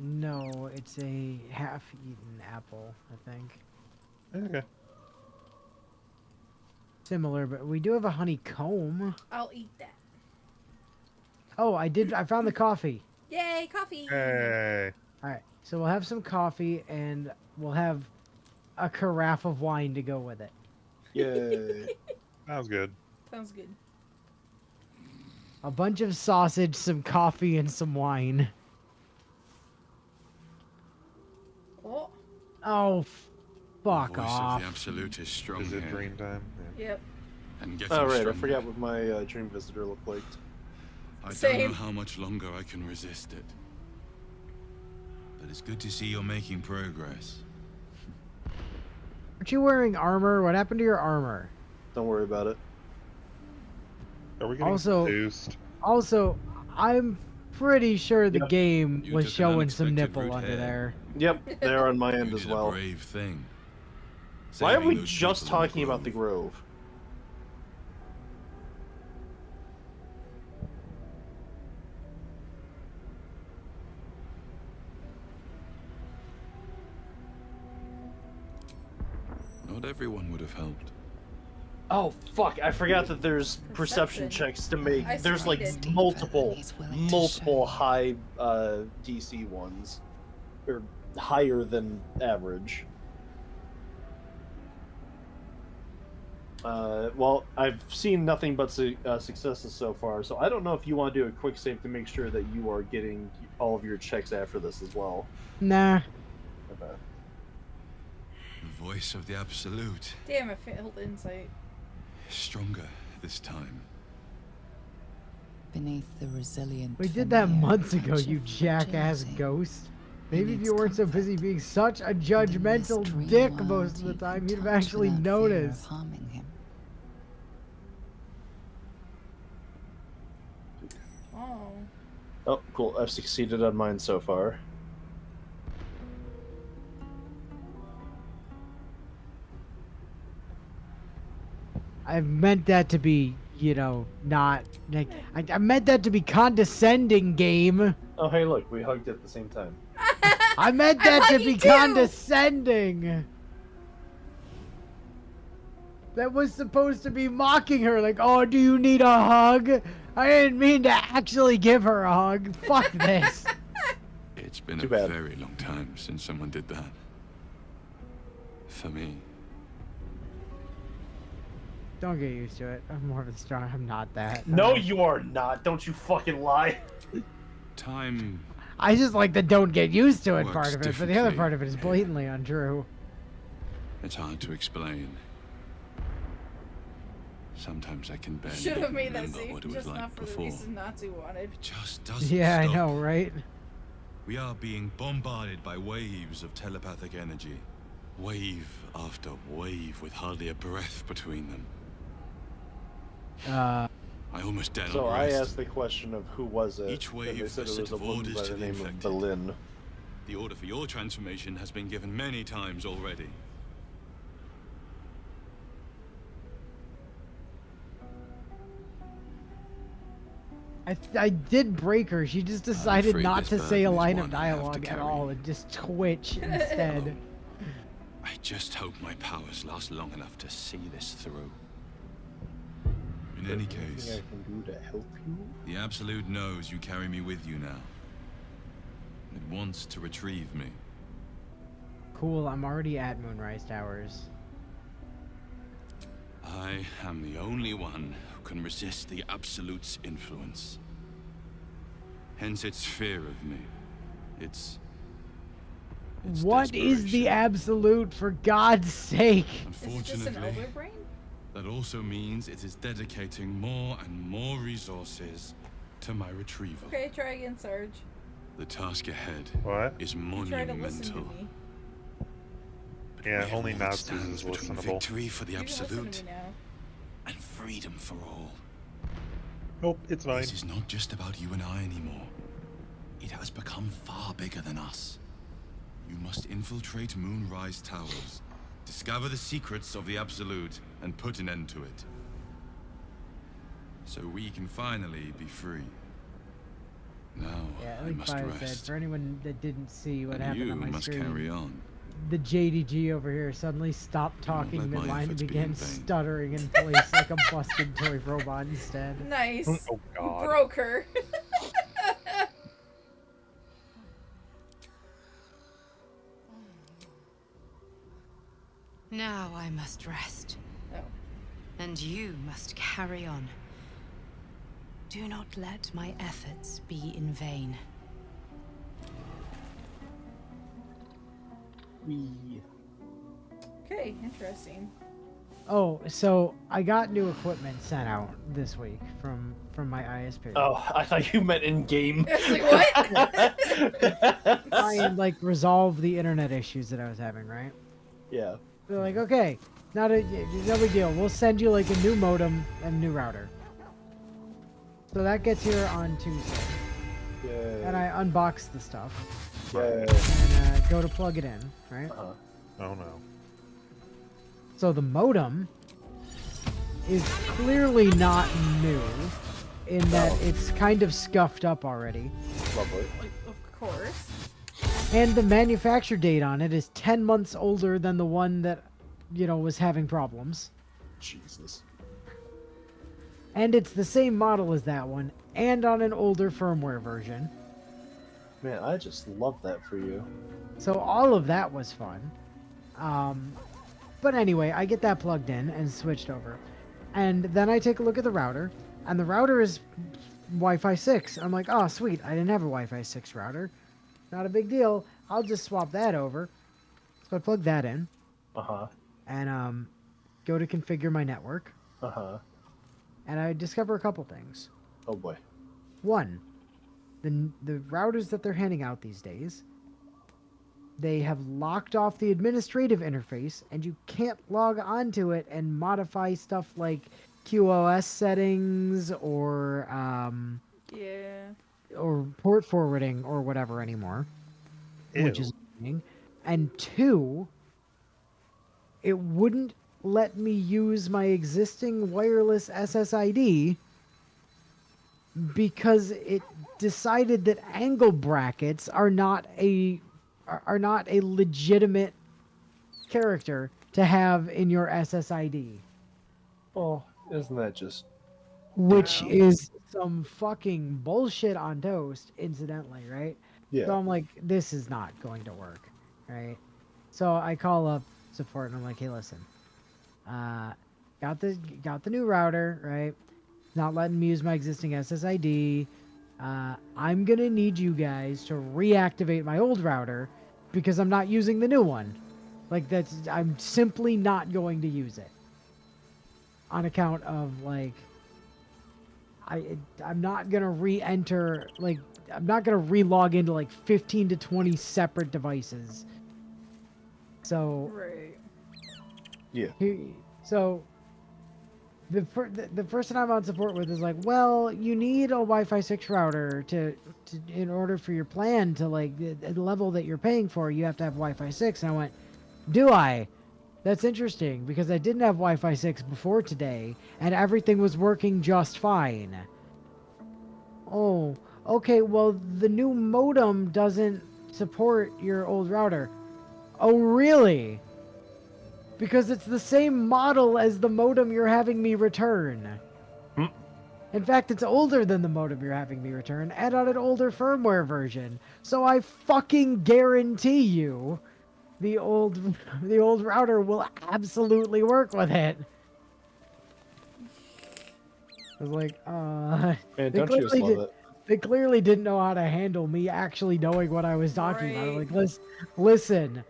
No, it's a half-eaten apple, I think. Okay. Similar, but we do have a honeycomb. I'll eat that. Oh, I found the coffee. Yay, coffee! Hey. Alright, so we'll have some coffee and we'll have a carafe of wine to go with it. Yay. Sounds good. Sounds good. A bunch of sausage, some coffee, and some wine. Oh. Oh, fuck The voice off. of the Absolute is strong Is it here. dream time? Yeah. Yep. And getting Oh, right. I stronger. forgot what my dream visitor looked like. I don't Same. know how much longer I can resist it. But it's good to see you're making progress. Aren't you wearing armor? What happened to your armor? Don't worry about it. Are we getting Also, seduced? Also, I'm pretty sure the Yep. game You was took an showing some unexpected nipple route under here. there. Yep, they're on my end You as did a well. brave thing. Why are Saving we those just people in the talking about the Grove? Not everyone would have helped. Oh fuck! I forgot that there's perception Perception. checks to make. I There's like succeeded. multiple, He's willing to multiple high DC ones, or higher than average. Well, I've seen nothing but successes so far, so I don't know if you want to do a quick save to make sure that you are getting all of your checks after this as well. Nah. Okay. The voice of the Absolute. Damn, I failed insight. Stronger this time. Beneath the resilient We did that veneer months of ago, you friendship jackass fragility, ghost. he Maybe if needs you weren't so busy comfort. being such a judgmental dream dick world most of the you time, can you'd have touch actually without fear of noticed. harming him. Oh. Oh, cool. I've succeeded on mine so far. I meant that to be, you know, not like I meant that to be condescending, game. Oh, hey, look, we hugged at the same time. I meant that to be condescending. That was supposed to be mocking her, like, oh, do you need a hug? I didn't mean to actually give her a hug. Fuck this. It's been Too a bad. very long time since someone did that. For me. Don't get used to it. I'm more of a strong. I'm not that. No, you are not. Don't you fucking lie. Time. I just like the don't get used to it Works part of it, but the other differently. part of it is blatantly untrue. It's hard to explain. Sometimes I can barely Should have made that remember scene what it was just like not for the before. reason Nazi wanted. Just doesn't Yeah, stop. I know, right? We are being bombarded by waves of telepathic energy. Wave after wave with hardly a breath between them. I almost dare not So I rest. asked the question of who was it, Each wave and they is said a it set was a of woman orders by to the the name of infected. Berlin. The order for your transformation has been given many times already. I did break her. She just decided afraid not this to say a burden is line of one I have to dialogue at carry. all and just twitch instead. I just hope my powers last long enough to see this through. In any Anything case, I can do to help you? the Absolute knows you carry me with you now. It wants to retrieve me. Cool, I'm already at Moonrise Towers. I am the only one who can resist the Absolute's influence. Hence its fear of me. Its What is the absolute, for God's sake? Unfortunately, that also means it is dedicating more and more resources to my retrieval. Okay, try again, Sarge. The task ahead is You try to listen to monumental. me. Yeah, Yet only all it Nazis stands is between listenable. victory for the You can listen to Absolute me now. and freedom for all. Nope, it's fine. This is not just about you and I anymore. It has become far bigger than us. You must infiltrate Moonrise Towers, discover the secrets of the Absolute, and put an end to it. So we can finally be free. Now, Yeah, I like must Fire said, rest. for anyone that didn't see what And happened you on my must screen, carry on. the JDG over here suddenly stopped talking let my mid-line and efforts be began in vain. stuttering in place like a busted toy robot instead. Nice. Oh, God. You broke her. Now I must rest. Oh. And you must carry on. Do not let my efforts be in vain. Okay, interesting. Oh, so I got new equipment sent out this week from my ISP. Oh, I thought you meant in game. Try and like resolve the internet issues that I was having, right? Yeah. They're like, okay, no big deal. We'll send you like a new modem and new router. So that gets here on Tuesday. Yay. And I unbox the stuff. Yay. And go to plug it in, right? Oh no. So the modem is clearly not new in that it's kind of scuffed up already. Lovely. Of course. And the manufacture date on it is 10 months older than the one that, was having problems. Jesus. And it's the same model as that one, and on an older firmware version. Man, I just love that for you. So all of that was fun. But anyway, I get that plugged in and switched over. And then I take a look at the router, and the router is Wi-Fi 6. I'm like, oh, sweet, I didn't have a Wi-Fi 6 router. Not a big deal. I'll just swap that over. So I plug that in. Uh-huh. And go to configure my network. Uh-huh. And I discover a couple things. Oh boy. One, the routers that they're handing out these days, they have locked off the administrative interface, and you can't log onto it and modify stuff like QoS settings or or port forwarding or whatever anymore, which is annoying. And two, it wouldn't let me use my existing wireless SSID because it decided that angle brackets are not a legitimate character to have in your SSID. Oh, isn't that just... Which is some fucking bullshit on toast, incidentally, right? Yeah. So I'm like, this is not going to work, right? So I call up support and I'm like, hey, listen, got the new router, right? Not letting me use my existing SSID. I'm gonna need you guys to reactivate my old router because I'm not using the new one. Like I'm simply not going to use it on account of like I'm not gonna re-enter like I'm not gonna re-log into like 15 to 20 separate devices. So Right. Yeah. So the person I'm on support with is like, well, you need a Wi-Fi 6 router to in order for your plan to like the level that you're paying for, you have to have Wi-Fi 6. And I went, do I? That's interesting because I didn't have Wi-Fi 6 before today and everything was working just fine. Oh, okay, well, the new modem doesn't support your old router. Oh, really? Because it's the same model as the modem you're having me return. In fact, it's older than the modem you're having me return, and on an older firmware version. So I fucking guarantee you, the old router will absolutely work with it. I was like, Man, don't you just love it? They clearly didn't know how to handle me actually knowing what I was talking about. I'm like, listen,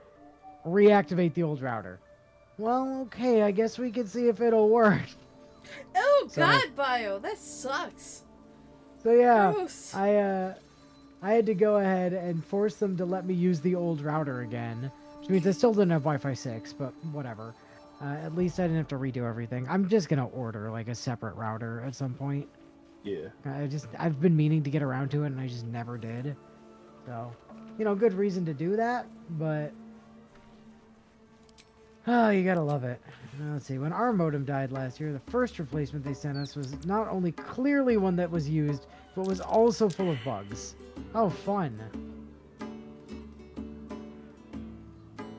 reactivate the old router. Well, okay, I guess we can see if it'll work. Oh God, Bio, that sucks. So yeah, Gross. I had to go ahead and force them to let me use the old router again. Which means I still didn't have Wi-Fi 6, but whatever. At least I didn't have to redo everything. I'm just gonna order like a separate router at some point. Yeah. I've been meaning to get around to it and I just never did. So, good reason to do that, but oh, you gotta love it. Let's see, when our modem died last year, the first replacement they sent us was not only clearly one that was used, but was also full of bugs. Oh, fun.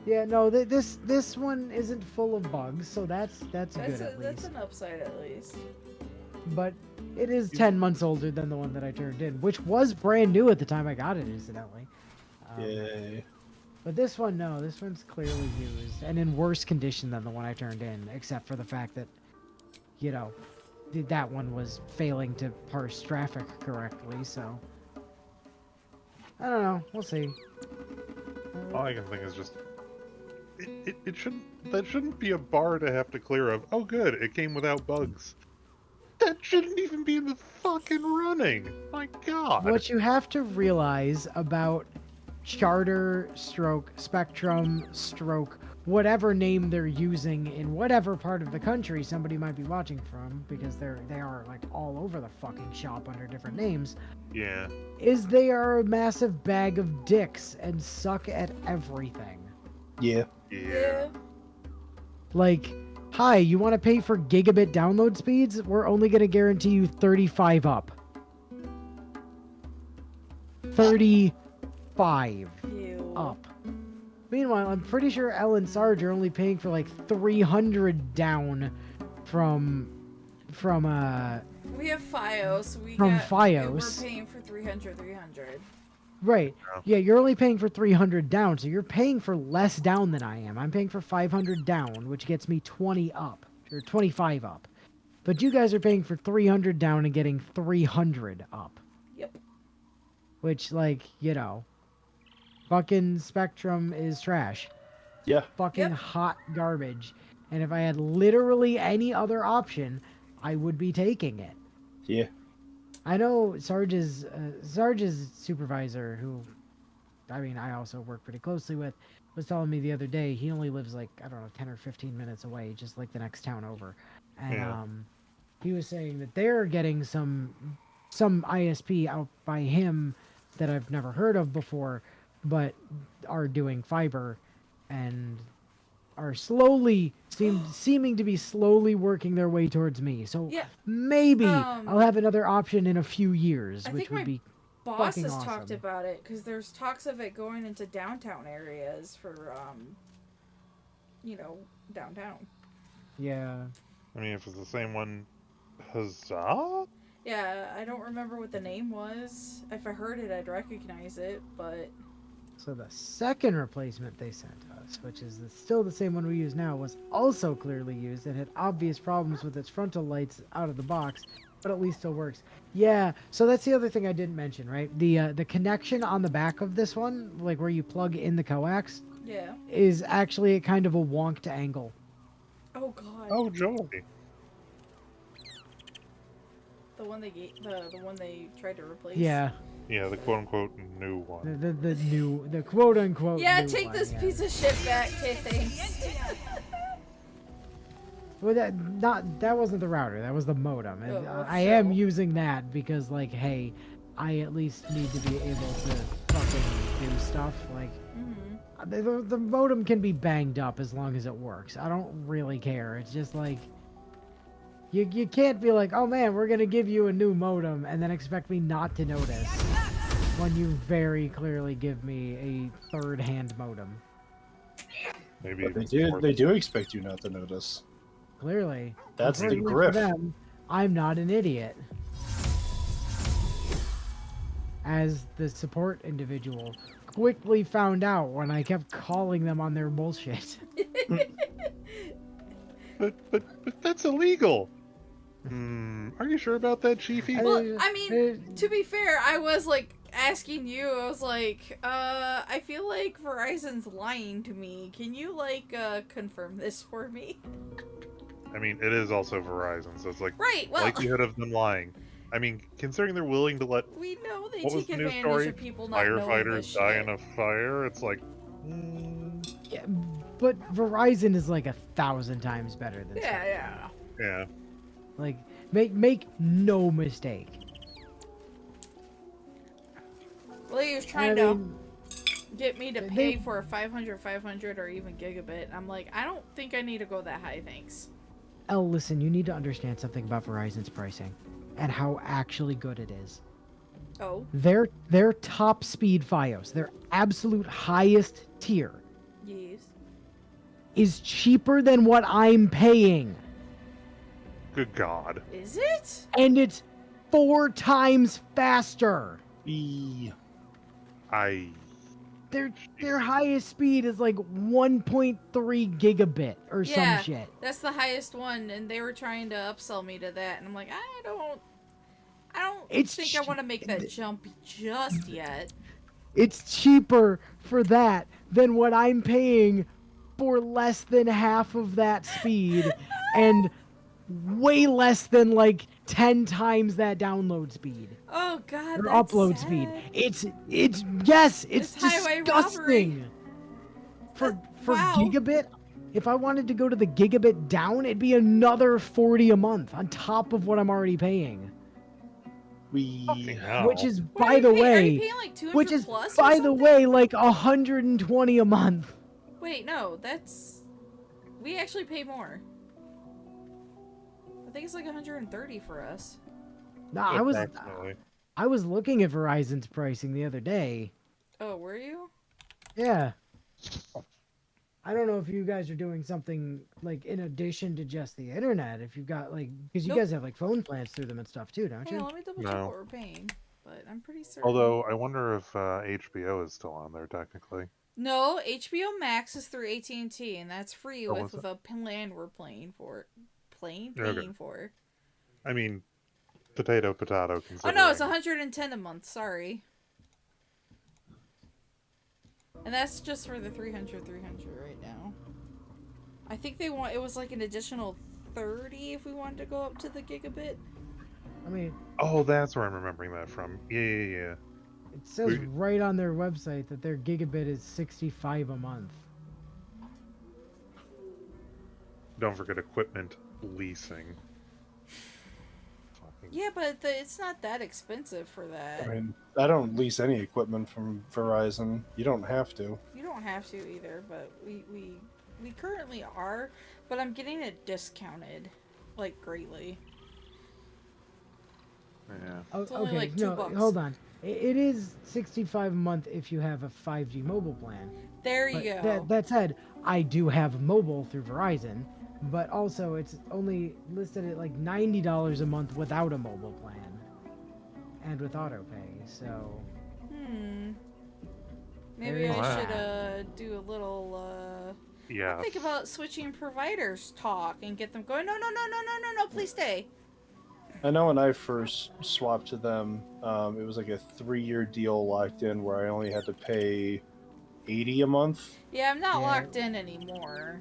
Yeah, no, this one isn't full of bugs, so that's good at least. That's an upside at least. But it is 10 months older than the one that I turned in, which was brand new at the time I got it, incidentally. Yay. But this one, no, this one's clearly used and in worse condition than the one I turned in, except for the fact that, that one was failing to parse traffic correctly, so. I don't know, we'll see. All I can think is just, that shouldn't be a bar to have to clear of, oh good, it came without bugs. That shouldn't even be in the fucking running. My God. What you have to realize about Charter stroke Spectrum stroke whatever name they're using in whatever part of the country somebody might be watching from, because they are like all over the fucking shop under different names. Yeah. Is they are a massive bag of dicks and suck at everything. Yeah. Yeah. Like, hi, you want to pay for gigabit download speeds? We're only going to guarantee you 35 up. 35 up. Meanwhile, I'm pretty sure L and Sarge are only paying for like 300 down from we have FiOS. FiOS. We're paying for 300. Right. Yeah, you're only paying for 300 down, so you're paying for less down than I am. I'm paying for 500 down, which gets me 20 up, or 25 up. But you guys are paying for 300 down and getting 300 up. Yep. Which, like, fucking Spectrum is trash. Yeah. Fucking hot garbage. And if I had literally any other option, I would be taking it. Yeah. I know Sarge's supervisor, who, I also work pretty closely with, was telling me the other day he only lives like, 10 or 15 minutes away, just like the next town over. And he was saying that they're getting some ISP out by him that I've never heard of before, but are doing fiber and are seeming to be slowly working their way towards me. So maybe I'll have another option in a few years, which would be boss fucking has awesome. talked about it because there's talks of it going into downtown areas for downtown. Yeah. I mean, if it's the same one, huzzah? Yeah, I don't remember what the name was. If I heard it, I'd recognize it, but So the second replacement they sent us, which is still the same one we use now, was also clearly used and had obvious problems with its frontal lights out of the box, but at least still works. Yeah, so that's the other thing I didn't mention, right? The connection on the back of this one, like where you plug in the coax, Yeah. is actually at kind of a wonked angle. Oh god. Oh, joy. The one they the one they tried to replace. Yeah. Yeah, the quote-unquote new one. The quote-unquote Yeah, new take one, this yeah. piece of shit back. Okay, thanks. Well, that wasn't the router. That was the modem. And, Oh, well, I am still. using that because, like, hey, I at least need to be able to fucking do stuff. Like, the modem can be banged up as long as it works. I don't really care. It's just like, you can't be like, oh man, we're gonna give you a new modem and then expect me not to notice when you very clearly give me a third-hand modem. Maybe But they do expect you not to notice. Clearly. That's the Unfortunately grift. for them, I'm not an idiot. As the support individual quickly found out when I kept calling them on their bullshit. But that's illegal. Are you sure about that, Chiefy? Well, I mean, to be fair, I was like asking you. I was like, I feel like Verizon's lying to me. Can you like confirm this for me? I mean, it is also Verizon, so it's like Right, well- likelihood of them lying. I mean, considering they're willing to let We know they what was take the new advantage story? of people not knowing this Firefighters die shit. in a fire. It's like, Yeah, but Verizon is like 1,000 times better than Yeah, Sprint. yeah. yeah. Like, make no mistake. Well, he was trying to get me to pay for a 500 or even gigabit. And I'm like, I don't think I need to go that high, thanks. Elle, listen, you need to understand something about Verizon's pricing and how actually good it is. Oh? Their top speed FiOS, their absolute highest tier, Yes. is cheaper than what I'm paying. Good God. Is it? And it's 4 times faster. Their highest speed is like 1.3 gigabit or Yeah, some shit. that's the highest one, and they were trying to upsell me to that, and I'm like, I don't think I want to make that jump just yet. It's cheaper for that than what I'm paying for less than half of that speed and way less than like 10 times that download speed. Oh God, Or that's upload sad. speed. It's yes, it's highway disgusting. For gigabit, if I wanted to go to the gigabit down, it'd be another $40 a month on top of what I'm already paying. Which is, What are by you the paying? Are way, you paying like 200 which is, plus or by the something? way, like $120 a month. Wait, no, that's we actually pay more. I think it's like 130 for us. No, Approximately. I was looking at Verizon's pricing the other day. Oh, were you? Yeah. I don't know if you guys are doing something like in addition to just the internet. If you've got like, because you Nope. guys have like phone plans through them and stuff too, don't Hang you? on, let me double check No. what we're paying. But I'm pretty certain. Although I wonder if HBO is still on there technically. No, HBO Max is through AT&T, and that's free Oh, with was it? a plan we're paying for. Paying Okay. for. I mean, potato. Oh Considering. no, it's 110 a month. Sorry. And that's just for the 300 right now. I think they want it was like an additional 30 if we wanted to go up to the gigabit. I mean, Oh, that's where I'm remembering that from. Yeah. it says right on their website that their gigabit is $65 a month. Don't forget equipment leasing. Yeah, but it's not that expensive for that. I mean, I don't lease any equipment from Verizon. You don't have to. You don't have to either, but we currently are, but I'm getting it discounted, like, greatly. Yeah. Oh, It's only okay, like no, $2. hold on. It is $65 a month if you have a 5G mobile plan. There you But go. That said, I do have mobile through Verizon, but also it's only listed at like $90 a month without a mobile plan and with autopay. So Maybe There's I should that. do a little Yeah. I'll think about switching providers talk and get them going. No, please stay. I know when I first swapped to them, it was like a 3-year deal locked in where I only had to pay $80 a month. Yeah, I'm not Yeah. locked in anymore.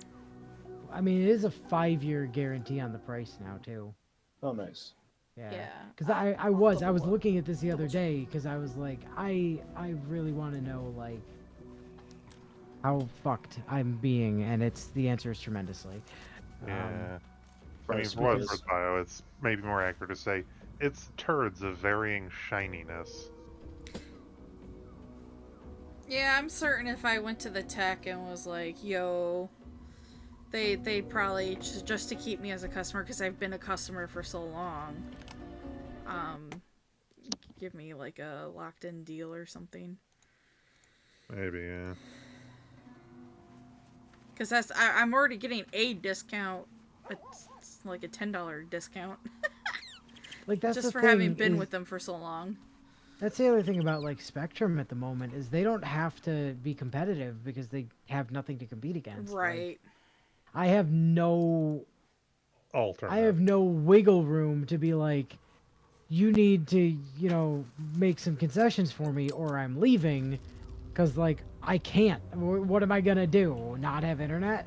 I mean, it is a 5-year guarantee on the price now too. Oh, nice. Yeah. Because I was looking at this the other day because I was like, I really want to know like how fucked I'm being, and the answer is tremendously. Yeah. I mean, Price for what because- it's worth, Bio, it's maybe more accurate to say it's turds of varying shininess. Yeah, I'm certain if I went to the tech and was like, yo, they'd probably, just to keep me as a customer, because I've been a customer for so long, give me like a locked-in deal or something. Maybe, yeah. Because I'm already getting a discount. It's like a $10 discount. Like that's just the for thing having been is- with them for so long. That's the other thing about like Spectrum at the moment is they don't have to be competitive because they have nothing to compete against. Right. I have no alternate. I have no wiggle room to be like, you need to, make some concessions for me or I'm leaving, because like I can't. What am I gonna do? Not have internet?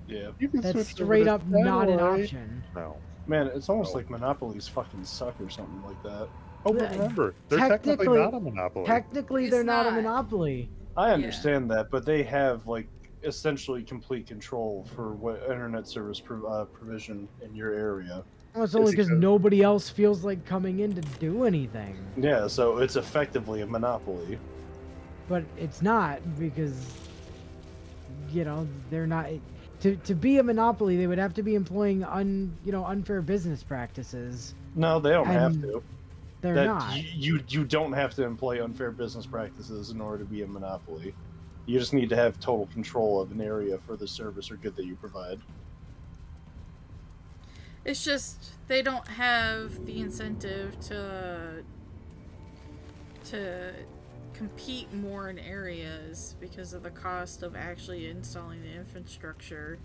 Yeah. That's straight up not an option. No. Man, it's almost like monopolies fucking suck or something like that. Oh, but remember, they're technically not a monopoly. Technically, they're not a monopoly. I understand that, but they have like essentially complete control for what internet service provision in your area. Well, it's only because nobody else feels like coming in to do anything. Yeah, so it's effectively a monopoly. But it's not because, they're not. To be a monopoly, they would have to be employing unfair business practices. No, they don't have And to. They're not. You don't have to employ unfair business practices in order to be a monopoly. You just need to have total control of an area for the service or good that you provide. It's just they don't have the incentive to compete more in areas because of the cost of actually installing the infrastructure.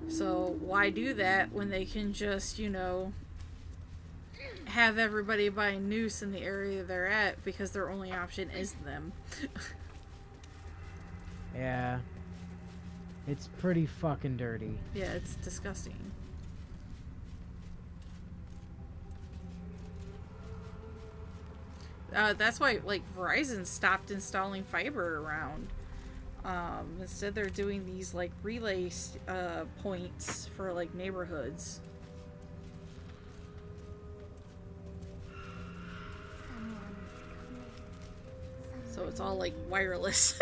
So why do that when they can just, have everybody buy Noose in the area they're at because their only option is them. Yeah. It's pretty fucking dirty. Yeah, it's disgusting. That's why, like, Verizon stopped installing fiber around. Instead, they're doing these, like, relay points for, like, neighborhoods. So it's all, like, wireless.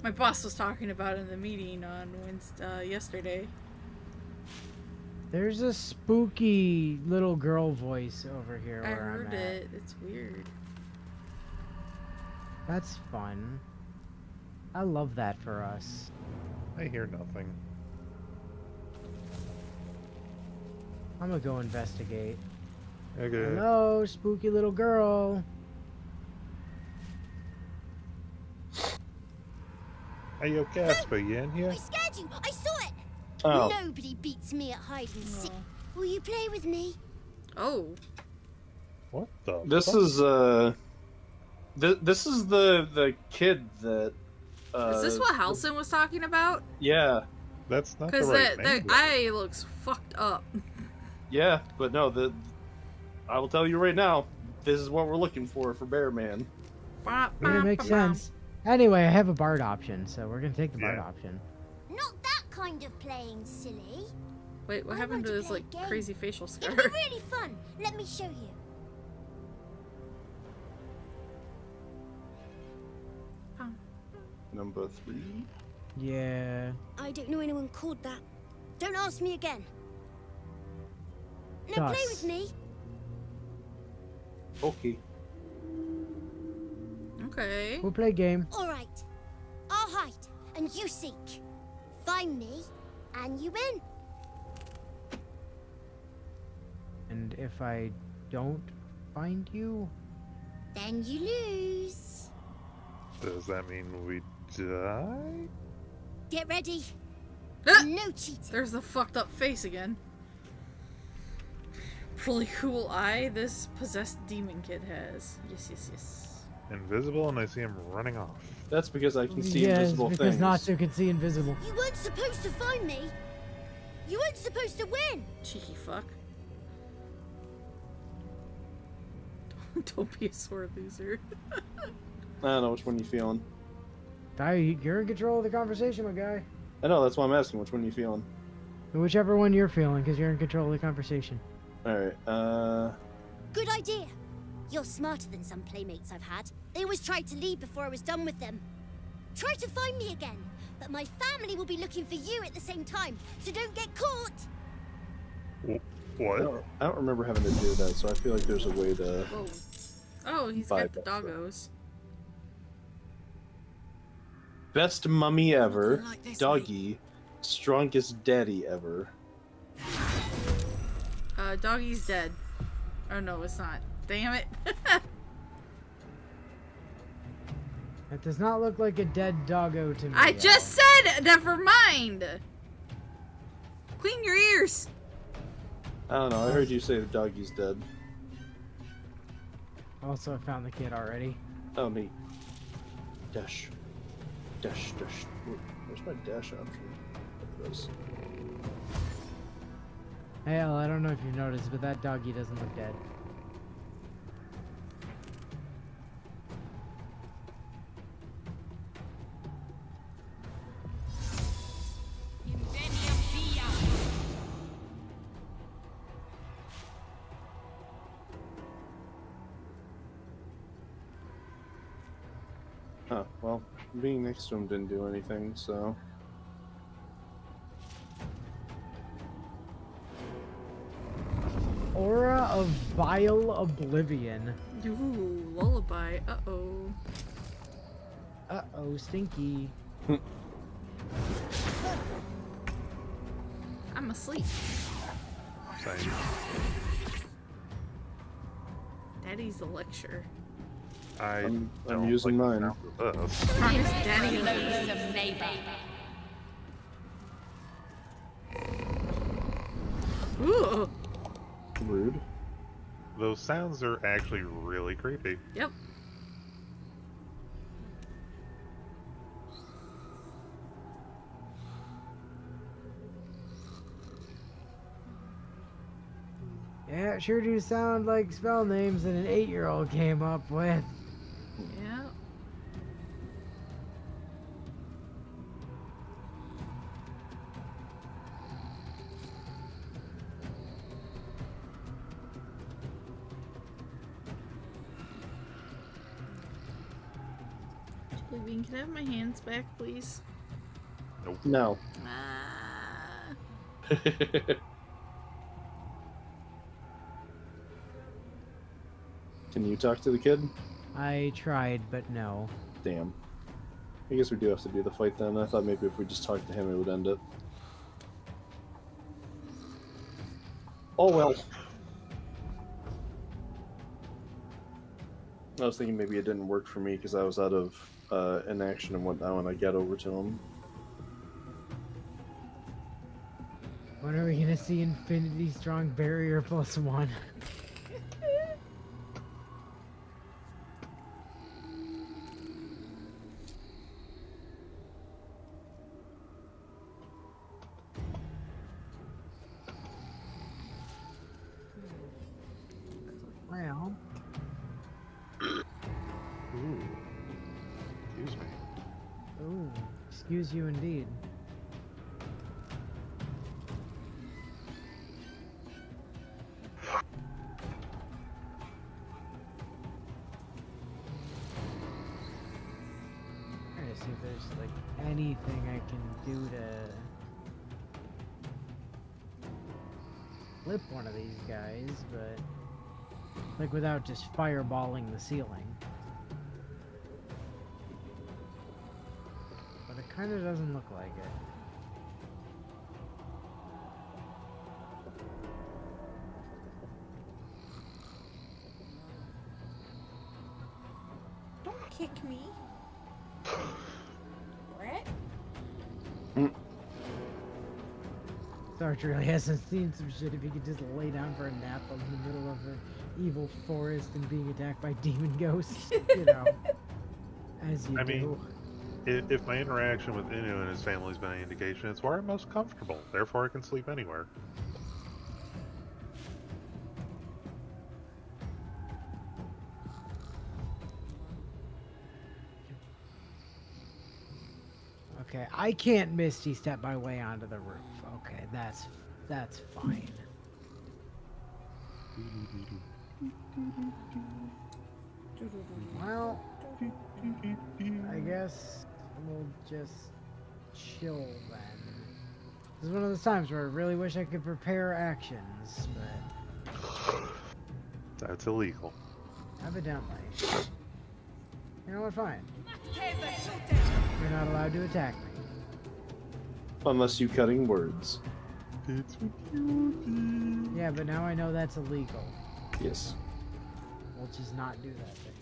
My boss was talking about it in the meeting on yesterday. There's a spooky little girl voice over here I where I'm heard at. it. It's weird. That's fun. I love that for us. I hear nothing. I'm gonna go investigate. Okay. Hello, spooky little girl. Hey, yo, Casper, you in here? I scared you. I saw it. Oh. Nobody beats me at hide and seek. Will you play with me? Oh. What the? This fuck? is this is the kid that. Is this what Halson was talking about? Yeah. That's not Because that eye looks fucked up. Yeah, but no, I will tell you right now, this is what we're looking for Bear Man. Yeah, it makes sense. Anyway, I have a Bard option, so we're gonna take the Bard option. Not that kind of playing, silly. Wait, what happened to this like crazy facial scar? It'll be really fun. Let me show you. Number 3. Yeah. I don't know anyone called that. Don't ask me again. Now play with me. Okay. Okay. We'll play game. All right. I'll hide, and you seek. Find me, and you win. And if I don't find you, Then you lose. Does that mean we die? Get ready. Ah! No cheating. There's the fucked up face again. Really cool eye this possessed demon kid has. Yes, yes, yes. Invisible, and I see him running off. That's because I can see Yes, invisible because things. Natsu can see invisible. You weren't supposed to find me. You weren't supposed to win. Cheeky fuck. Don't be a sore loser. I don't know which one you feeling. You're in control of the conversation, my guy. I know, that's why I'm asking which one you feeling. Whichever one you're feeling, because you're in control of the conversation. Alright, Good idea. You're smarter than some playmates I've had. They always tried to leave before I was done with them. Try to find me again, but my family will be looking for you at the same time, so don't get caught. What? I don't remember having to do that, so I feel like there's a way to... Whoa. Oh, he's got the doggos. Best mummy ever. Doggy. Strongest daddy ever. Doggy's dead. Oh no, it's not. Damn it. That does not look like a dead doggo to me. I just said, never mind. Clean your ears. I don't know, I heard you say the doggy's dead. Also, I found the kid already. Oh, neat. Dash. Dash, dash. Where's my dash option? There it is. Hell, I don't know if you've noticed, but that doggy doesn't look dead. Huh, well, being next to him didn't do anything, so... Aura of Vile Oblivion. Ooh, lullaby. Uh-oh. Uh-oh, stinky. I'm asleep. Same. Daddy's the lecture. I'm using mine. Promise Daddy. Ooh. Rude. Those sounds are actually really creepy. Yep. Yeah, it sure do sound like spell names that an 8-year-old came up with. Yeah. Jelly Bean, can I have my hands back, please? Nope. No. Ah. Can you talk to the kid? I tried, but no. Damn. I guess we do have to do the fight then. I thought maybe if we just talked to him, it would end it. Oh well. I was thinking maybe it didn't work for me because I was out of inaction and whatnot when I got over to him. When are we gonna see Infinity Strong Barrier +1? Well. Ooh. Excuse me. Ooh, excuse you indeed. Trying to see if there's like anything I can do to flip one of these guys, but like without just fireballing the ceiling. But it kind of doesn't look like it. Don't kick me. Sarge really hasn't seen some shit if he could just lay down for a nap in the middle of an evil forest and being attacked by demon ghosts, you know, as you I do. mean, if my interaction with Inu and his family has been any indication, it's where I'm most comfortable. Therefore, I can sleep anywhere. Okay, I can't Misty step my way onto the roof. Okay, that's fine. Well, I guess we'll just chill then. This is one of those times where I really wish I could prepare actions, but That's illegal. evidently. You know what, fine. You're not allowed to attack me. Unless you cutting words. Yeah, but now I know that's illegal. Yes. We'll just not do that thing.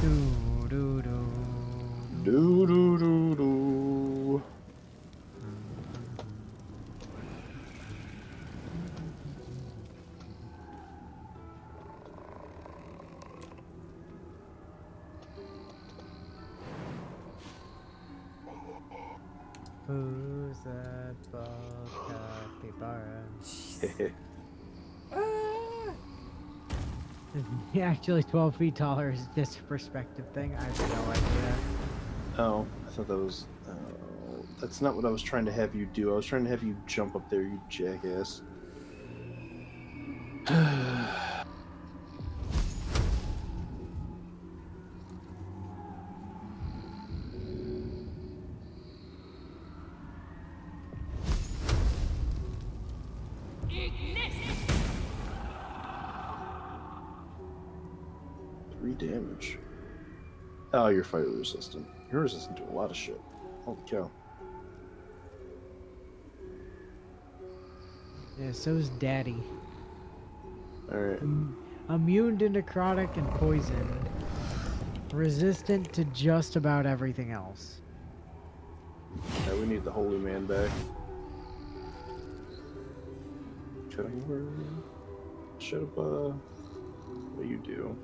Do do do. Do do do do. Who's that bald capybara? Actually 12 feet taller is just a perspective thing. I have no idea. Oh, I thought that was. Oh, that's not what I was trying to have you do. I was trying to have you jump up there, you jackass. Damage. Oh, you're fire resistant. You're resistant to a lot of shit. Holy cow. Yeah, so's Daddy. Alright. Immune to necrotic and poison. Resistant to just about everything else. Yeah, we need the holy man back. Cutting word. Shut up, what do you do?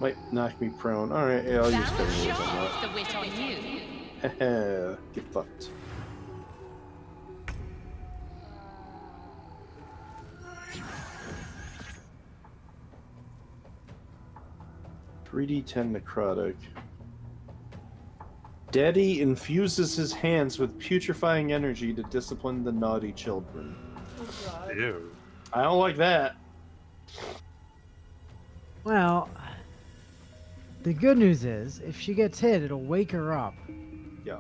Might knock me prone. Alright, yeah, I'll use cutting words on that. The wit on you. Haha, get fucked. $3d10 necrotic. Daddy infuses his hands with putrefying energy to discipline the naughty children. Oh, God. Ew. I don't like that. Well, the good news is, if she gets hit, it'll wake her up. Yeah.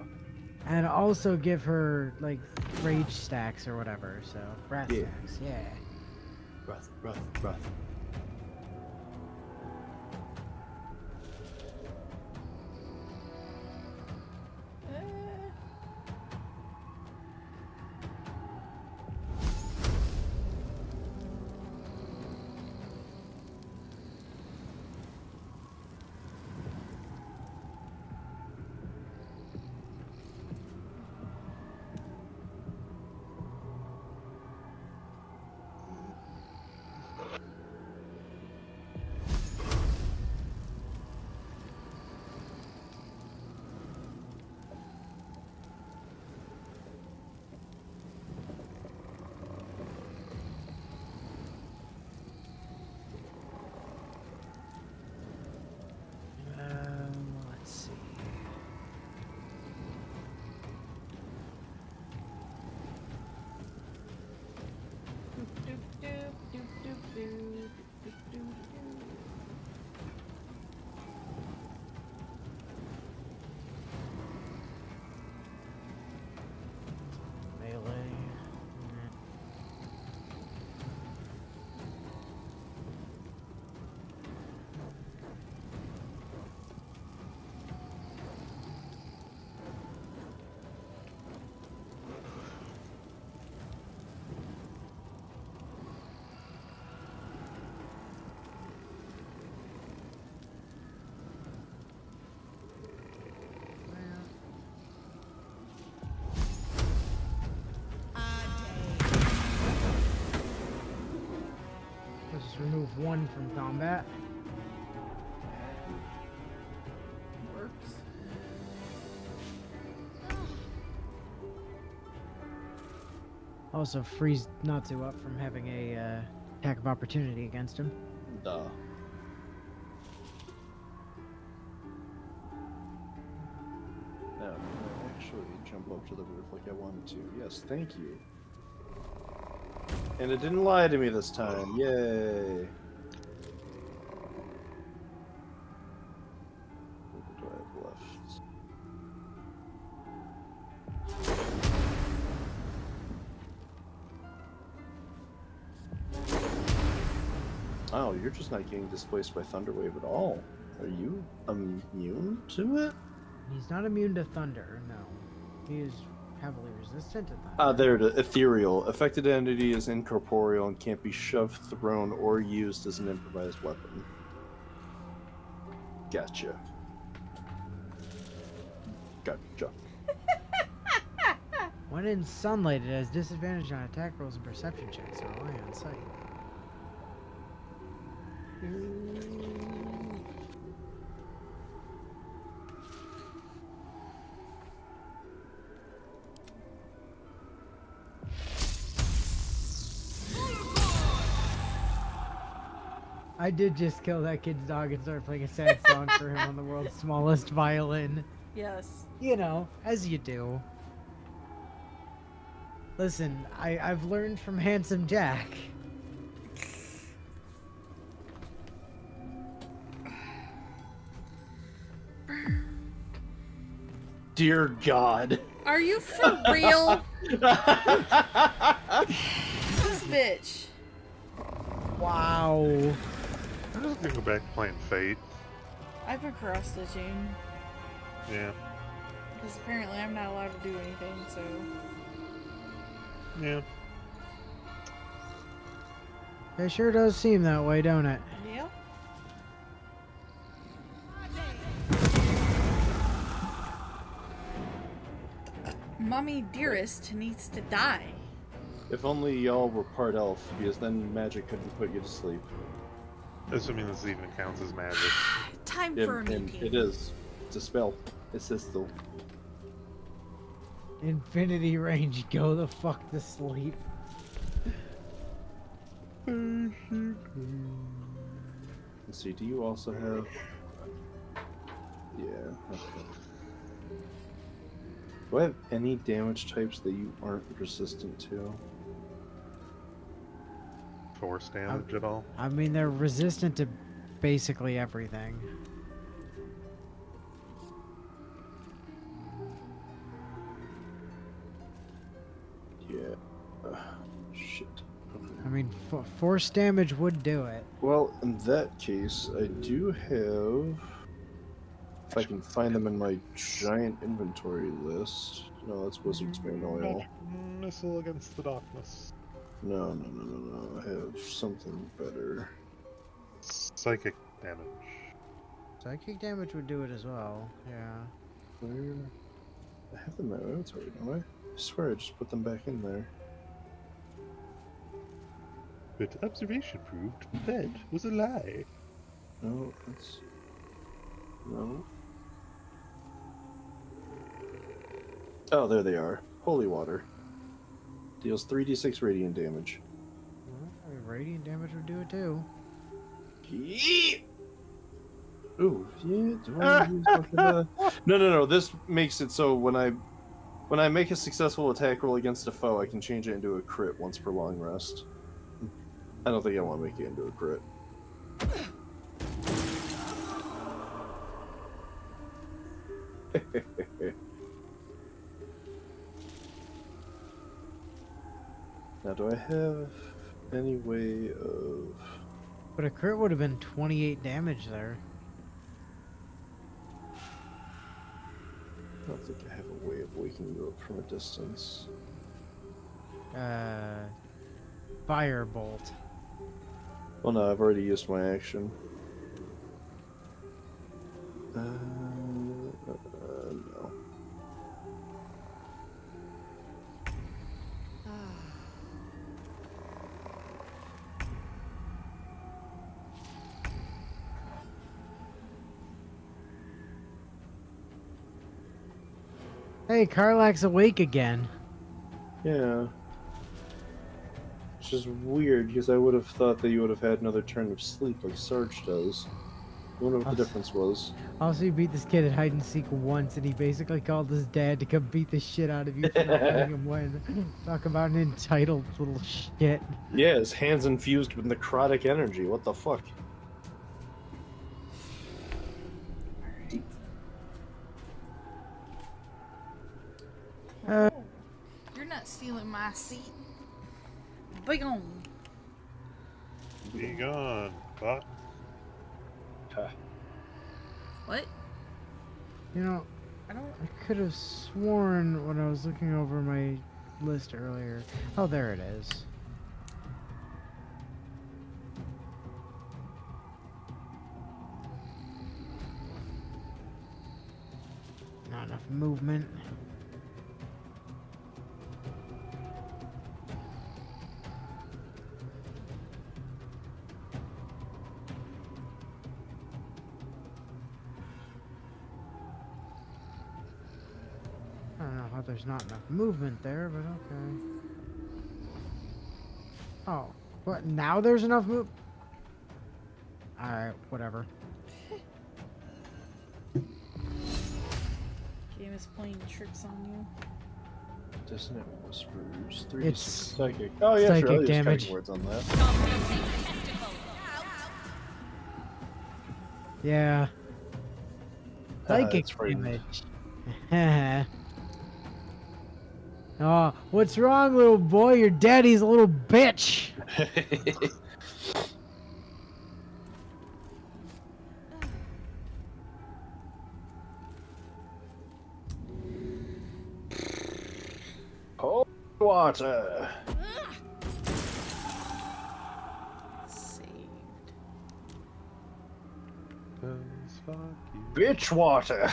And also give her, like, rage stacks or whatever, so... Wrath Yeah. stacks, yeah. Breath. 1 from combat. Works. Also frees Natsu up from having a attack of opportunity against him. Duh. Now, can I actually jump up to the roof like I wanted to? Yes, thank you. And it didn't lie to me this time. Yay! What do I have left? Oh, you're just not getting displaced by Thunderwave at all. Are you immune to it? He's not immune to thunder, no. He is heavily resistant to thunder. Ah, there it is. Ethereal. Affected entity is incorporeal and can't be shoved, thrown, or used as an improvised weapon. Gotcha. Gotcha. When in sunlight, it has disadvantage on attack rolls and perception checks that rely on sight. I did just kill that kid's dog and start playing a sad song for him on the world's smallest violin. Yes. You know, as you do. Listen, I've learned from Handsome Jack. Dear God. Are you for real? This bitch. Wow. I'm just gonna go back to playing Fate. I've been cross stitching Yeah. because apparently I'm not allowed to do anything. So. Yeah. It sure does seem that way, don't it? Yep. Mommy dearest needs to die. If only y'all were part elf, because then magic couldn't put you to sleep. Assuming this even counts as magic. Time for a And meeting. it is. It's a spell. It's this though. Infinity range, go the fuck to sleep. Let's see, do you also have... Yeah, okay. Do I have any damage types that you aren't resistant to? Force damage at all? I mean, they're resistant to basically everything. Yeah. Shit. Okay. I mean, force damage would do it. Well, in that case, I do have... If I can find them in my giant inventory list. No, that's Wizard's Bane oil. Missile against the darkness. No. I have something better. Psychic damage. Psychic damage would do it as well, yeah. Where? I have them in my inventory, don't I? I swear I just put them back in there. But observation proved that was a lie. No, that's... No. Oh, there they are. Holy water. Deals 3d6 radiant damage. Well, radiant damage would do it too. Ooh, yeah, do I use much of that? No. This makes it so when I make a successful attack roll against a foe, I can change it into a crit once per long rest. I don't think I want to make it into a crit. Now, do I have any way of... But a crit would have been 28 damage there. I don't think I have a way of waking you up from a distance. Firebolt. Well, no, I've already used my action. No. Hey, Karlach's awake again. Yeah. Which is weird, because I would have thought that you would have had another turn of sleep like Sarge does. I wonder what the difference was. Also, you beat this kid at hide and seek once, and he basically called his dad to come beat the shit out of you for not letting him win. Talk about an entitled little shit. Yeah, his hands infused with necrotic energy. What the fuck? You're not stealing my seat. Be gone. Be gone, fuck. What? You know, I don't. I could have sworn when I was looking over my list earlier. Oh, there it is. Not enough movement. I don't know how there's not enough movement there, but okay. Oh, what? Now there's enough move? Alright, whatever. Game is playing tricks on you. Dissonant Whispers. 3d6 It's psychic. Oh, yeah, psychic sure. I'll use damage. cutting words on that. Yeah. Psychic That's frightened. damage. Oh, what's wrong, little boy? Your daddy's a little bitch. Cold water. Saved. Fuck you. Bitch water.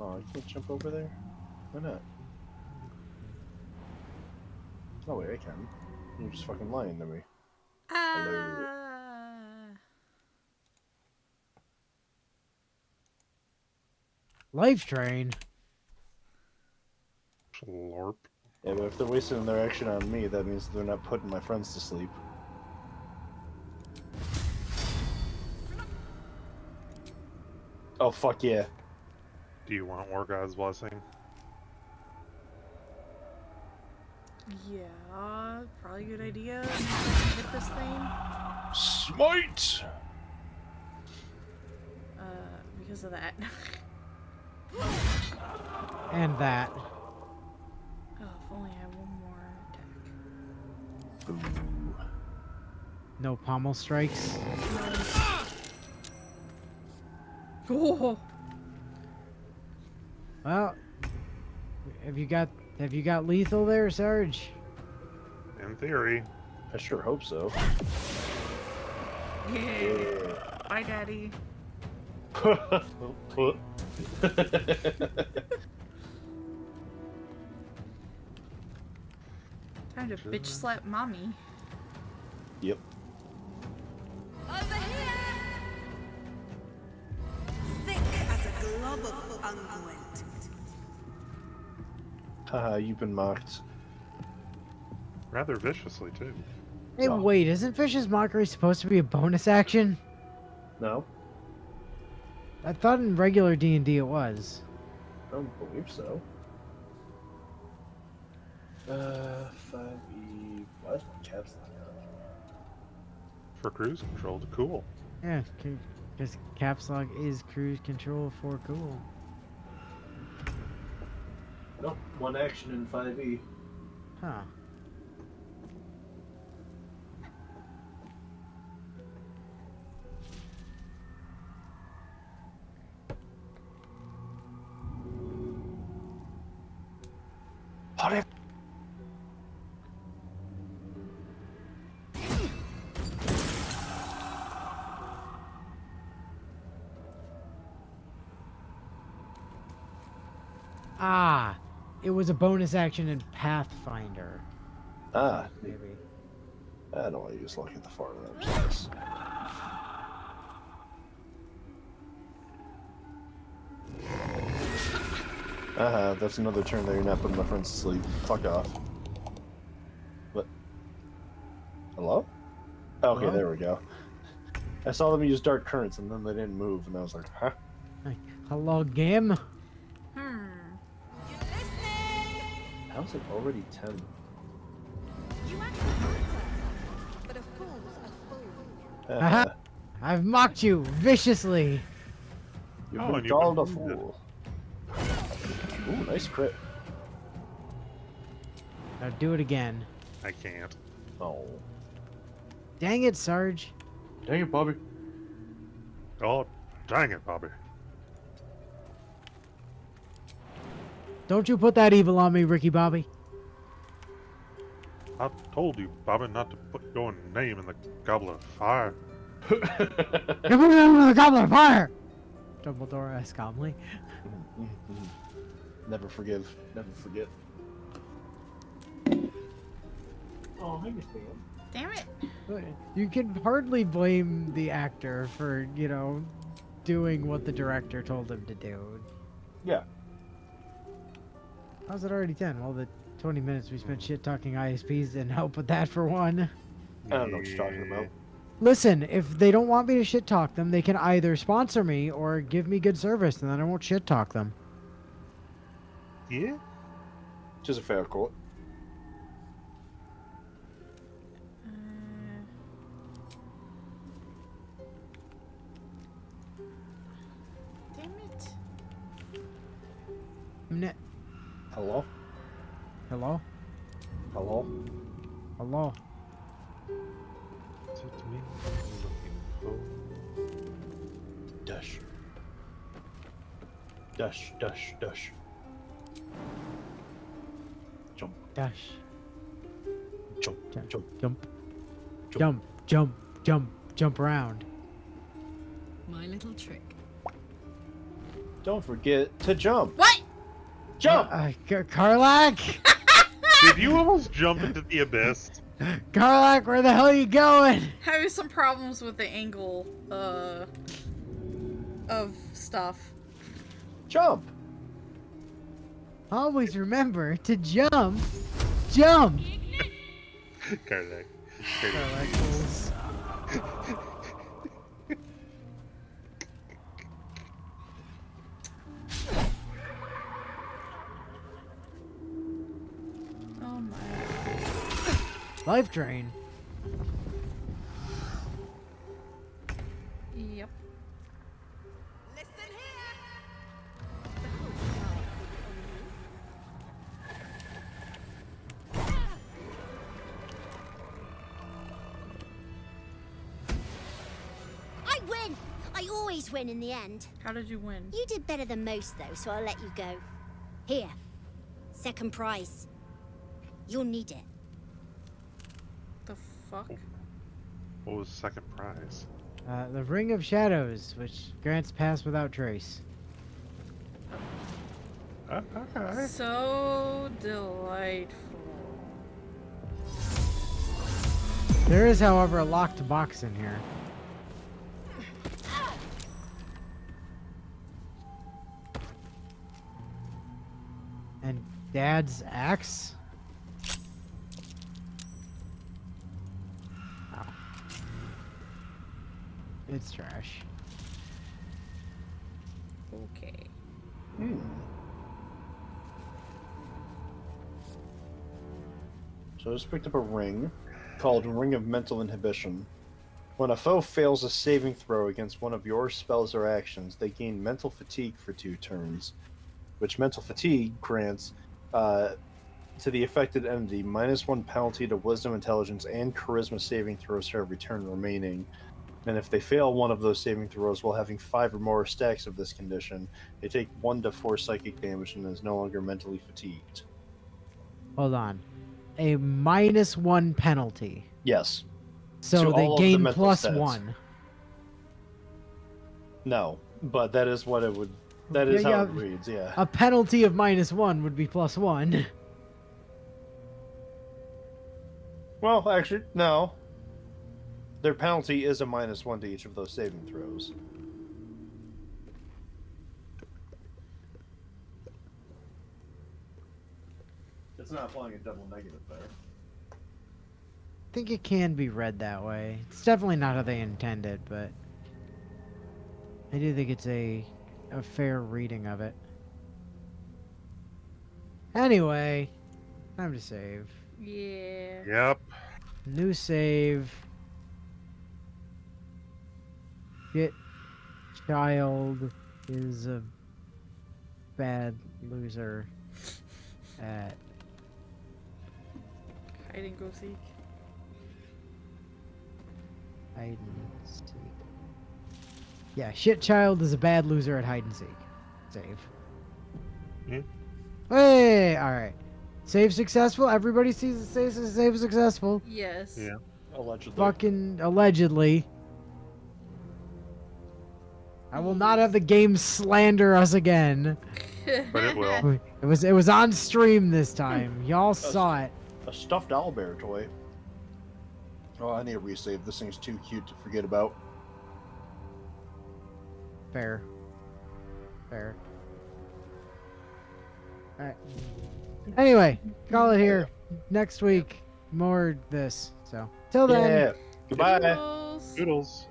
Oh, you can't jump over there? Why not? Oh wait, I can. You're just fucking lying to me. Hello. Life drain. Slorp. Yeah, but if they're wasting their action on me, that means they're not putting my friends to sleep. Oh, fuck yeah. Do you want War God's Blessing? Yeah, probably a good idea. Hit this thing. Smite! Because of that. And that. Oh, if only I had one more attack. Ooh. No pommel strikes. Oh. Well, have you got lethal there, Sarge? In theory. I sure hope so. Yeah. Bye, Daddy. Time to bitch slap mommy. Yep. Over here! Thick as a glob of unguent. Haha, you've been mocked. Rather viciously, too. Hey, wait, isn't Fish's Mockery supposed to be a bonus action? No, I thought in regular D&D it was. I don't believe so. 5e. Why is my caps lock on? For cruise control, cool. Yeah, because caps lock is cruise control for cool. Nope, one action in 5e. Huh. Ah, it was a bonus action in Pathfinder. Ah. Maybe. I don't want to use luck at the far end of this. That's another turn that you're not putting my friends to sleep. Fuck off. What? Hello? Okay, Hello? there we go. I saw them use dark currents and then they didn't move, and I was like, huh? Hey, hello, game. How's it already 10? But a fool's a fool. Aha! I've mocked you viciously. You've Oh, been and you've called a been fool. Ooh, nice crit. Now do it again. I can't. Oh. Dang it, Sarge. Dang it, Bobby. Oh, dang it, Bobby. Don't you put that evil on me, Ricky Bobby. I told you, Bobby, not to put your name in the goblet of fire. You put me under the goblet of fire! Dumbledore asked calmly. Never forgive. Never forget. Oh, I understand. Damn it. You can hardly blame the actor for, you know, doing what the director told him to do. Yeah. How's it already 10? Well, the 20 minutes we spent shit talking ISPs didn't help with that for one. I don't know what you're talking about. Listen, if they don't want me to shit talk them, they can either sponsor me or give me good service, and then I won't shit talk them. Yeah? Which is a fair quote. Damn it. Hello? Hello? Hello? Hello? Is it me looking for? Dash. Dash, dash, dash. Jump. Dash. Jump, jump, jump. Jump. Jump, jump, jump, jump around. My little trick. Don't forget to jump. What? Jump! Karlach? Did you almost jump into the abyss? Karlach, where the hell are you going? Having some problems with the angle, of stuff. Jump! Always remember to jump. Jump! Karlach. Karlach. Oh my. Life drain. Yep. I win! I always win in the end. How did you win? You did better than most, though, so I'll let you go. Here. Second prize. You'll need it. The fuck? What was the second prize? The Ring of Shadows, which grants pass without trace. Okay. So delightful. There is, however, a locked box in here. And Dad's axe? Oh. It's trash. Okay. So I just picked up a ring called Ring of Mental Inhibition. When a foe fails a saving throw against one of your spells or actions, they gain mental fatigue for 2 turns, which mental fatigue grants to the affected entity -1 penalty to Wisdom, Intelligence, and Charisma saving throws for every turn remaining. And if they fail one of those saving throws while having 5 or more stacks of this condition, they take 1 to 4 psychic damage and is no longer mentally fatigued. Hold on. A -1 penalty. Yes. So To they all of the gain mental stats. +1. No, but that is what it would. That is how it reads. Yeah. A penalty of -1 would be +1. Well, actually, no. Their penalty is a -1 to each of those saving throws. It's not applying a double negative there. I think it can be read that way. It's definitely not how they intended, but I do think it's a fair reading of it. Anyway, time to save. Yeah. Yep. New save. Shit child is a bad loser at Hide and go seek. hide and seek. Yeah, shit child is a bad loser at hide and seek. Save. Hmm? Hey, all right. Save successful. Everybody sees the save successful. Yes. Yeah. Allegedly. Fucking allegedly. I will not have the game slander us again. But it will. It was on stream this time. Y'all saw it. A stuffed owlbear toy. Oh, I need to resave. This thing's too cute to forget about. Fair. Fair. Alright. Anyway, call it here. Next week, more this. So, till then. Yeah. Goodbye. Toodles. Doodles.